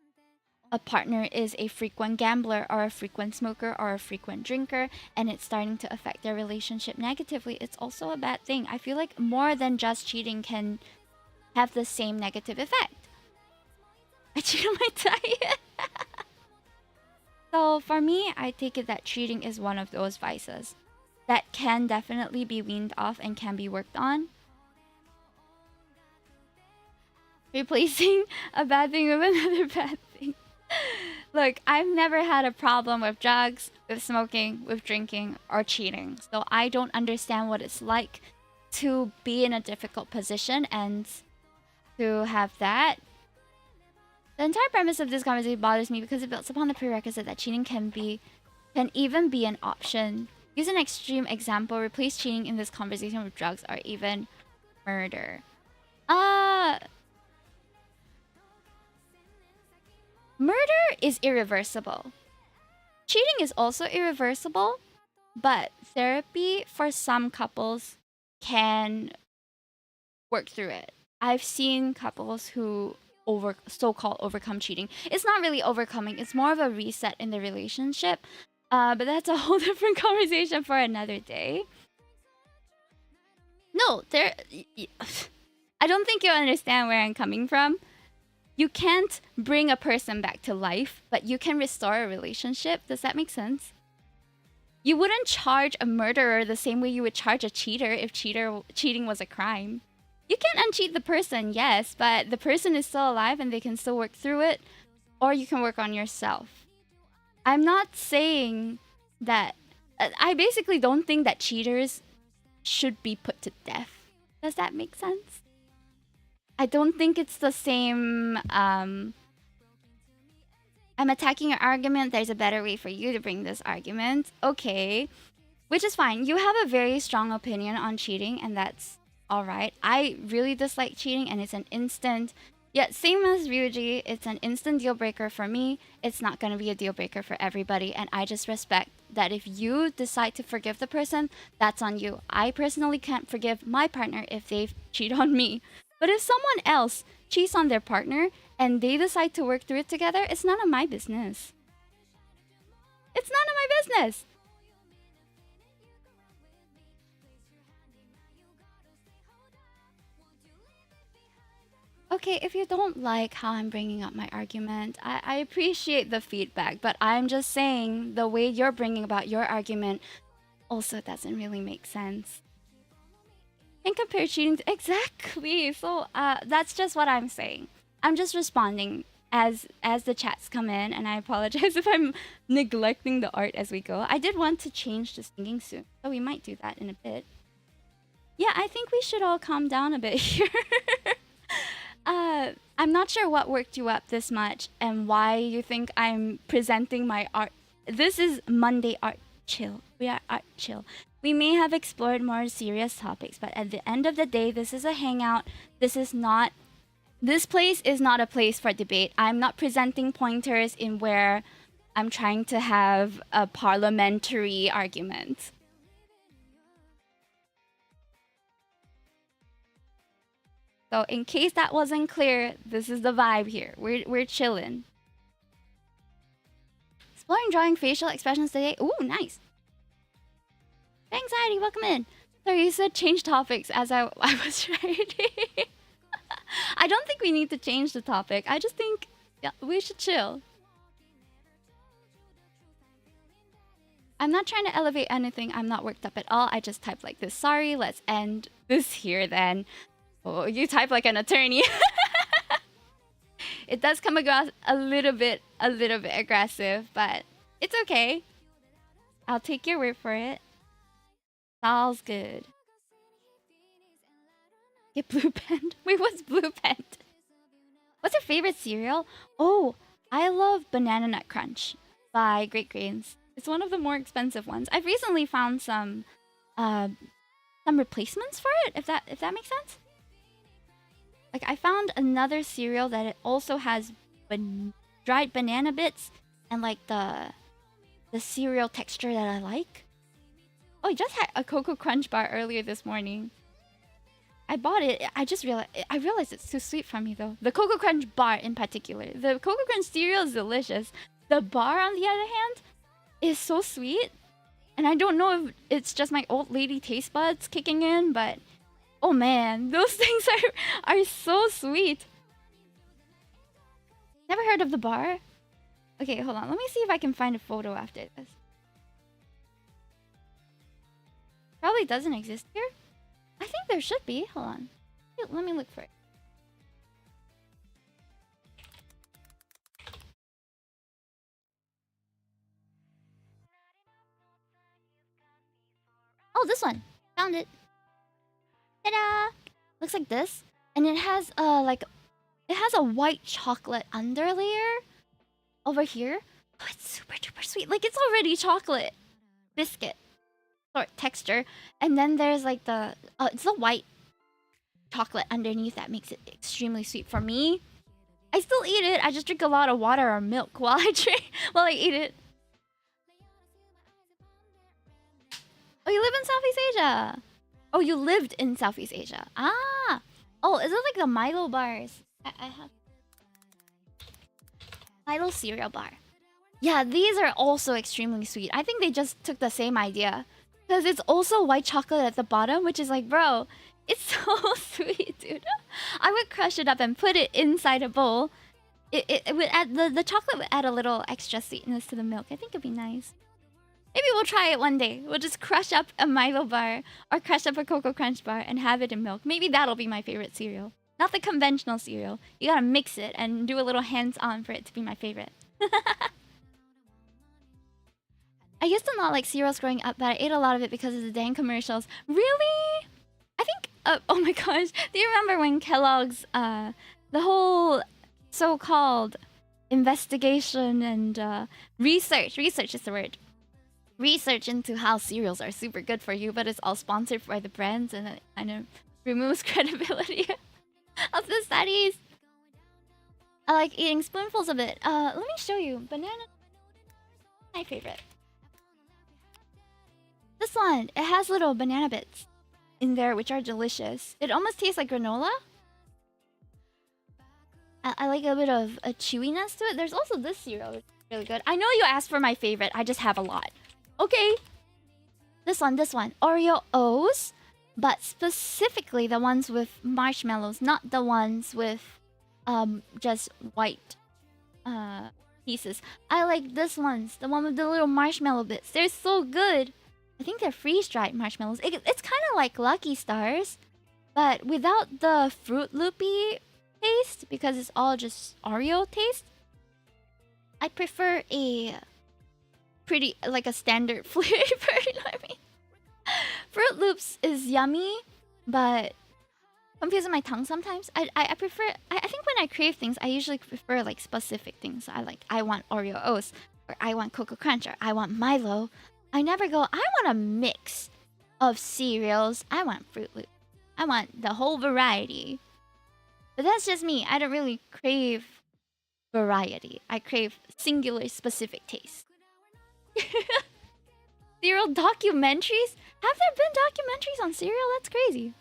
a partner is a frequent gambler or a frequent smoker or a frequent drinker and it's starting to affect their relationship negatively, it's also a bad thing. I feel like more than just cheating can have the same negative effect. I cheat on my diet. So for me, I take it that cheating is one of those vices that can definitely be weaned off and can be worked on. Replacing a bad thing with another bad thing. Look, I've never had a problem with drugs, with smoking, with drinking, or cheating. So I don't understand what it's like to be in a difficult position and to have that. The entire premise of this conversation bothers me because it builds upon the prerequisite that cheating can even be an option. Use an extreme example. Replace cheating in this conversation with drugs or even murder. Murder is irreversible. Cheating is also irreversible, but therapy for some couples can work through it. I've seen couples who so-called overcome cheating. It's not really overcoming, it's more of a reset in the relationship. But that's a whole different conversation for another day. No, I don't think you understand where I'm coming from. You can't bring a person back to life, but you can restore a relationship. Does that make sense? You wouldn't charge a murderer the same way you would charge a cheater if cheating was a crime. You can uncheat the person, yes, but the person is still alive and they can still work through it, or you can work on yourself. I'm not saying that... I basically don't think that cheaters should be put to death. Does that make sense? I don't think it's the same... I'm attacking your argument. There's a better way for you to bring this argument. Okay. Which is fine. You have a very strong opinion on cheating, and that's alright. I really dislike cheating, and it's an instant... Yet, same as Ryuji, it's an instant deal breaker for me. It's not going to be a deal breaker for everybody, and I just respect that if you decide to forgive the person, that's on you. I personally can't forgive my partner if they cheat on me. But if someone else cheats on their partner and they decide to work through it together, it's none of my business. It's none of my business. Okay, if you don't like how I'm bringing up my argument, I appreciate the feedback, but I'm just saying the way you're bringing about your argument also doesn't really make sense. And compare cheating to... Exactly! So, that's just what I'm saying. I'm just responding as the chats come in, and I apologize if I'm neglecting the art as we go. I did want to change the singing soon, so we might do that in a bit. Yeah, I think we should all calm down a bit here. I'm not sure what worked you up this much and why you think I'm presenting my art. This is Monday Art Chill. We are Art Chill. We may have explored more serious topics, but at the end of the day, this is a hangout. This place is not a place for debate. I'm not presenting pointers in where I'm trying to have a parliamentary argument. So in case that wasn't clear, this is the vibe here. We're chilling. Exploring drawing facial expressions today. Ooh, nice. Anxiety, welcome in. Sorry, you said change topics as I was writing. I don't think we need to change the topic. I just think we should chill. I'm not trying to elevate anything. I'm not worked up at all. I just type like this. Sorry, let's end this here then. Oh, you type like an attorney. It does come across a little bit aggressive, but it's okay. I'll take your word for it. Sounds good. Get blue pen. Wait, what's blue pen? What's your favorite cereal? Oh, I love Banana Nut Crunch by Great Grains. It's one of the more expensive ones. I've recently found some replacements for it, if that makes sense. Like I found another cereal that it also has dried banana bits and like the cereal texture that I like. Oh, I just had a Cocoa Crunch bar earlier this morning. I bought it. I realized it's too sweet for me though. The Cocoa Crunch bar in particular. The Cocoa Crunch cereal is delicious. The bar, on the other hand, is so sweet. And I don't know if it's just my old lady taste buds kicking in, but oh man, those things are so sweet. Never heard of the bar? Okay, hold on. Let me see if I can find a photo after this. Probably doesn't exist here. I think there should be. Hold on. Let me look for it. Oh, this one. Found it. Ta-da! Looks like this. And it has a white chocolate underlayer over here. Oh, it's super duper sweet. Like it's already chocolate biscuit sort texture. And then there's like it's the white chocolate underneath that makes it extremely sweet for me. I still eat it. I just drink a lot of water or milk while I eat it. Oh, you live in Southeast Asia. Oh, you lived in Southeast Asia. Ah. Oh, is it like the Milo bars? I have Milo cereal bar. Yeah, these are also extremely sweet. I think they just took the same idea. Because it's also white chocolate at the bottom, which is like, bro, it's so sweet, dude. I would crush it up and put it inside a bowl. It would add, the chocolate would add a little extra sweetness to the milk. I think it'd be nice. Maybe we'll try it one day. We'll just crush up a Milo bar or crush up a Cocoa Crunch bar and have it in milk. Maybe that'll be my favorite cereal. Not the conventional cereal. You gotta mix it and do a little hands-on for it to be my favorite. I used to not like cereals growing up, but I ate a lot of it because of the dang commercials. Really? I think, oh my gosh. Do you remember when Kellogg's, the whole so-called investigation and research is the word. Research into how cereals are super good for you, but it's all sponsored by the brands and it kind of removes credibility of the studies. I like eating spoonfuls of it. Let me show you. Banana. My favorite. This one. It has little banana bits in there, which are delicious. It almost tastes like granola. I like a bit of a chewiness to it. There's also this cereal, which is really good. I know you asked for my favorite. I just have a lot. Okay. This one. Oreo O's. But specifically the ones with marshmallows, not the ones with just white pieces. I like this ones, the one with the little marshmallow bits. They're so good. I think they're freeze-dried marshmallows. It's kind of like Lucky Stars, but without the Fruit Loopy taste because it's all just Oreo taste. I prefer a pretty, like a standard flavor, you know what I mean? Fruit Loops is yummy, but confusing my tongue sometimes. I prefer, I think when I crave things, I usually prefer like specific things. I want Oreo O's, or I want Cocoa Crunch, or I want Milo. I never go, I want a mix of cereals. I want Fruit Loops. I want the whole variety. But that's just me. I don't really crave variety. I crave singular specific taste. Cereal documentaries? Have there been documentaries on cereal? That's crazy.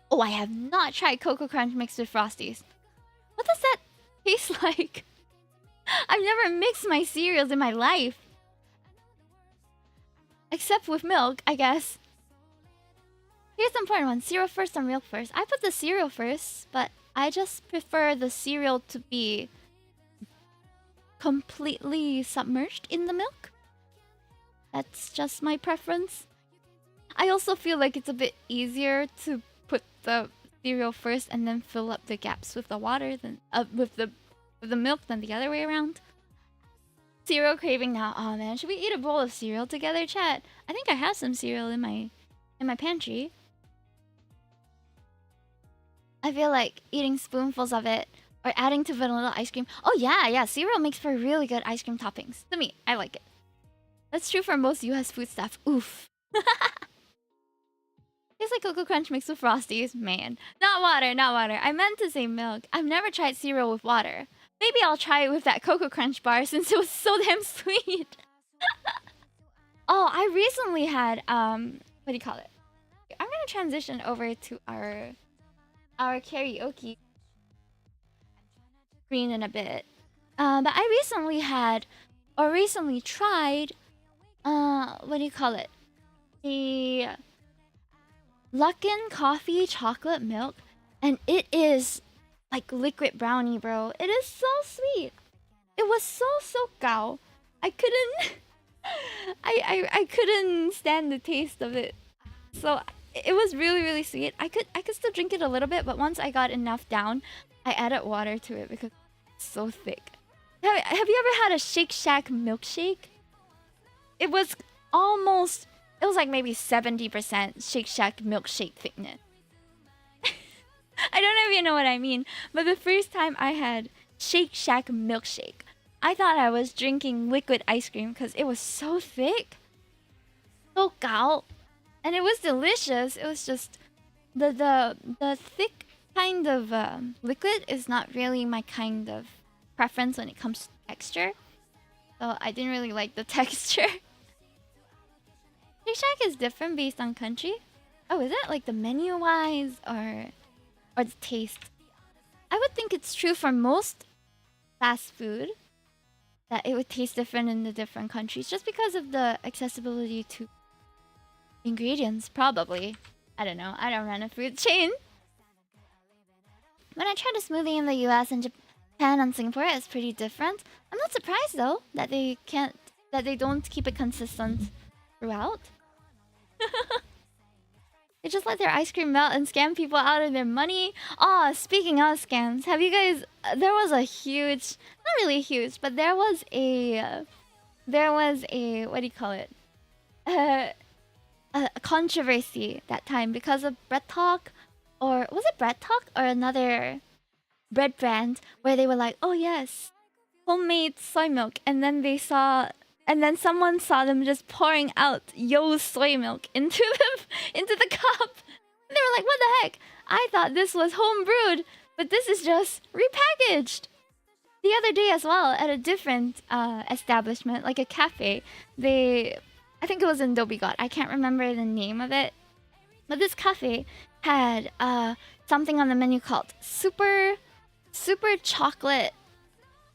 Oh, I have not tried Cocoa Crunch mixed with Frosties. What does that taste like? I've never mixed my cereals in my life. Except with milk, I guess. Here's the important one. Cereal first or milk first? I put the cereal first, but I just prefer the cereal to be completely submerged in the milk. That's just my preference. I also feel like it's a bit easier to put the cereal first and then fill up the gaps with the water than with the milk than the other way around. Cereal craving now. Oh man, should we eat a bowl of cereal together, chat? I think I have some cereal in my pantry. I feel like eating spoonfuls of it or adding to vanilla ice cream. Oh yeah, cereal makes for really good ice cream toppings. To me, I like it. That's true for most US food stuff. Oof. Tastes like Cocoa Crunch mixed with Frosties. Man. Not water, not water. I meant to say milk. I've never tried cereal with water. Maybe I'll try it with that Cocoa Crunch bar since it was so damn sweet. Oh, I recently had what do you call it? I'm gonna transition over to our karaoke screen in a bit. But I recently tried what do you call it? The Luckin Coffee Chocolate Milk, and it is like liquid brownie, bro. It is so sweet. It was so gao. I couldn't I couldn't stand the taste of it. So it was really sweet. I could still drink it a little bit, but once I got enough down, I added water to it because it's so thick. Have you ever had a Shake Shack milkshake? It was like maybe 70% Shake Shack milkshake thickness. I don't know if you know what I mean, but the first time I had Shake Shack milkshake, I thought I was drinking liquid ice cream because it was so thick. So gao. And it was delicious. It was just the thick kind of liquid is not really my kind of preference when it comes to texture. So I didn't really like the texture. Shake Shack is different based on country. Oh, is it like the menu wise or the taste? I would think it's true for most fast food that it would taste different in the different countries just because of the accessibility to ingredients, probably. I don't know. I don't run a food chain. When I tried a smoothie in the US and Japan and Singapore, it's pretty different. I'm not surprised though that they don't keep it consistent throughout. They just let their ice cream melt and scam people out of their money. Oh, speaking of scams, have you guys? There was a huge, not really huge, but there was a what do you call it? A controversy that time because of Bread Talk, or was it Bread Talk or another bread brand where they were like, oh yes, homemade soy milk, and then someone saw them just pouring out Yo's soy milk into the cup. And they were like, what the heck? I thought this was home brewed, but this is just repackaged. The other day as well, at a different establishment, like a cafe, I think it was in Dobigot. I can't remember the name of it. But this cafe had something on the menu called super chocolate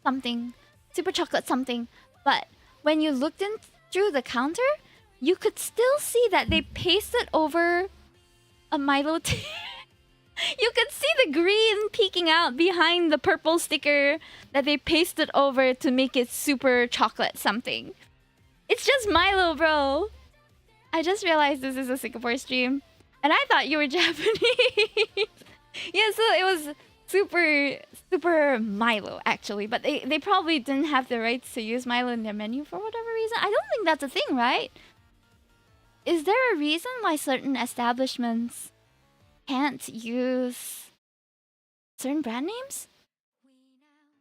something. Super chocolate something. But when you looked in through the counter, you could still see that they pasted over a Milo tea. You could see the green peeking out behind the purple sticker that they pasted over to make it super chocolate something. It's just Milo, bro. I just realized this is a Singapore stream, and I thought you were Japanese. Yeah, so it was super Milo actually, but they probably didn't have the rights to use Milo in their menu for whatever reason. I don't think that's a thing, right? Is there a reason why certain establishments can't use certain brand names?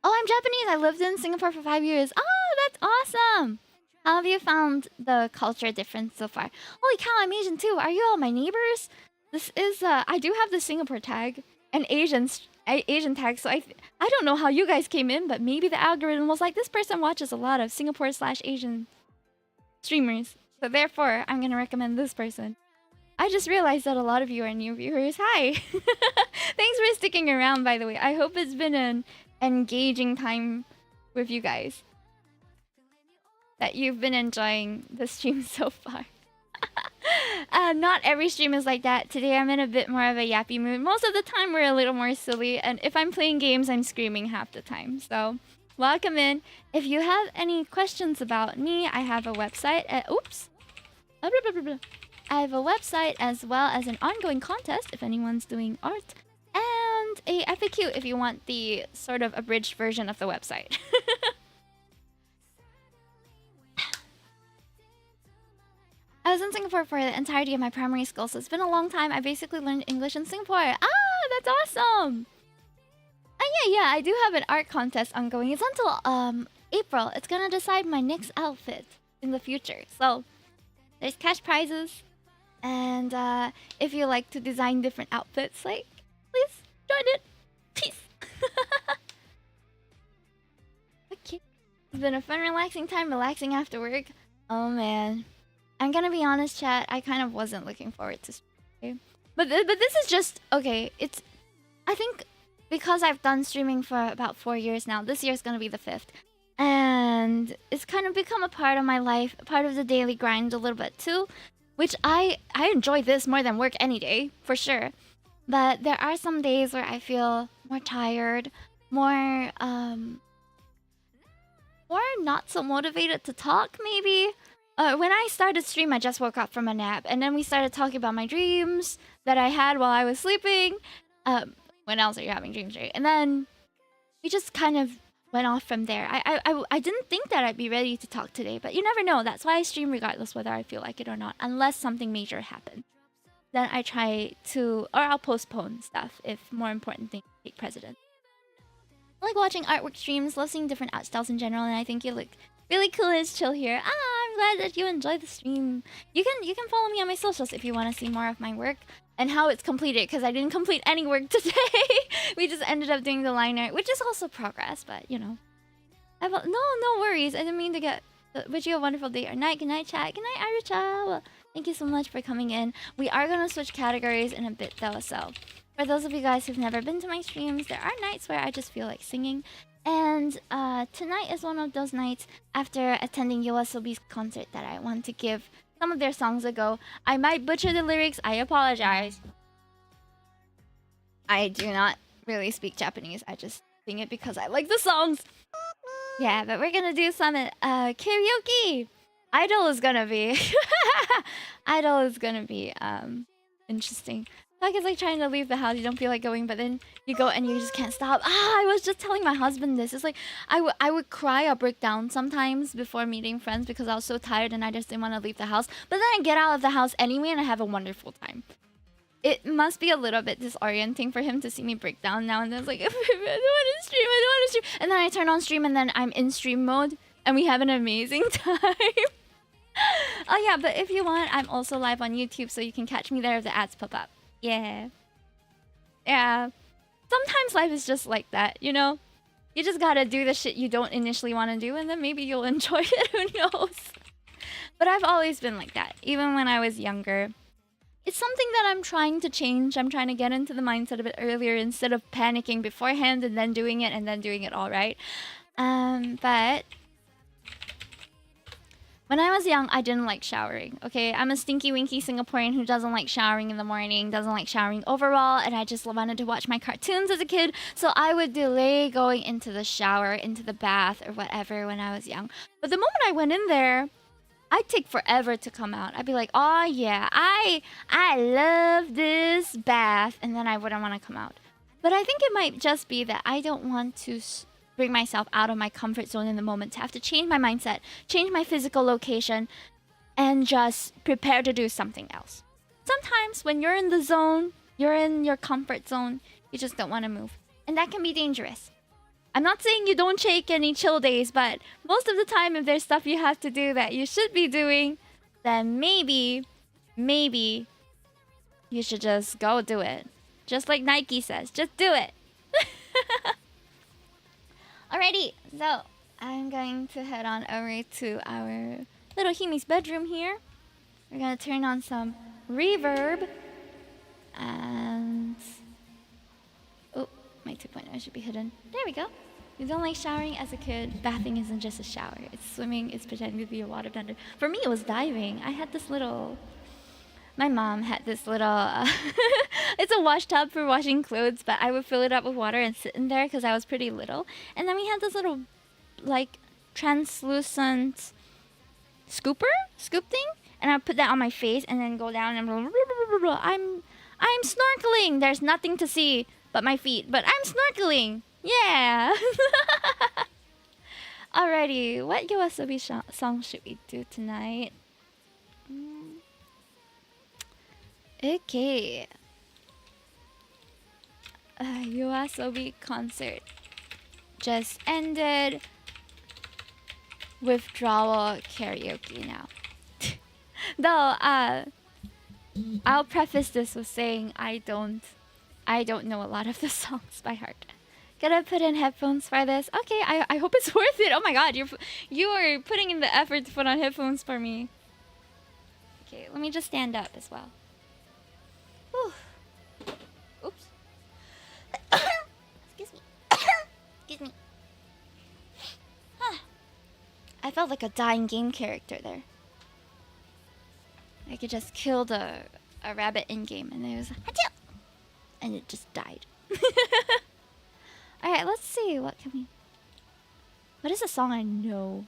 Oh, I'm Japanese. I lived in Singapore for 5 years. Oh, that's awesome. How have you found the culture difference so far? Holy cow, I'm Asian too. Are you all my neighbors? This is I do have the Singapore tag and Asian tag, so I don't know how you guys came in, but maybe the algorithm was like, this person watches a lot of Singapore/Asian streamers, so therefore I'm gonna recommend this person. I just realized that a lot of you are new viewers. Hi. Thanks for sticking around, by the way. I hope it's been an engaging time with you guys, that you've been enjoying the stream so far. Not every stream is like that. Today I'm in a bit more of a yappy mood. Most of the time we're a little more silly, and if I'm playing games, I'm screaming half the time. So, welcome in. If you have any questions about me, I have a website at... Oops! Blah, blah, blah, blah. I have a website as well as an ongoing contest if anyone's doing art, and a FAQ if you want the sort of abridged version of the website. I was in Singapore for the entirety of my primary school, so it's been a long time. I basically learned English in Singapore. Ah, that's awesome! Yeah, I do have an art contest ongoing. It's until April. It's gonna decide my next outfit in the future. So there's cash prizes, and if you like to design different outfits, like, please join it. Peace. Okay. It's been a fun, relaxing time, relaxing after work. Oh man, I'm gonna be honest, chat. I kind of wasn't looking forward to streaming, but this is just okay. I think because I've done streaming for about 4 years now. This year's gonna be the 5th, and it's kind of become a part of my life, a part of the daily grind a little bit too, which I enjoy this more than work any day for sure. But there are some days where I feel more tired, more not so motivated to talk maybe. When I started stream, I just woke up from a nap, and then we started talking about my dreams that I had while I was sleeping. When else are you having dreams, right? And then we just kind of went off from there. I didn't think that I'd be ready to talk today, but you never know. That's why I stream regardless whether I feel like it or not, unless something major happens. Then I try to, or I'll postpone stuff if more important things take precedence. I like watching artwork streams, love seeing different art styles in general, and I think you look really cool and chill here. I'm glad that you enjoyed the stream. You can follow me on my socials if you want to see more of my work and how it's completed, because I didn't complete any work today. We just ended up doing the line art, which is also progress, but you know. No worries. I didn't mean to get. Wish you a wonderful day or night. Good night, chat. Good night, Aricha. Well, thank you so much for coming in. We are gonna switch categories in a bit though, so for those of you guys who've never been to my streams, there are nights where I just feel like singing. And tonight is one of those nights after attending YOASOBI's concert that I want to give some of their songs a go. I might butcher the lyrics, I apologize. I do not really speak Japanese, I just sing it because I like the songs. Yeah, but we're gonna do some karaoke. Idol is gonna be interesting. Like it's like trying to leave the house, you don't feel like going, but then you go and you just can't stop. I was just telling my husband this. It's like I would cry or break down sometimes before meeting friends because I was so tired and I just didn't want to leave the house. But then I get out of the house anyway and I have a wonderful time. It must be a little bit disorienting for him to see me break down now and then. It's like, I don't want to stream. And then I turn on stream and then I'm in stream mode and we have an amazing time. Oh yeah, but if you want, I'm also live on YouTube so you can catch me there if the ads pop up. Yeah. Sometimes life is just like that, you know? You just gotta do the shit you don't initially want to do and then maybe you'll enjoy it, who knows? But I've always been like that, even when I was younger. It's something that I'm trying to change. I'm trying to get into the mindset a bit earlier instead of panicking beforehand and then doing it all right. But when I was young, I didn't like showering, okay? I'm a stinky winky Singaporean who doesn't like showering in the morning, doesn't like showering overall, and I just wanted to watch my cartoons as a kid, so I would delay going into the shower, into the bath, or whatever when I was young. But the moment I went in there, I'd take forever to come out. I'd be like, oh yeah, I love this bath, and then I wouldn't want to come out. But I think it might just be that I don't want to bring myself out of my comfort zone in the moment, to have to change my mindset, change my physical location, and just prepare to do something else. Sometimes when you're in the zone, you're in your comfort zone, you just don't want to move. And that can be dangerous. I'm not saying you don't take any chill days, but most of the time if there's stuff you have to do that you should be doing, then maybe you should just go do it. Just like Nike says, just do it. Alrighty, so I'm going to head on over to our little Himi's bedroom here. We're gonna turn on some reverb. And oh, my 2.0 should be hidden. There we go. You don't like showering as a kid. Bathing isn't just a shower. It's swimming, it's pretending to be a water bender. For me, it was diving. I had this little... My mom had this little... it's a wash tub for washing clothes, but I would fill it up with water and sit in there because I was pretty little. And then we had this little, like, translucent scoop thing. And I put that on my face and then go down and... I'm snorkeling! There's nothing to see but my feet. But I'm snorkeling! Yeah! Alrighty, what YOASOBI song should we do tonight? Okay. YOASOBI concert just ended. Withdrawal karaoke now. Though I'll preface this with saying I don't know a lot of the songs by heart. Gotta put in headphones for this. Okay, I hope it's worth it. Oh my god, you are putting in the effort to put on headphones for me. Okay, let me just stand up as well. Whew. Oops. Excuse me. Excuse me. I felt like a dying game character there. I could just kill a rabbit in game and it was Achoo! And it just died. Alright, let's see. What is a song I know?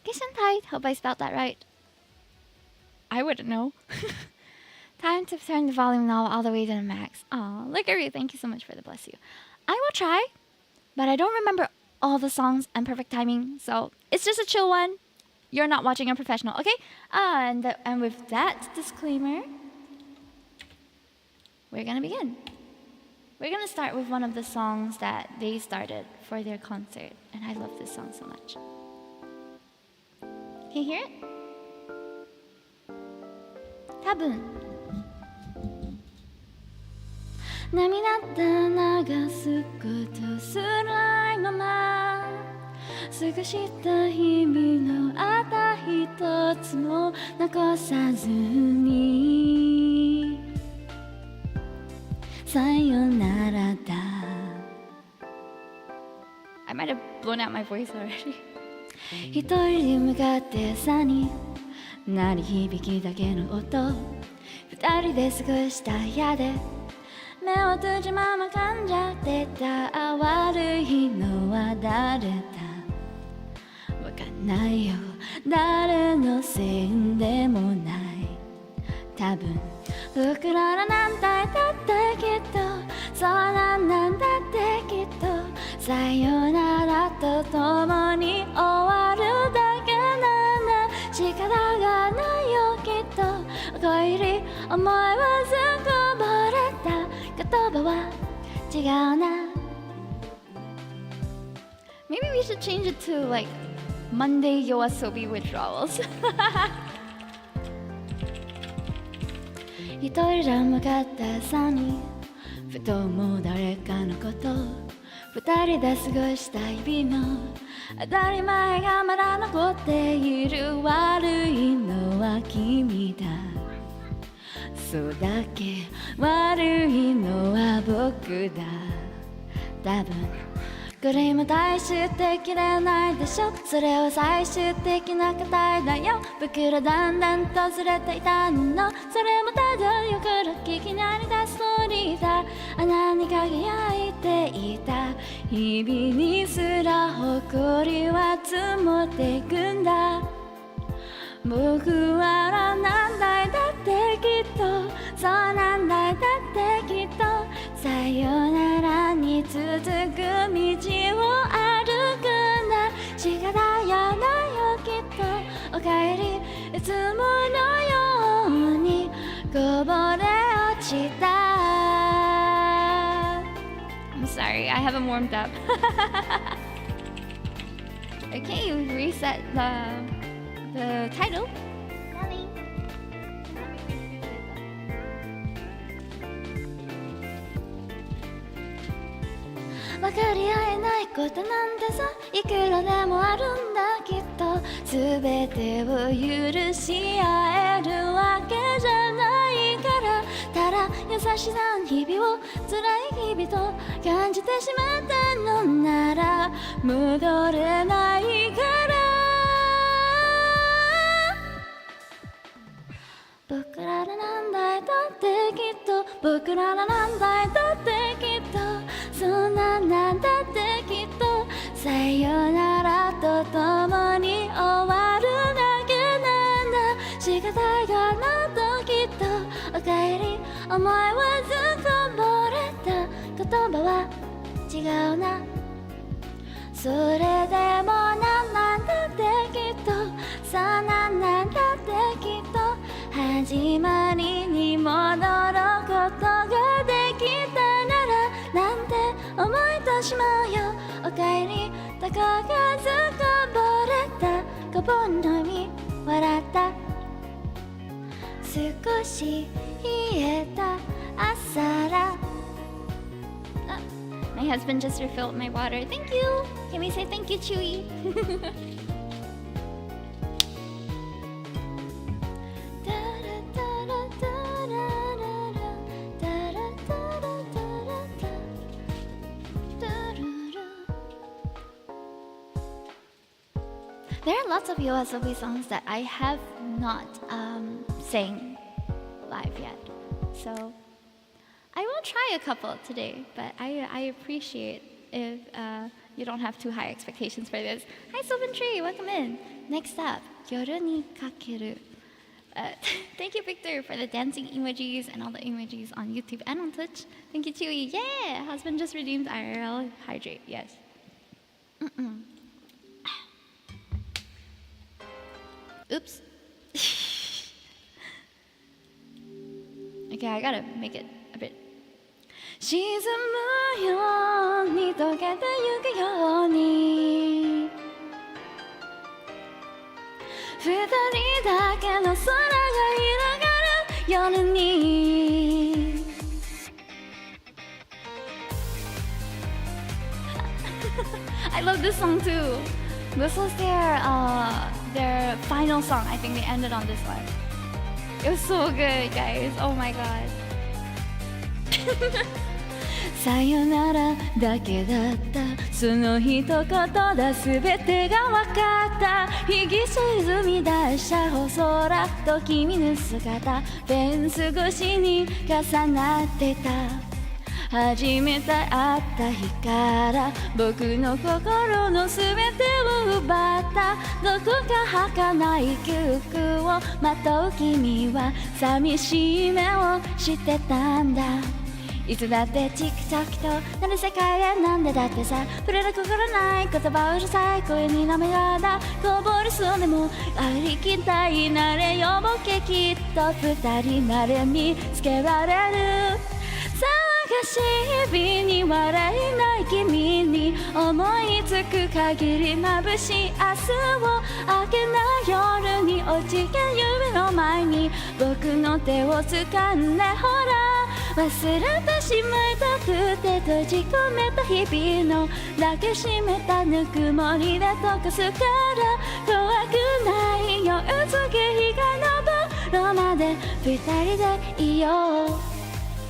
Gesundheit. Hope I spelled that right. I wouldn't know. Time to turn the volume knob all the way to the max. Aw, Lickery, thank you so much for the bless you. I will try, but I don't remember all the songs and perfect timing, so it's just a chill one. You're not watching a professional, okay? And with that disclaimer, we're gonna begin. We're gonna start with one of the songs that they started for their concert, and I love this song so much. Can you hear it? Tabun. 涙流すことすらいまま過ごした日々のあた一つも残さずにさよならだ I might have blown out my voice already 一人で向かって朝に鳴り響きだけの音二人で過ごした部屋で目を閉じまま噛んじゃってた悪いのは誰だわかんないよ誰のせいでもない多分僕らなんてだってきっとそうなんだってきっとさよならと共に終わるだけなんだ仕方がないよきっとお帰り思いはずこぼれた言葉は違うな Maybe we should change it to like Monday YOASOBI withdrawals 一人で向かった朝にふと思う誰かのこと二人で過ごした日々の当たり前がまだ残っている悪いのは君だそうだけ悪いのは僕だ多分これも最終的ではないでしょそれは最終的な答えだよ僕らだんだんとずれていたのそれもただよくろき気になりだすストーリーだ穴に輝いていた日々にすら誇りは積もっていくんだ僕はなんだいだってきっとそうなんだいだってきっとさよならに続く道を歩くんだ仕方やないよきっとおかえりいつものようにこぼれ落ちた I'm sorry, I haven't warmed up Okay, we reset the title. Nelly. 分かり合えないことなんてさいくらでもあるんだきっと全てを許し合えるわけじゃないからただ優しさの日々を辛い日々と感じてしまったのなら戻れないから僕らなんだいだってきっと僕らなんだいだってきっとそんなんだってきっとさよならと共に終わるだけなんだ仕方がないときっとおかえり思いはずこぼれた言葉は違うなそれでもなんだってきっとなならできっと始まりに戻ることができたならなんて思い出しまうよ。おかえりとかがずこぼれたこぼんのみ笑った少し冷えた朝ら。My husband just refilled my water. Thank you. Can we say thank you, Chewy? There are lots of YOASOBI songs that I have not sang live yet, so I will try a couple today, but I appreciate if you don't have too high expectations for this. Hi, Sylvan Tree, welcome in. Next up, Yoru ni kakeru. Thank you, Victor, for the dancing emojis and all the emojis on YouTube and on Twitch. Thank you, Chewy. Yeah, husband just redeemed IRL hydrate. Yes. Oops. Okay, I gotta make it a bit. 沈むように溶けてゆくように二人だけの空が広がる夜にI love this song too. This was their final song. I think they ended on this one. It was so good, guys. Oh my god. さよならだけだったその一言だ全てが分かった引き沈み出した星空と君の姿フェンス越しに重なってた初めて会った日から僕の心の全てを奪ったどこか儚い記憶をまとう君は寂しい目をしてたんだいつだってチクチクとなる世界でなんでだってさ触れる心ない言葉うるさい声に涙だこぼれそうでもありきたいなれよボケきっと二人なれ見つけられる探し日に笑えない君に思いつく限り眩しい明日を明けない夜に落ちけ夢の前に僕の手を掴んでほら忘れてしまいたくて閉じ込めた日々の抱きしめたぬくもりで溶かすから怖くないよ次日が昇るまで二人でいよう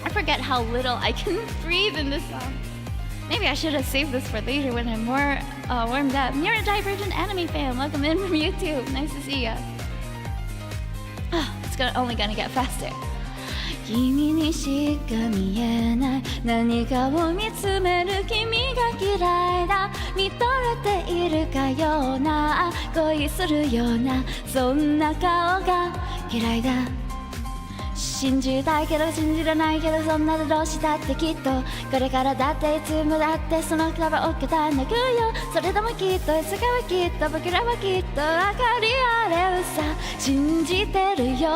I forget how little I can breathe in this song. Maybe I should have saved this for later when I'm more warmed up. You're a Divergent anime fan. Welcome in from YouTube. Nice to see ya. It's only gonna get faster. 君にしか見えない何かを見つめる君が嫌いだ見とれているかような恋するようなそんな顔が嫌いだ信じたいけど信じらないけどそんなどうしたってきっとこれからだっていつもだってその言葉を受けた泣くよそれでもきっといつかはきっと僕らはきっと分かり合えるさ信じてるよ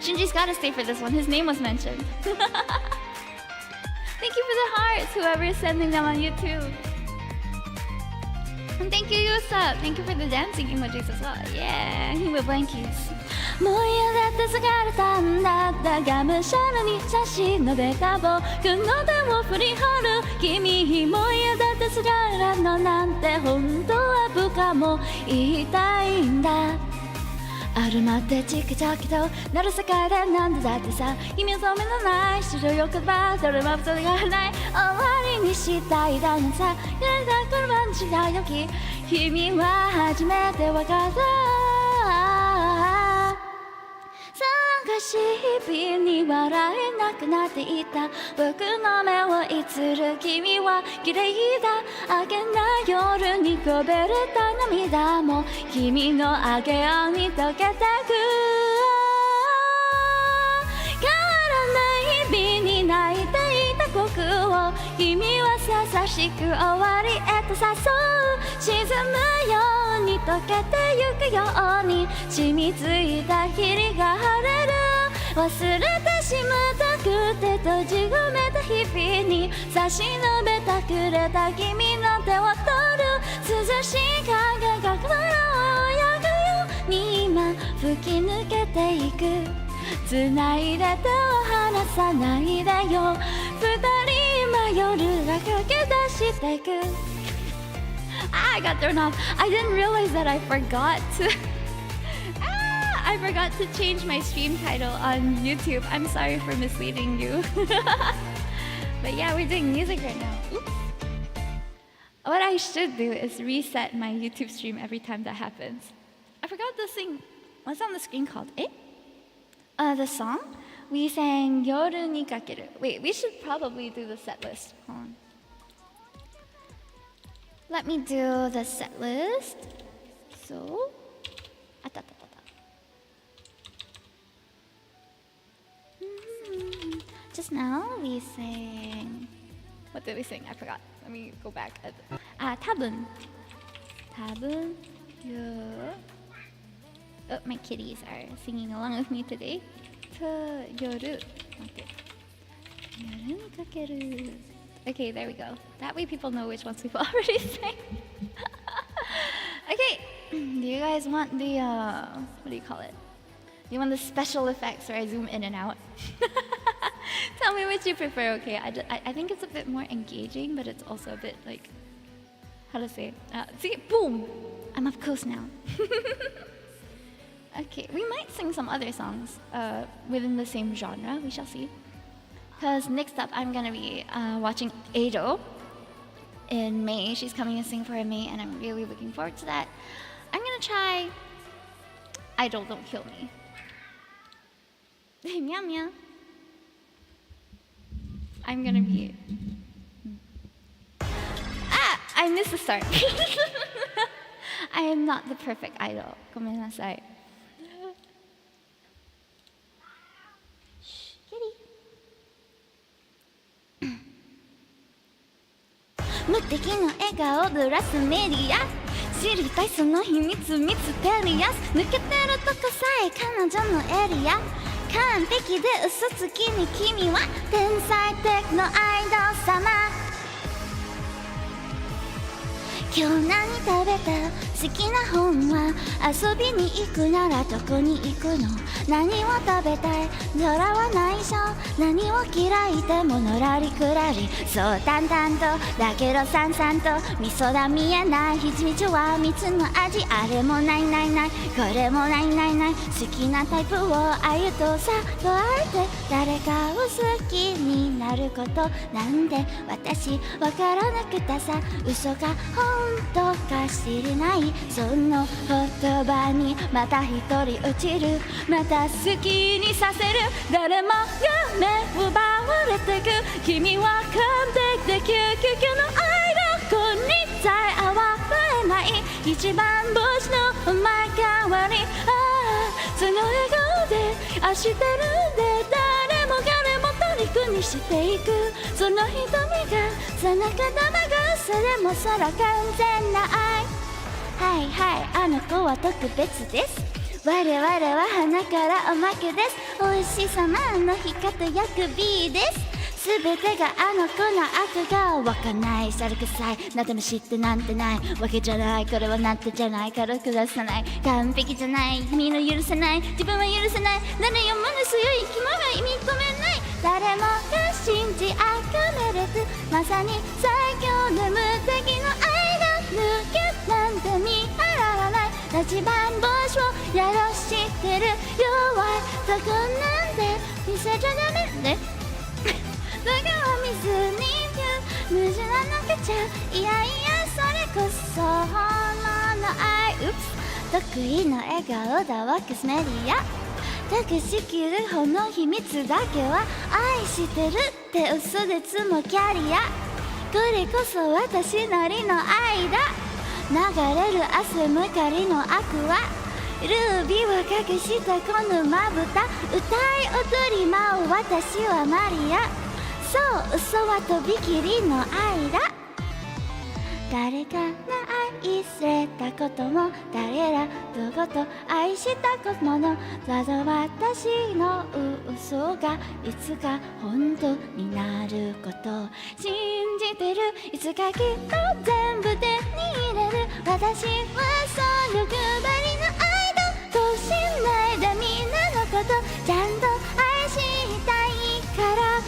Shinji's gotta stay for this one. His name was mentioned. Thank you for the hearts, whoever is sending them on YouTube. And thank you, Yusa. Thank you for the dancing emojis as well. Yeah, he with blankies. もう嫌だって疲れたんだだがむしゃらに差し伸べた僕の手を振り掘る君もう嫌だって疲れるのなんて本当は部下も言いたいんだあるまってチクチクとなる世界でなんでだってさ君は染めのない白い言葉どれもそれがない終わりにしたいだなんさやりたい車にしたい時君は初めて分かった探し日々に笑えなくなっていた僕の目をいつる君は綺麗だ明けない夜にこぼれた涙も君の明けをに溶けてく変わらない日々に泣いていた僕を君は優しく終わりへと誘う沈むように溶けてゆくように染みついた霧が晴れる忘れてしまったくて閉じ込めた日々に差し伸べたくれた君の手を取る涼しい影が空を泳ぐように今吹き抜けていく繋いで手を離さないでよ二人今夜が駆け出していくI got thrown off. I didn't realize that I forgot to change my stream title on YouTube. I'm sorry for misleading you. But yeah, we're doing music right now. Oops. What I should do is reset my YouTube stream every time that happens. I forgot this thing. What's on the screen called? The song? We sang Yoru ni kakeru. Wait, we should probably do the set list. Hold on. Let me do the set list. So, just now we sang. What did we sing? I forgot. Let me go back. Tabun. Oh, my kitties are singing along with me today. Yoru. Okay. Yoru ni kakeru. Okay, there we go. That way people know which ones we've already sang. Okay, do you guys want the, what do you call it? Do you want the special effects where I zoom in and out? Tell me which you prefer, okay? I think it's a bit more engaging, but it's also a bit like, how to say? See, boom! I'm up close now. Okay, we might sing some other songs within the same genre, we shall see. Because next up, I'm gonna be watching Ado in May. She's coming to sing for May, and I'm really looking forward to that. I'm gonna try Idol Don't Kill Me. Hey, meow meow. I'm gonna be... I missed the start. I am not the perfect idol. ごめんなさい。無敵の笑顔ぶらすメディア知りたいその秘密ミステリアス抜けてるとこさえ彼女のエリア完璧で嘘つきに君は天才的のアイドル様今日何食べた好きな本は遊びに行くならどこに行くの何を食べたい空は内緒何を嫌いでものらりくらりそう淡々とだけどさんさんと味噌が見えないひじみちは蜜の味あれもないないないこれもないないない好きなタイプをあゆとさとあえて誰かを好きになることなんで私わからなくてさ嘘が本当か知りないその言葉にまた一人落ちるまた好きにさせる誰もが目奪われてく君は完璧で究極の愛どこにさえ合われない一番星のお前代わりその笑顔で愛してるんで誰も彼も虜にしていくその瞳が背中玉がそれもそら完全な愛はいはいあの子は特別です我々は花からおまけです美味しさまの光と薬美です全てがあの子の悪がわかんないさるくさいなでも知ってなんてないわけじゃないこれはなんてじゃないから下さない完璧じゃない君の許せない自分は許せない誰よもの強い生き物は認めない誰もが信じあがめれずまさに最強の無敵の愛が抜けなんて見払わない立番星をやろしてる弱いとこなんで見せちゃダメねだから見ずに無事なのけちゃいやいやそれこそ本物の愛得意の笑顔だわキスメディア隠しきるほの秘密だけは愛してるって嘘でつもキャリアこれこそ私なりの愛だ流れる汗むかりのアクアルービーを隠したこのまぶた歌い踊り舞う私はマリアそう嘘はとびきりの愛だ。誰かが愛されたことも誰らのこと愛したものただ私の嘘がいつか本当になること信じてる。いつかきっと全部手に入れる。私はそのくばりの愛だとしないでみんなのことちゃんと愛したいから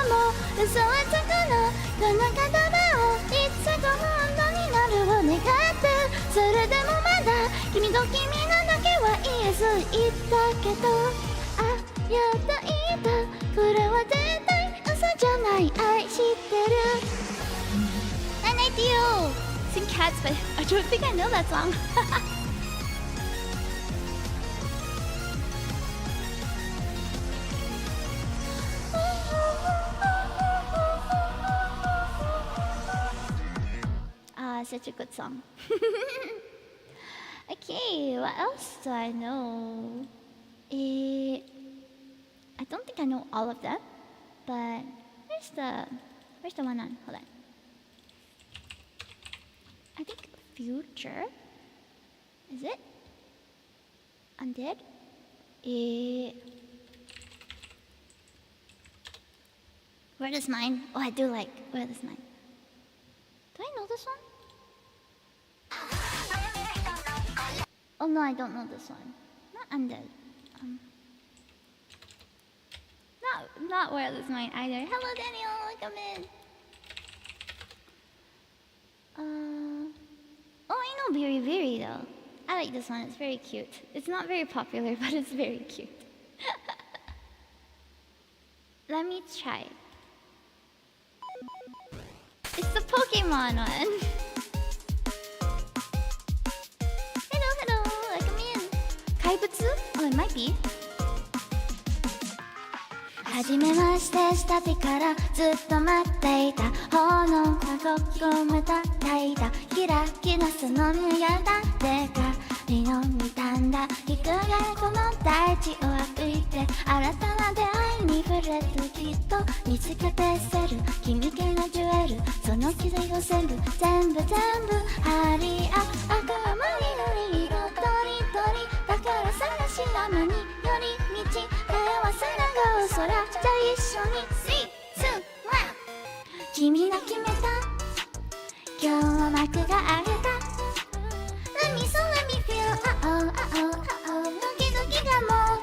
もう嘘はつくの。この言葉をいつか本当になるを願ってそれでもまだ君と君のだけは言えず言ったけどあやっと言ったこれは絶対嘘じゃない愛知ってる。I like you sing cats but I don't think I know that song. Such a good song. Okay, what else do I know? I don't think I know all of them, but where's the one on? Hold on. I think Future. Is it? Undead? Where is mine? Oh, I do like where is mine? Do I know this one? Oh no, I don't know this one. Not Undead. Not Where Is Mine either. Hello Daniel, welcome in. Oh, I know Very Very though. I like this one, it's very cute. It's not very popular, but it's very cute. Let me try. It's the Pokemon one. Oh, it might be. 初めましてした日からずっと待っていた炎がこめた炊いたキラキラその目やだって光の見たんだ光がこの大地を歩いて新たな出会いに触れるきっと見つけてせる君系のジュエルその気づいを全部張り合う赤は緑色とりどりだから探したのにより道通わせなが空じゃあ一緒に 3、2、1君が決めた今日は幕が開けた Let me so let me feelドキドキがもう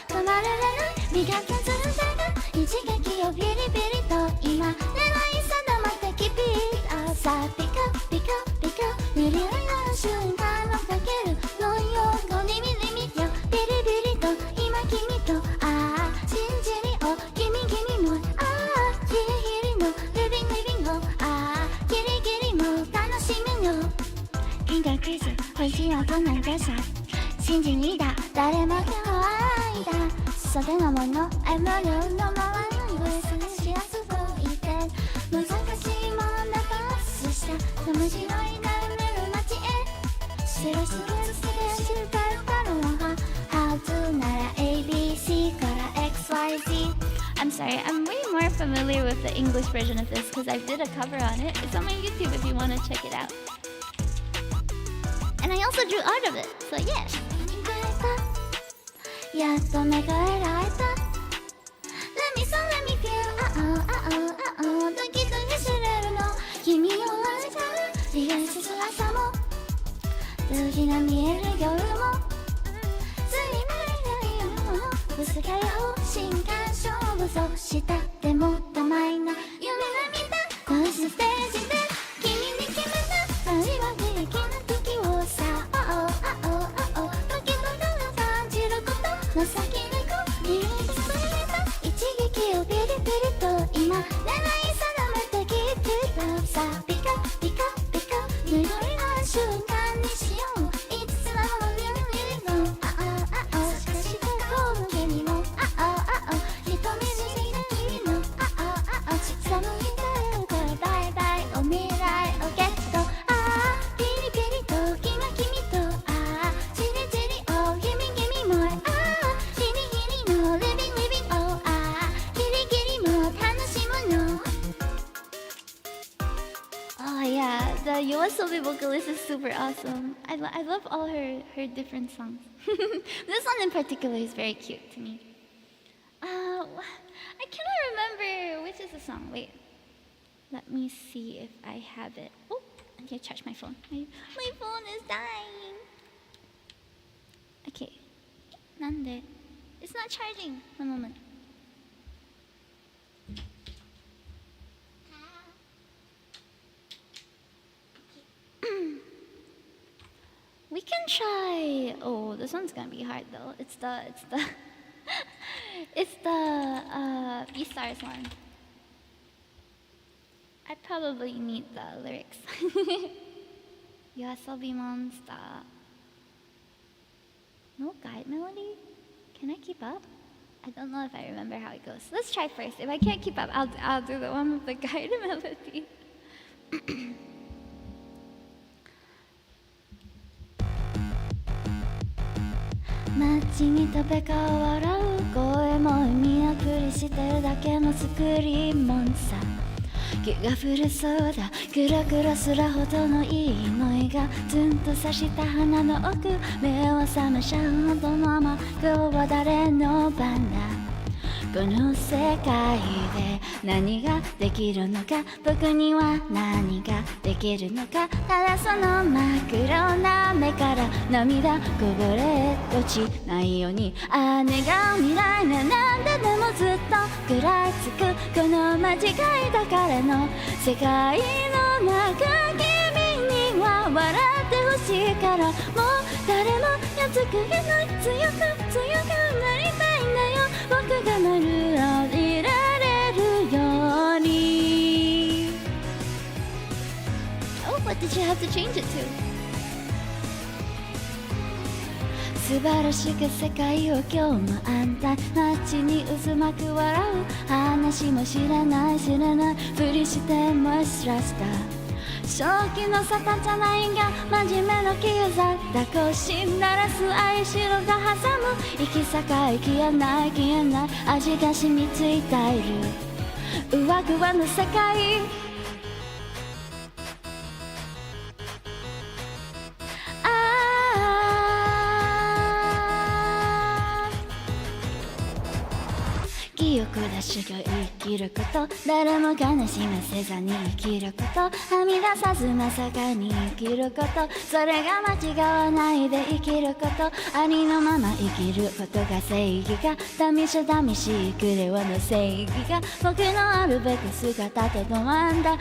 止まられない磨けずる手が一撃をビリビリと今狙い定まってキピーさあピカピカピカ塗り合いの瞬間をかけるのよ5リミリミよビリビリと今君と信じりを君もヒリヒリのリビングをギリギリも楽しみよ銀河クイズ美味しい大人でさ信じにだ誰も今日愛だ袖のものエムルの周りにグレスしやすくいて難しいもんだパスした面白いなる街へ白すぎるすげ知りたいからはハズなら ABC から XYZ I'm sorry, I'm way more familiar with the English version of this because I did a cover on it. It's on my YouTube if you want to check it out. And I also drew art of it, so yeah. やっと目が選えた Let me so let me feel ドキドキ知れるの君を愛したらリライスする朝も時が見える夜もついない夜ものぶつかり合う新感勝負そうしたでもっと前の夢が見たこのステージで君に決めた味わい的な時をさ時々を感じることの先にこう見えてそれた一撃をビリビリと今狙い定めてきてたさあピカピカピカ塗りの瞬間にしよういつつなのビリビリのしかしこの手にも瞳にして君 YOASOBI vocalist is super awesome. I love all her different songs. This one in particular is very cute to me. I cannot remember which is the song. Wait, let me see if I have it. Oh, I need to charge my phone. My phone is dying. Okay, nande. It's not charging. One moment. We can try. Oh, this one's gonna be hard though. It's the it's the B-Stars one. I probably need the lyrics. YOASOBI monster. No guide melody? Can I keep up? I don't know if I remember how it goes. Let's try first. If I can't keep up, I'll do the one with the guide melody. 街に飛べか笑う声も意味なくりしてるだけのスクリーンモンスター気が古そうだクラクラすらほどのいい匂いがツンと刺した鼻の奥目を覚ましちゃうほどの甘くは誰の番だこの世界で何ができるのか僕には何ができるのかただその真っ黒な目から涙こぼれ落ちないようにあ願う未来ななんででもずっと食らいつくこの間違いだからの世界の中君には笑ってほしいからもう誰もやっつけない強くなりたいんだよ僕が丸をいられるように Oh, what did you have to change it to? 素晴らしく世界を今日も安泰街に渦巻く笑う話も知らないふりしてもしらした正気の沙汰じゃないが真面目のキザ抱こし鳴らす愛しろが挟む行き境消えない味が染みついている上ぐわの世界記憶だ修行生きること誰も悲しませずに生きることはみ出さずまさかに生きることそれが間違わないで生きることありのまま生きることが正義が試しくれはの正義が僕のあるべく姿とどまんだ本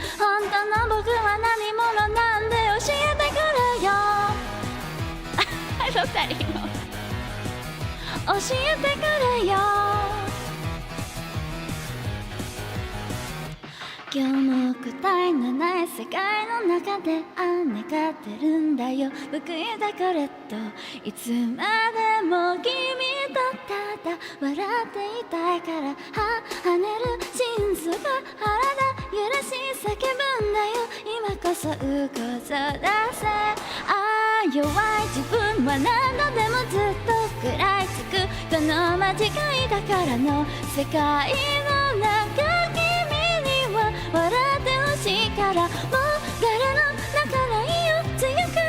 当の僕は何者なんで教えてくれよI love that emo 教えてくれよ今日も答えのない世界の中で願ってるんだよ僕だからといつまでも君とただ笑っていたいから跳ねる心臓が体揺らし叫ぶんだよ今こそ動こそ出せ弱い自分は何度でもずっと食らいつくこの間違いだからの世界の中笑ってほしいからもう誰の泣かないよ強くな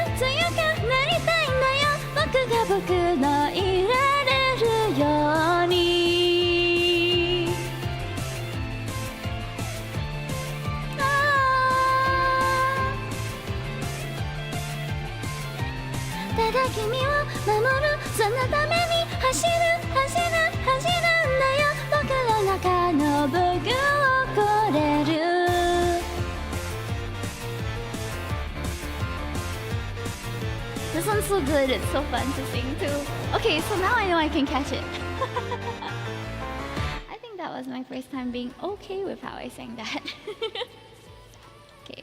りたいんだよ僕が僕のいられるようにただ君を守るそのために走るんだよ僕の中の僕をこれるThis one's so good, it's so fun to sing too. Okay, so now I know I can catch it. I think that was my first time being okay with how I sang that. Okay.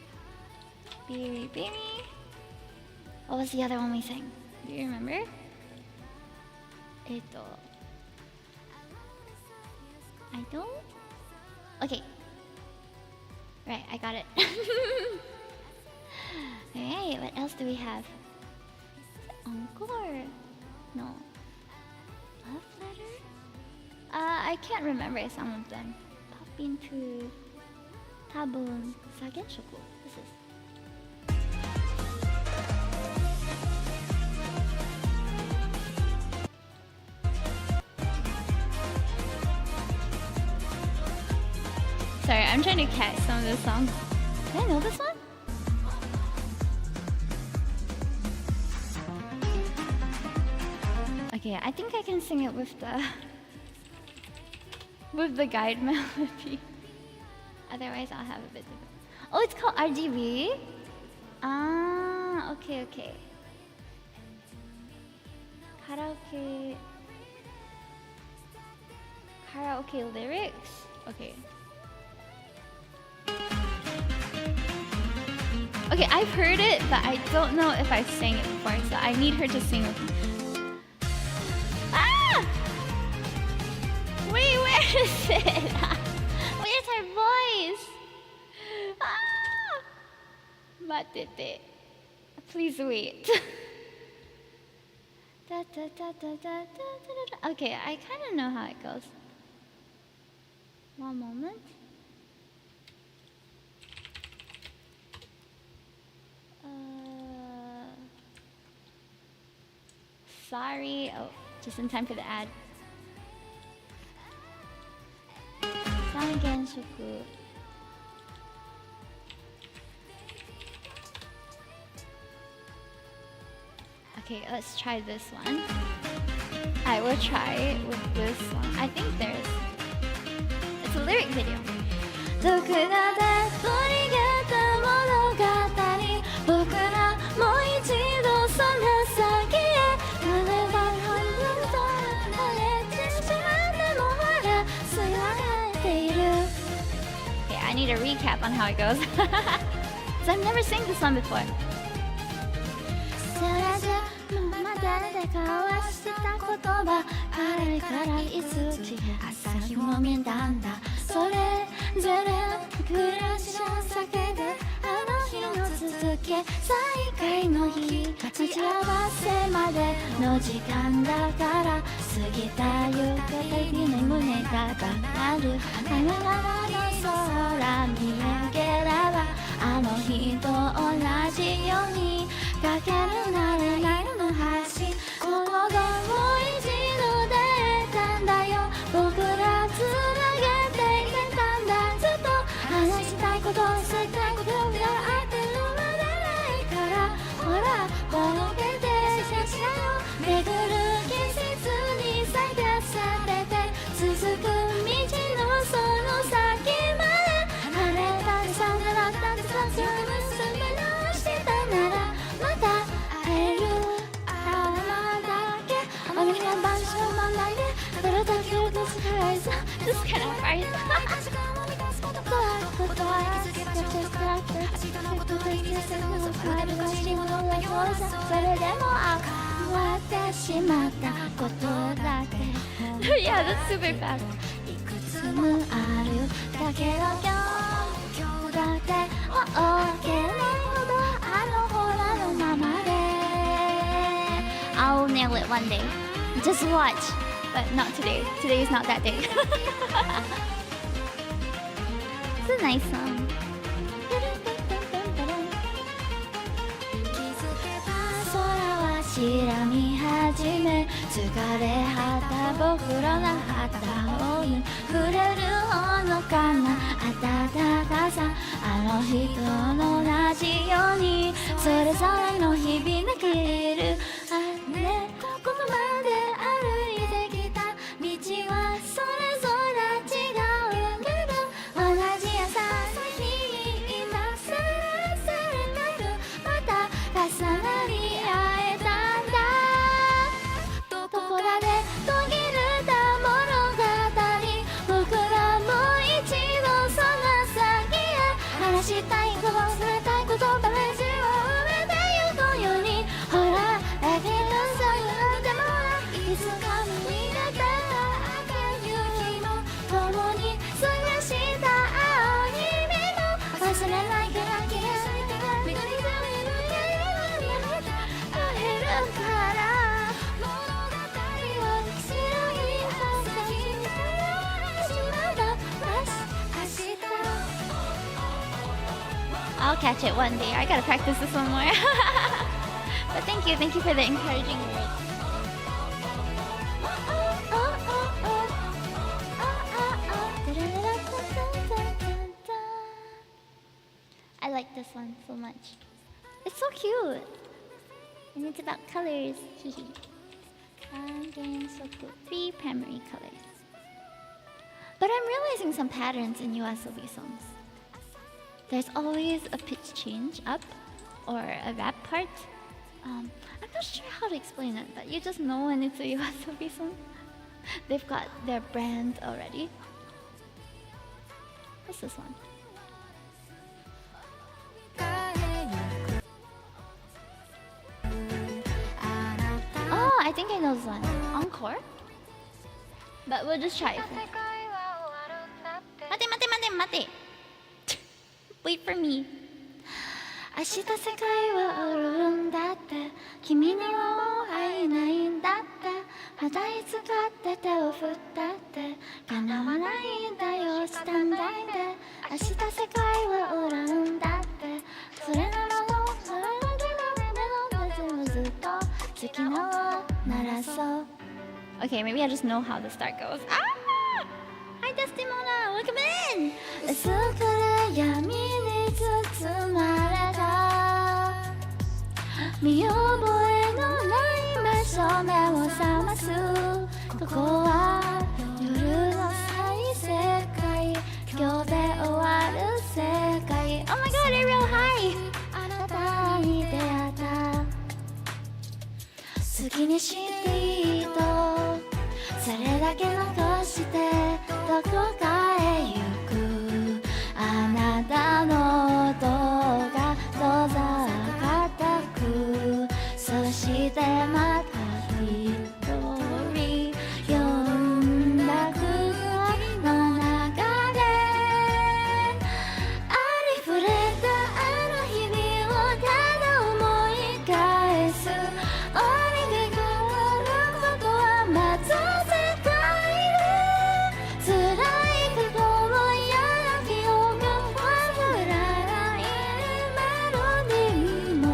Baby. What was the other one we sang? Do you remember? I don't? Okay. Right, I got it. Alright, what else do we have? Encore? No. Love letter? I can't remember some of them. Pop into Tabun Sagenshoku. This is I'm trying to catch some of this song. Did I know this one? Okay, I think I can sing it with the guide melody. Otherwise, I'll have a bit of it. Oh, it's called RGB? Ah, okay. Karaoke lyrics? Okay. Okay, I've heard it, but I don't know if I've sang it before, so I need her to sing with me. Ah! Wait, where is it? Where's her voice? Ah! Matete. Please wait. Okay, I kind of know how it goes. One moment. Sorry. Oh, just in time for the ad. Sangen-shoku. Okay, let's try this one. I will try with this one. I think it's a lyric video. どこかで取り上げた物語、僕らもう一度その先へ。誰が半分と離れてしまってもほらすがれている。Okay, I need a recap on how it goes. So I've never sang this one before. それじゃ誰で交わした言葉、あれからいつき朝日も見たんだ。それぞれ暮らしを避けてあの日の続き、再会の日、待ち合わせまでの時間だから、過ぎた夕方日の胸が上がる。あなたの空見上げれば、あの日と同じようにかけるなれないの橋、この後もう一度出たんだよ。僕らつなげていけたんだ。ずっと話したいこと、知りたいことがあってるまでないから、ほら届けて写真を巡る季節に咲かせてて、続く道のその先まで晴れたりさならったりさすぐ結び直してたなら、また会える。This kind of right. それでも終わってしまったことだけ Yeah, that's super fast. いくつもあるだけど今日だってもう置けないほどあのほらのままで I'll nail it one day. Just watch. But not today. Today is not that day. It's a nice song. 空は白み始め、疲れ果た僕らが旗を触れるほのかな暖かさ、あの人の同じようにそれぞれの日々が消える。あれここまで歩いてきた道はそれぞれ違うけど、同じ朝の日に今さらされなくまた重なり合えたんだ。どこらで途切れた物語、僕らもう一度その先へ話したいこと、伝えたいこと、ダメージを埋めてゆくように、ほらだけどそういうでもいつか見れた明るい日も共に過ごした青い日々も忘れないから消えないから緑が見る夜に会えるから物語を白い朝日から始まった明日 I'll catch it one day. I gotta practice this one more. But thank you for the encouraging words. I like this one so much. It's so cute. And it's about colors. Hehe. Game so cool. 3 primary colors. But I'm realizing some patterns in YOASOBI songs. There's always a pitch change up or a rap part. I'm not sure how to explain it, but you just know when it's a YOASOBI song. They've got their brand already. What's this one? Oh, I think I know this one. Encore? But we'll just try it. Mate. Wait for me. 明日世界は終わるんだって君にはもう会えないんだってまたいつかって手を振ったって叶わないんだよしたんだいで明日世界は終わるんだってそれならのそれならのずっと好きなのならそう Okay, maybe I just know how the start goes. Ah! Hi Destimona, welcome in! 薄暗闇に包まれた見覚えのない場所目を覚ますここは夜の最世界今日で終わる世界 Oh my god, I'm real high! あなたに出会った好きにしていいとそれだけ残してどこかへ行くあなたの音が遠ざかったくそしてまた一人呼んだくの中でありふれたあの日々をただ思い返す降りてくることはまず世界で辛い過去を嫌な記憶は振らないメロディーも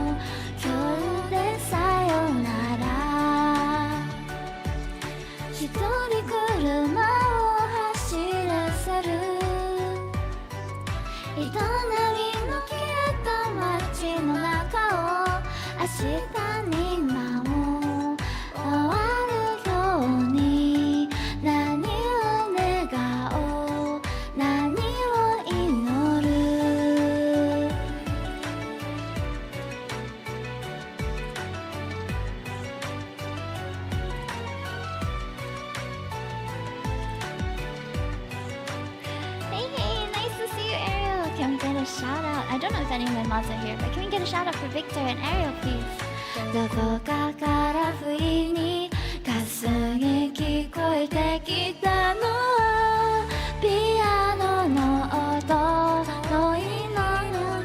今日でさよなら一人車を走らせる営みの消えた街の中を明日に間も終わるように何を願おう何を祈るHey, nice to see you, Ariel. Can we get a shout out? I don't know if any of my mods are here, but can we get a shout out for Victor and Ariel, please? どこかから不意にかすに聞こえてきたのはピアノの音恋の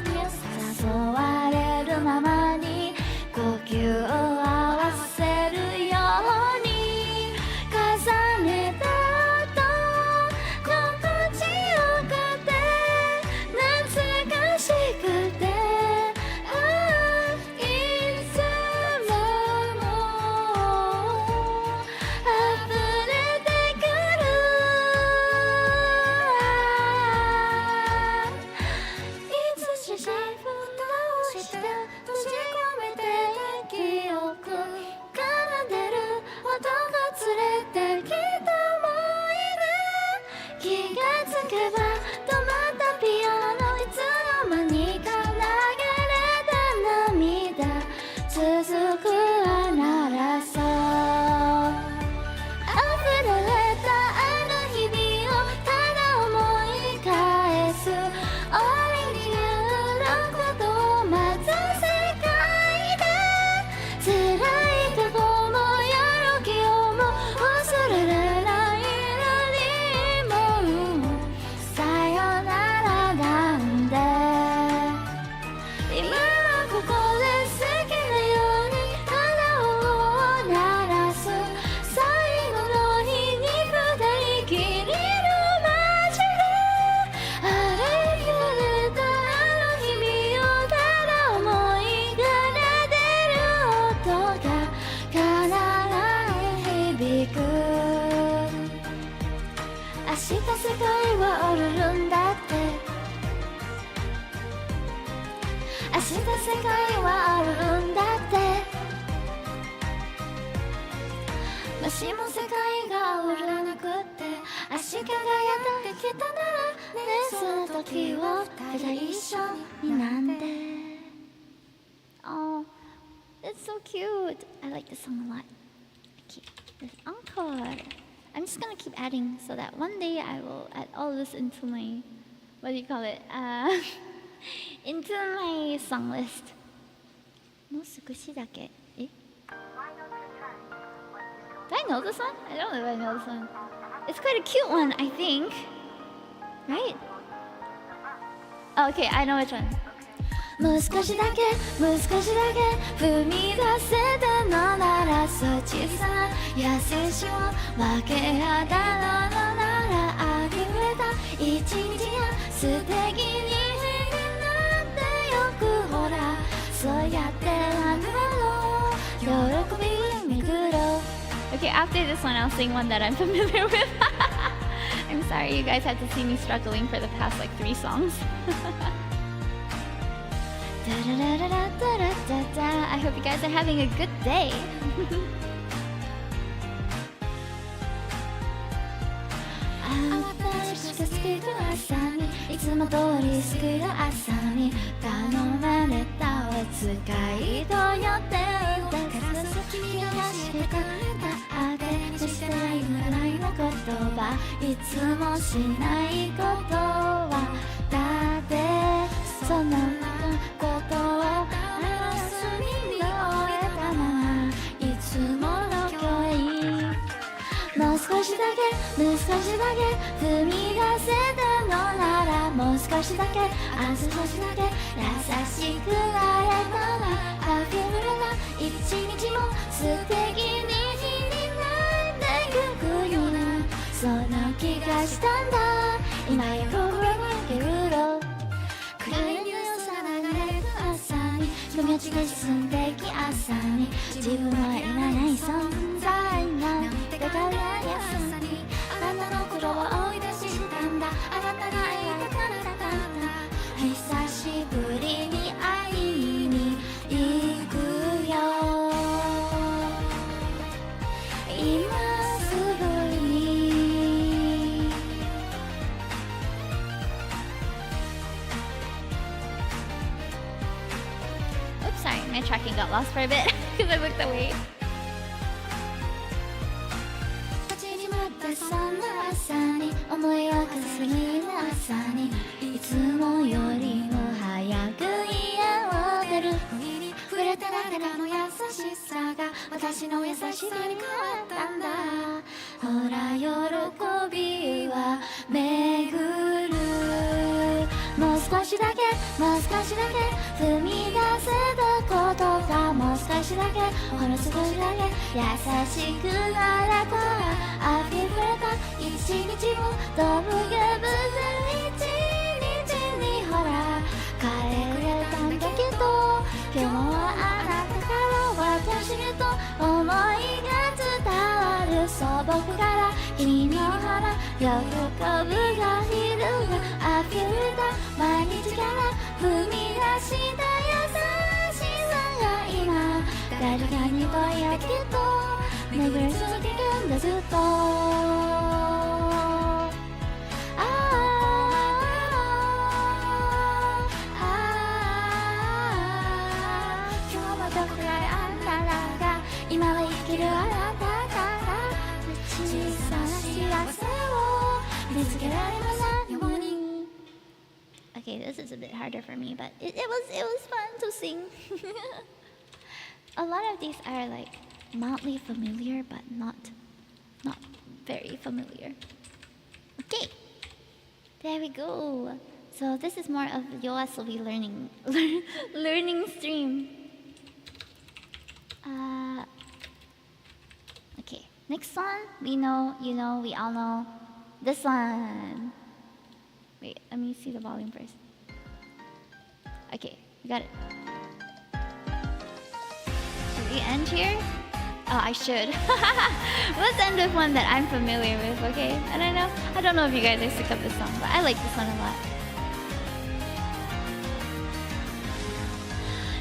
誘われるままに呼吸を合わせるように重ねた音心地よくて懐かしくていつも溢れてくる明日世界はあるんだって。もしも世界が終わらなくって明日がやってきたならね、その時を二人一緒になんで。 Oh, that's so cute. I like this song a lot. Okay, this encore. I'm just gonna keep adding so that one day I will add all this into my, what do you call it? Into my song list. もう少しだけ。え？ Do I know this one? I don't know if I know this one. It's quite a cute one, I think. Right? Oh, okay, I know which one. もう少しだけ踏み出せたのなら、そう小さな優しさを分け合ったのなら、ありふれた一日が素敵になってよくほら、そうやってあなたの喜び巡ろう。 Okay, after this one I'll sing one that I'm familiar with. I'm sorry you guys had to see me struggling for the past like 3 songs. I hope you guys are having a good day. 新しく救う朝にいつも通り救う朝に頼まれたお使いとよって歌数君がしてくれたあてそしてないぐらいの言葉いつもしないことはだってそのことを休みに終えたままいつもの今日もう少しだけ踏み出せたのならもう少しだけあと少しだけ優しくなれたらあふれた一日も素敵になってゆくようなその気がしたんだ今や心にけろ暗いニュース流れる朝に友達が進んでいき朝に自分はいらない存在なんてだから朝にあなたの苦労を追い出したんだあなたが描かれたかった久しぶりに会いに行くよ今すぐに Oops, sorry, my tracking got lost for a bit because I looked away. そんな朝に思いを重ねる朝にいつもよりも早く家を出る恋に触れただけの優しさが私の優しさに変わったんだほら喜びは巡るもう少しだけ踏み出せたことがもう少しだけほんの少しだけ優しくなれたらあふれた一日もどぶげぶぜ一日にほら帰れたんだけど今日はあなたから私へと思いが伝わる素朴から君の腹喜ぶが昼があふれた毎日から踏み出した優しさが今誰かにぼやけと巡り続けるんだずっと今日もどこかであんたらが今は生きるあなたから小さな幸せを見つけられますように Okay, this is a bit harder for me, but it was fun to sing. A lot of these are like mildly familiar, but not very familiar. Okay, there we go. So this is more of YOASOBI learning stream. Okay, next one. We know, you know, we all know this one. Wait, let me see the volume first. Okay, we got it. Should we end here? Oh, I should. Let's end with one that I'm familiar with, okay? And I don't know if you guys are sick of this song, but I like this one a lot.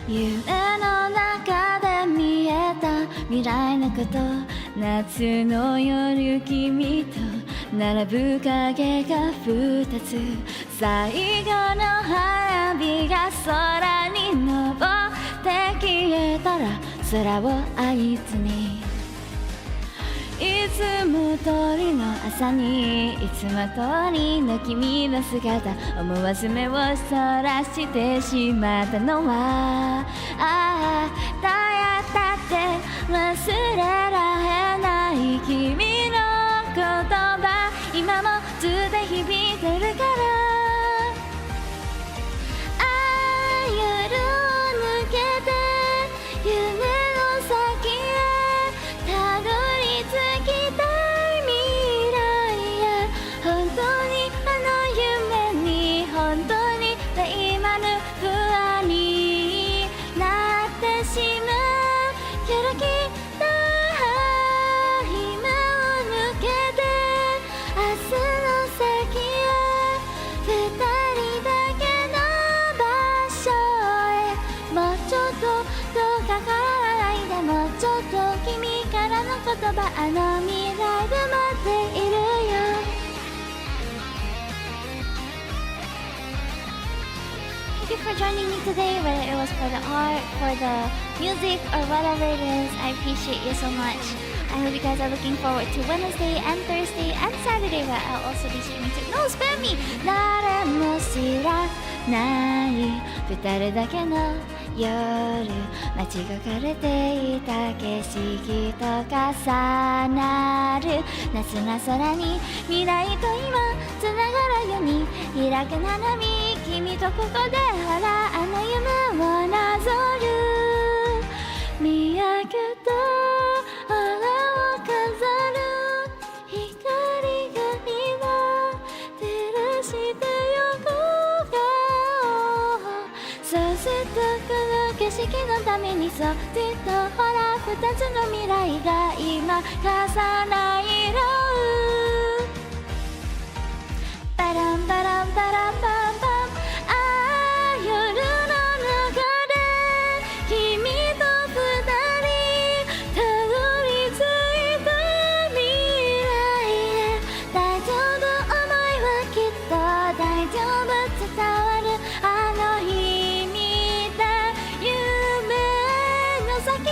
夢の中で見えた未来のこと、夏の夜君と並ぶ影が二つ、最後の花火が空に昇って消えたら空をあいつに、いつも通りの朝にいつも通りの君の姿、思わず目をそらしてしまったのは、ああどうやったって忘れられない君の言葉、今もずっと響いてるから、ああ夜を抜けて夢の先へたどり着きたい未来へ、本当にあの夢に本当に今の不安になってしまうけど、きっと今を抜けて明日の先へ二人だけの場所へ、もうちょっとどうか変わらないで、もうちょっと君からの言葉、あの未来で待っているよ。Thank you for joining me today, whether it was for the art, for the music, or whatever it is. I appreciate you so much. I hope you guys are looking forward to Wednesday and Thursday and Saturday, where I'll also be streaming too. No, spam me! 誰も知らない二人だけの夜、待ちがかれていた景色と重なる夏の空に、未来と今つながるように開く花火、君とここでほらあの夢をなぞる、見上げた空を飾る光が今照らして横顔、そうするとこの景色のために、そうずっとほら二つの未来が今重なり合う、バランバランバランバンバン、ああ夜の中で君と二人たどり着いた未来へ、大丈夫思いはきっと大丈夫伝わる、あの日見た夢の先へ、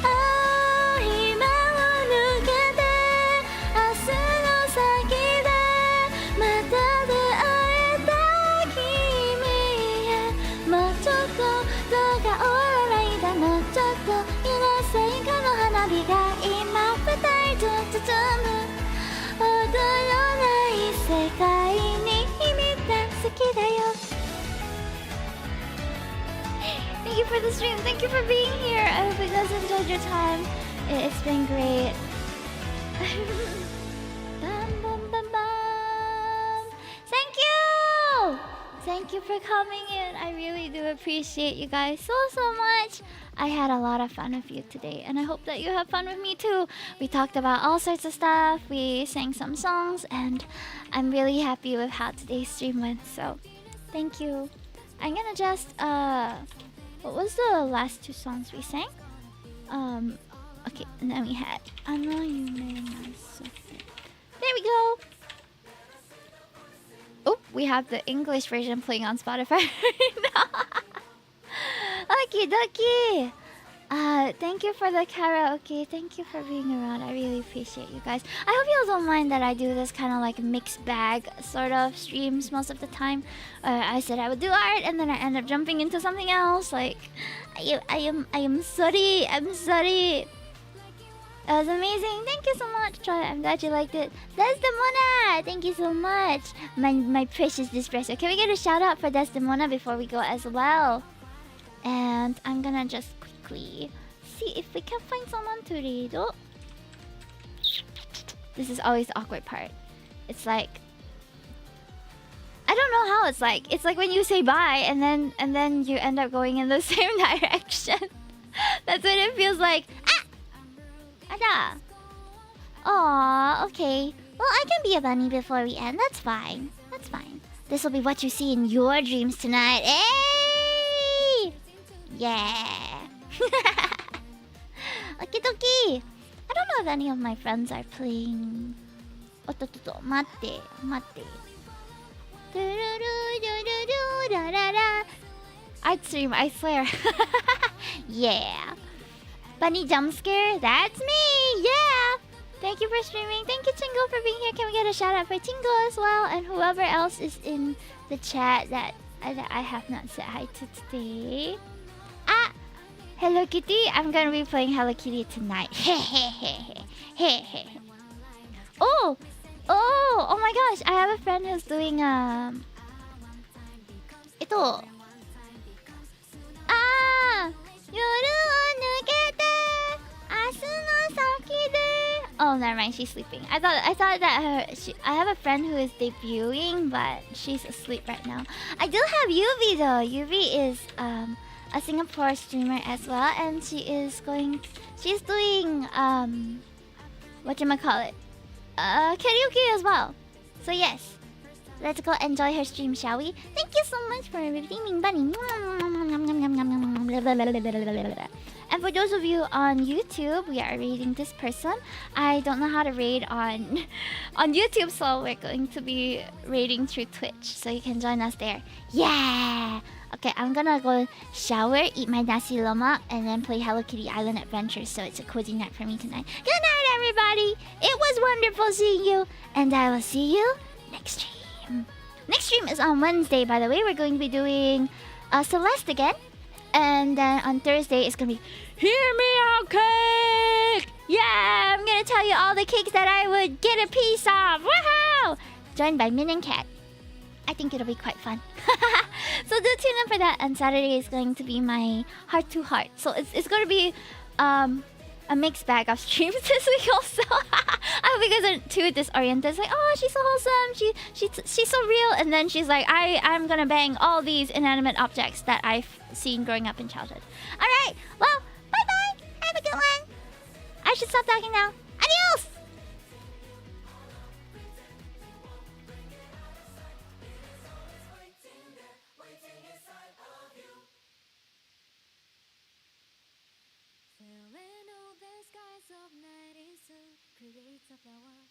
ああ今を抜けて明日の先でまた出会えた君へ、もうちょっとどうかオーライだ、もうちょっと許せいかの花火が今二人ずつ包む、踊らない世界に秘めた好きだよ。Thank you for the stream. Thank you for being here. I hope you guys enjoyed your time. It's been great. Bum, bum, bum, bum. Thank you! Thank you for coming in. I really do appreciate you guys so much. I had a lot of fun with you today, and I hope that you have fun with me too. We talked about all sorts of stuff, we sang some songs, and I'm really happy with how today's stream went, so thank you. I'm gonna just, what was the last two songs we sang? Okay, and then we had I Know You Made My Soul. There we go! Oh, we have the English version playing on Spotify right now. Okie dokie! Thank you for the karaoke. Thank you for being around. I really appreciate you guys. I hope you all don't mind that I do this kind of like mixed bag sort of streams most of the time. I said I would do art and then I end up jumping into something else. Like, I am sorry. I'm sorry. That was amazing. Thank you so much, Troy. I'm glad you liked it. Desdemona! Thank you so much. My precious Despresso. Can we get a shout out for Desdemona before we go as well? And I'm gonna just quickly see if we can find someone to read. Oh. This is always the awkward part. It's like, I don't know how it's like. It's like when you say bye and then you end up going in the same direction. That's what it feels like. Ada. Aw, okay. Well, I can be a bunny before we end. That's fine. That's fine. This will be what you see in your dreams tonight. Hey! Yeah. Okie dokie. I don't know if any of my friends are playing. Matte, matte. I'd stream, I swear. Yeah. Bunny jump scare, that's me. Yeah. Thank you for streaming. Thank you, Chingo, for being here. Can we get a shout out for Chingo as well? And whoever else is in the chat that I have not said hi to today. Ah, Hello Kitty. I'm gonna be playing Hello Kitty tonight. Oh, oh my gosh! I have a friend who's doing 夜を抜けて明日の先で Oh, never mind. She's sleeping. I thought that I have a friend who is debuting, but she's asleep right now. I do have Yubi though. Yubi is a Singapore streamer as well, and she's doing whatchamacallit, karaoke as well. So yes, let's go enjoy her stream, shall we? Thank you so much for redeeming Bunny. And for those of you on YouTube, we are raiding this person. I don't know how to raid on YouTube, so we're going to be raiding through Twitch. So you can join us there. Yeah! Okay, I'm gonna go shower, eat my nasi lemak, and then play Hello Kitty Island Adventures. So it's a cozy night for me tonight. Good night, everybody! It was wonderful seeing you, and I will see you next stream. Next stream is on Wednesday, by the way. We're going to be doing Celeste again. And then on Thursday, it's going to be Hear Me Out Cake! Yeah, I'm going to tell you all the cakes that I would get a piece of. Woohoo! Joined by Min and Cat. I think it'll be quite fun. So do tune in for that. And Saturday is going to be my heart to heart. So it's going to be a mixed bag of streams this week also. I hope you guys are too disoriented. It's like, oh, she's so wholesome. She's so real. And then she's like, I'm gonna bang all these inanimate objects that I've seen growing up in childhood. All right. Well, bye bye. Have a good one. I should stop talking now. Adios. Sereno, the skies of night is creates a flower.